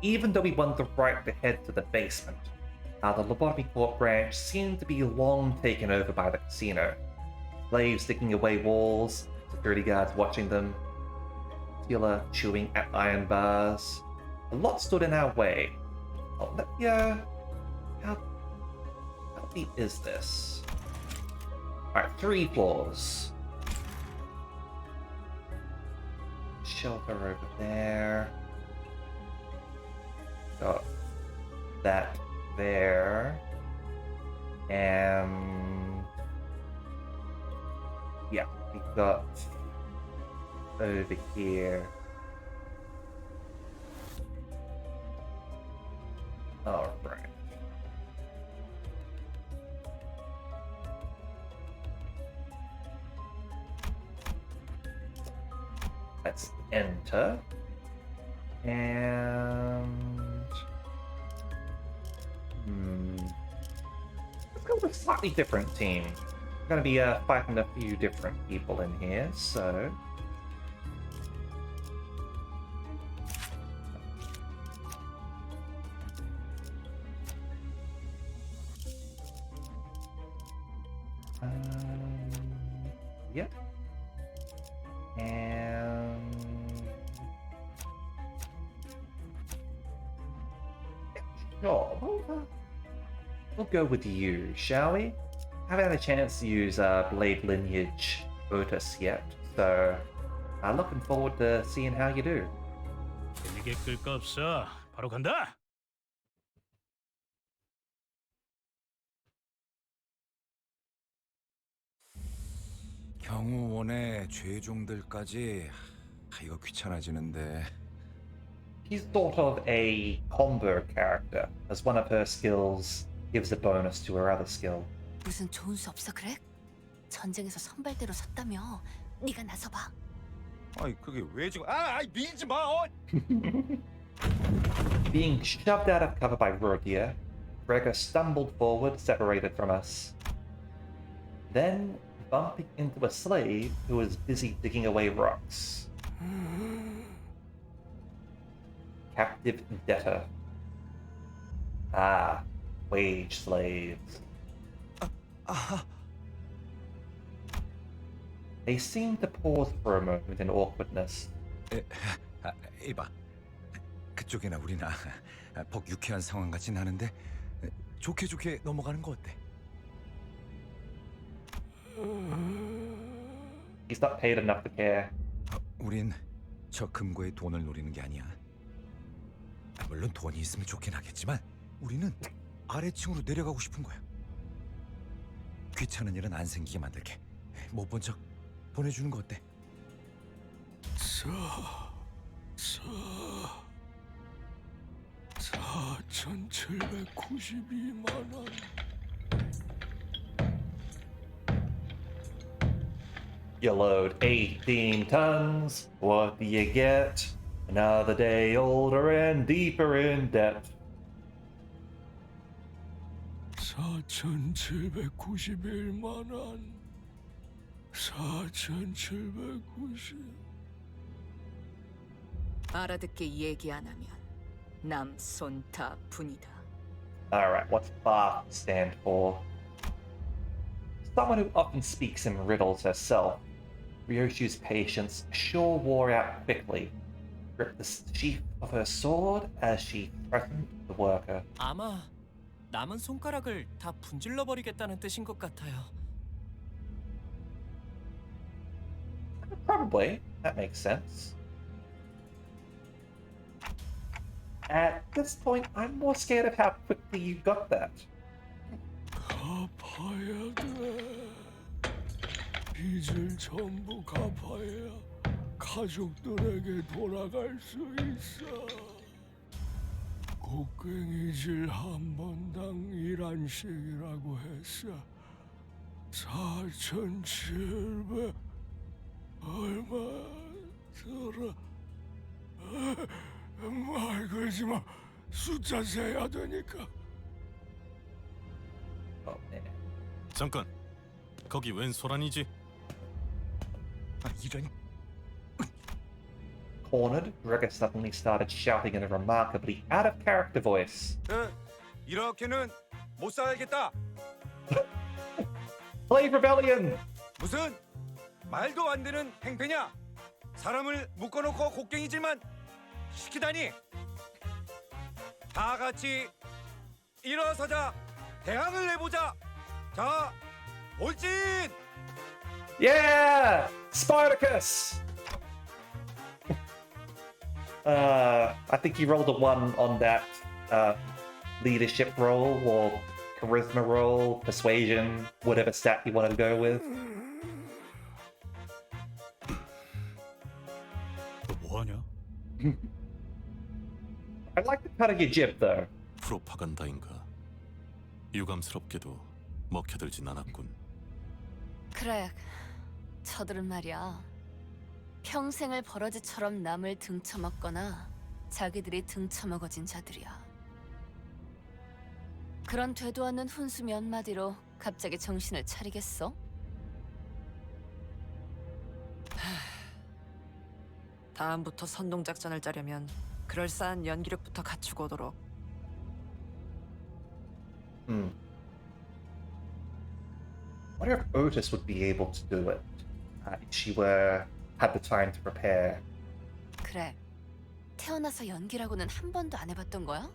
Even though we wanted the right to head to the basement, the Lobotomy Corp branch seemed to be long taken over by the casino. Slaves digging away walls, security guards watching them, Tila chewing at iron bars. A lot stood in our way. Oh, how deep is this? Alright, 3 floors. Shelter over there. Got that there. And yeah, we got over here. All right. Let's enter. And let's go with a slightly different team. I'm gonna be fighting a few different people in here, so Yep. And sure, we'll go with you, shall we? Haven't had a chance to use Blade Lineage Otis yet, so looking forward to seeing how you do. 재미게 끌 거 없어. 바로 간다. 경호원의 죄종들까지 이거 귀찮아지는데. He's sort of a combo character, as one of her skills gives a bonus to her other skill. 무슨 좋은 수 없어 그래? 전쟁에서 선발대로 섰다며. 네가 나서봐. 아이 그게 왜 지금 밀지 마. Being shoved out of cover by Rogia, Gregor stumbled forward, separated from us. Then, bumping into a slave who was busy digging away rocks. Captive debtor. Ah, wage slaves. They seemed to pause for a moment in awkwardness. 이봐, 그쪽이나 우리나 벅 유쾌한 상황 같이 나는데 좋게 넘어가는 거 어때? He's not paid enough to care. 우린 저 금고의 돈을 노리는 게 아니야. 물론 돈이 있으면 좋긴 하겠지만 우리는 아래층으로 내려가고 싶은 거야. 귀찮은 일은 안 생기게 만들게. 못 본 척 보내주는 거 어때? 4,792만 원. You load 18 tons. What do you get? Another day older and deeper in debt. 4,791만 원. 4,790. 알아듣게 얘기 안 하면 남손다 분이다. Alright, what's BARF stand for? Someone who often speaks in riddles herself. Ryoshu's patience sure wore out quickly. Gripped the sheath of her sword as she threatened the worker. 아마 남은 손가락을 다 분질러 버리겠다는 뜻인 것 같아요. Probably. That makes sense. At this point, I'm more scared of how quickly you got that. 갚아야 돼. 빚을 전부 갚아야 가족들에게 돌아갈 수 있어. 곡괭이질 한 번당 1안씩이라고 했어. 4,700 얼마 들어. 말 걸지 마. 숫자 세야 되니까. Oh, man. 잠깐. 거기 웬 소란이지? 이런. Cornered, Gregor suddenly started shouting in a remarkably out-of-character voice. 이렇게는 못 살겠다. Slave rebellion! 무슨 말도 안 되는 행패냐? 사람을 묶어놓고 곡괭이질만 시키다니. 다 같이 일어서자. 대항을 해보자. 자, 올진! Yeah! Spartacus! I think you rolled a 1 on that leadership roll or charisma roll, persuasion, whatever stat you wanted to go with. 너 뭐하냐? I like the cut of your jib, though. 프로파간다인가? 유감스럽게도 먹혀들진 않았군. 그래, 저들은 말이야. 평생을 버러지처럼 남을 등쳐먹거나 자기들이 등쳐먹어진 자들이야. 그런 되도 않는 훈수 몇 마디로 갑자기 정신을 차리겠어? 다음부터 선동작전을 짜려면 그럴싸한 연기력부터 갖추고 오도록. wonder if Otis would be able to do it if she had the time to prepare. 그래. 태어나서 연기라고는 한 번도 안 해봤던 거야?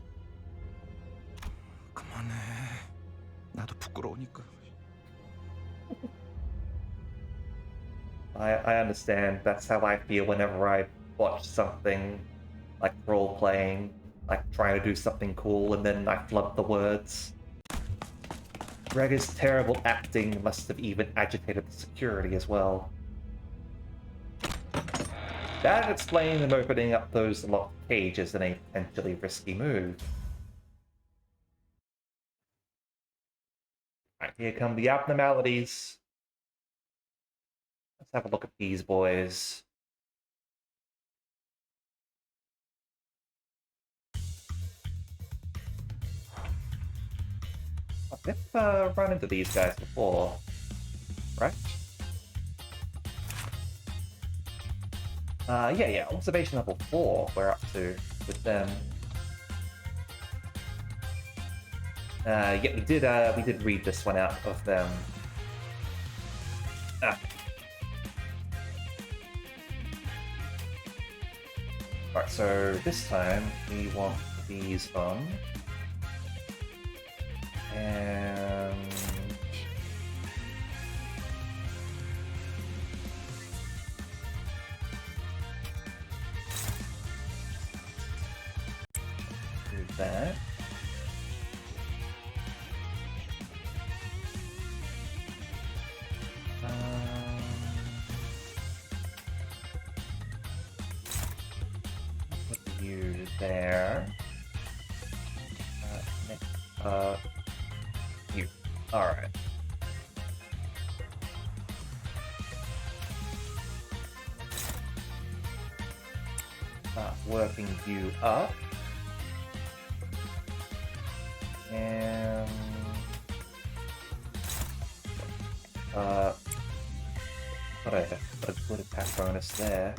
그만해. 나도 부끄러우니까. I understand. That's how I feel whenever I watch something like role playing, like trying to do something cool, and then I flub the words. Gregor's terrible acting must have even agitated the security as well. That explains him opening up those locked cages in a potentially risky move. Right, here come the abnormalities. Let's have a look at these boys. I've run into these guys before, right? Yeah, observation level 4 we're up to with them. Yeah, we did read this one out of them. Right, so this time we want these on. And do that. Put you there. You. Alright. Working you up. And got a good attack bonus there.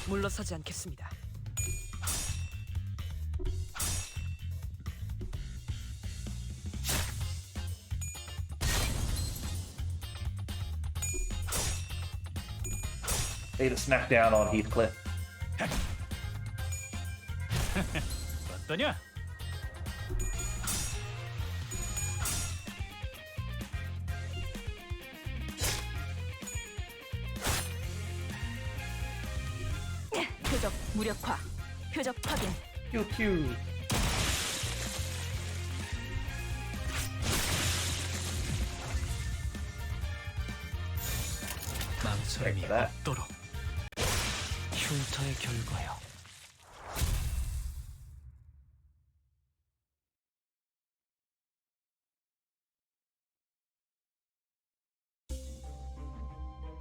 물러서지 않겠습니다. Need to smack down on Heathcliff. 어떠냐? 표적 무력화. 표적 확인. 큐. 망설임이 없도록. 흉터의 결과요.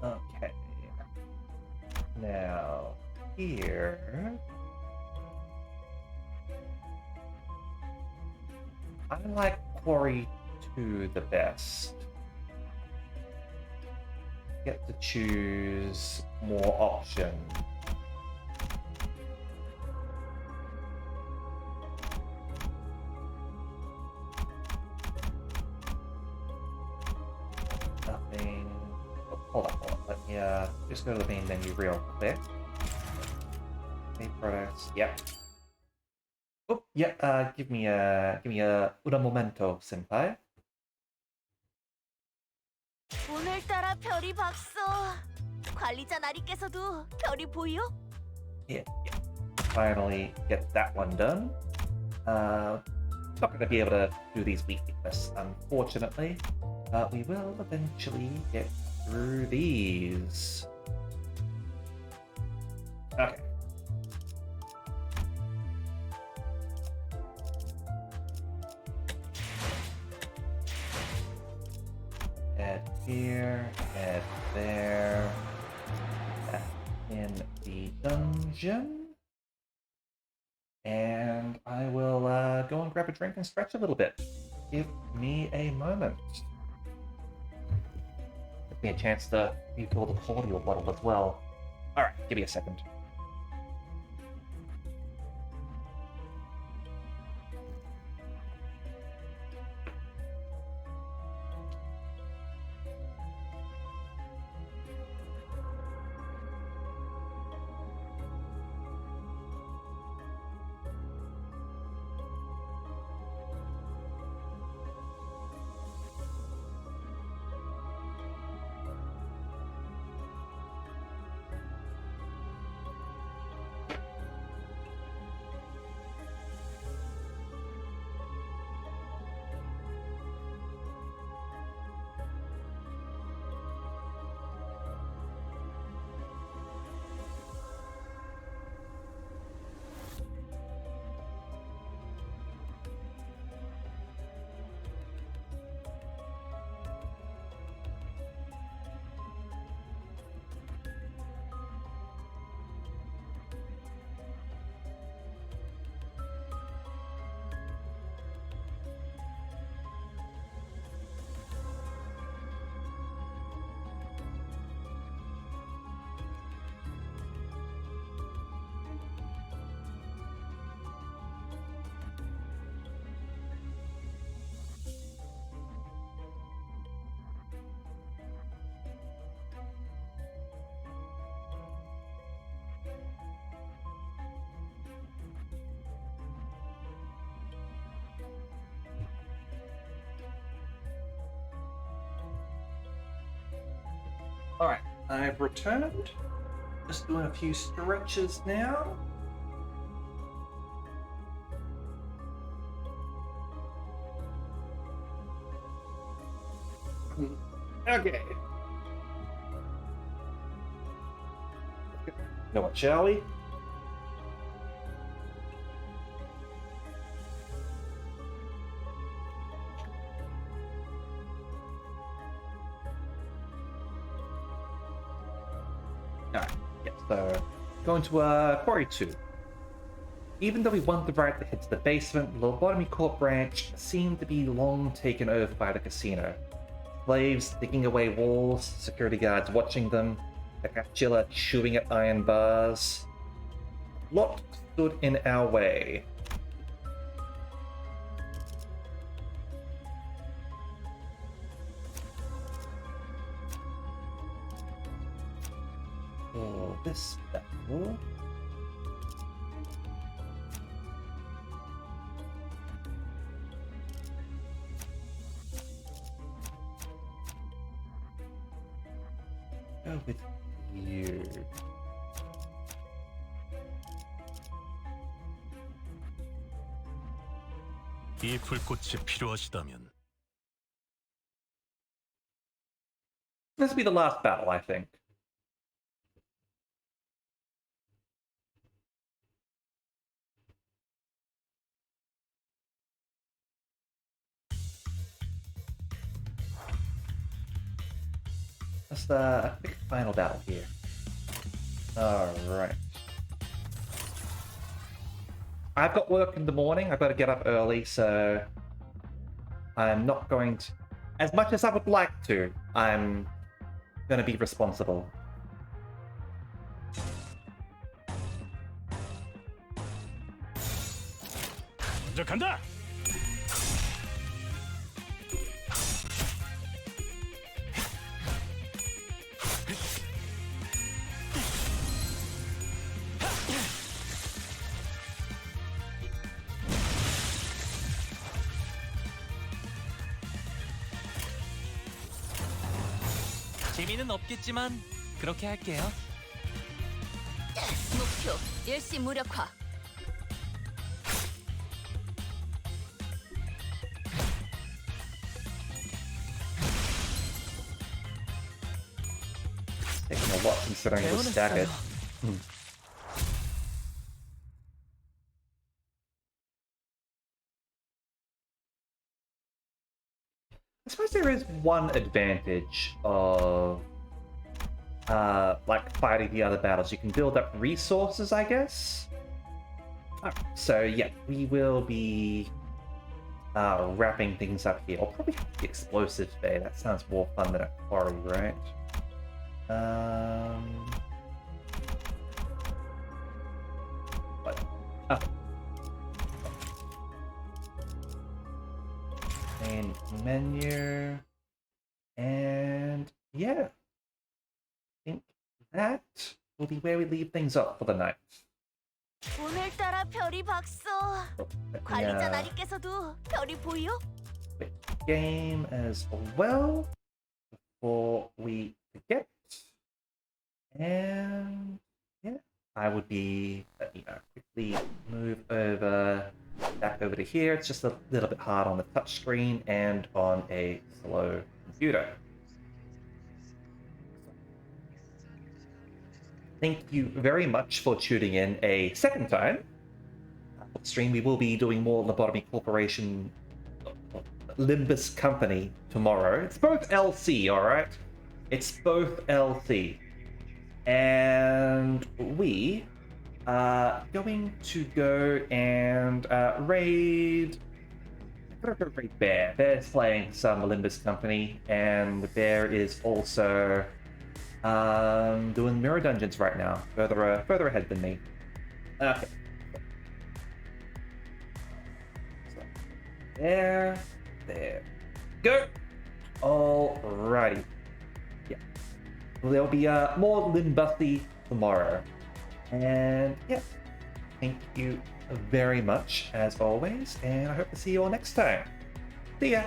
Okay. Now, here... I like Quarry 2 the best. Get to choose more options. Nothing. Oh, hold on. Let me just go to the main menu real quick. Main products. Yep. Oh, yeah. Give me a un momento, senpai. 오늘따라 별이 박서. 관리자 나리께서도 별이 보여? Yeah. Finally get that one done. Not going to be able to do these weekly quests, unfortunately. But we will eventually get through these. Okay. Head here, head there. Back in the dungeon. And I will go and grab a drink and stretch a little bit. Give me a moment. Give me a chance to refill the cordial bottle as well. Alright, give me a second. I've returned. Just doing a few stretches now. Okay. You know what, shall we? Alright, yeah, so going to Quarry 2. Even though we want the right to head to the basement, the Lobotomy Corp branch seemed to be long taken over by the casino. Slaves digging away walls, security guards watching them, the Capchilla chewing at iron bars. A lot stood in our way. Oh, this battle. Go with you. 이 불꽃이 필요하시다면 This will be the last battle, I think. Just a quick final battle here. Alright. I've got work in the morning. I've got to get up early, so I'm not going to... As much as I would like to, I'm going to be responsible. 먼저 간다. 재미는 없겠지만 그렇게 할게요. 목표 일시 무력화. Taking a lot considering it was staggered. I suppose there is one advantage of like fighting the other battles. You can build up resources, I guess. So yeah, we will be wrapping things up here. I'll probably have the explosive bay. That sounds more fun than a quarry, right? What? Oh. Main menu. And yeah. I think that will be where we leave things up for the night. 오늘따라 별이 박서. 관리자 나리께서도 별이 보여? Quick game as well before we forget. And yeah, I would be quickly move over back over to here. It's just a little bit hard on the touch screen and on a slow computer. Thank you very much for tuning in a second time. For the stream, we will be doing more Lobotomy Corporation Limbus Company tomorrow. It's both LC, alright? It's both LC. And we are going to go and raid... I'm gonna go raid Bear. Bear's playing some Limbus Company, and Bear is also doing mirror dungeons right now, further ahead than me. Okay. So, there, go. Alrighty. Yeah. There'll be more Limbusy tomorrow, and yeah. Thank you very much as always, and I hope to see you all next time. See ya.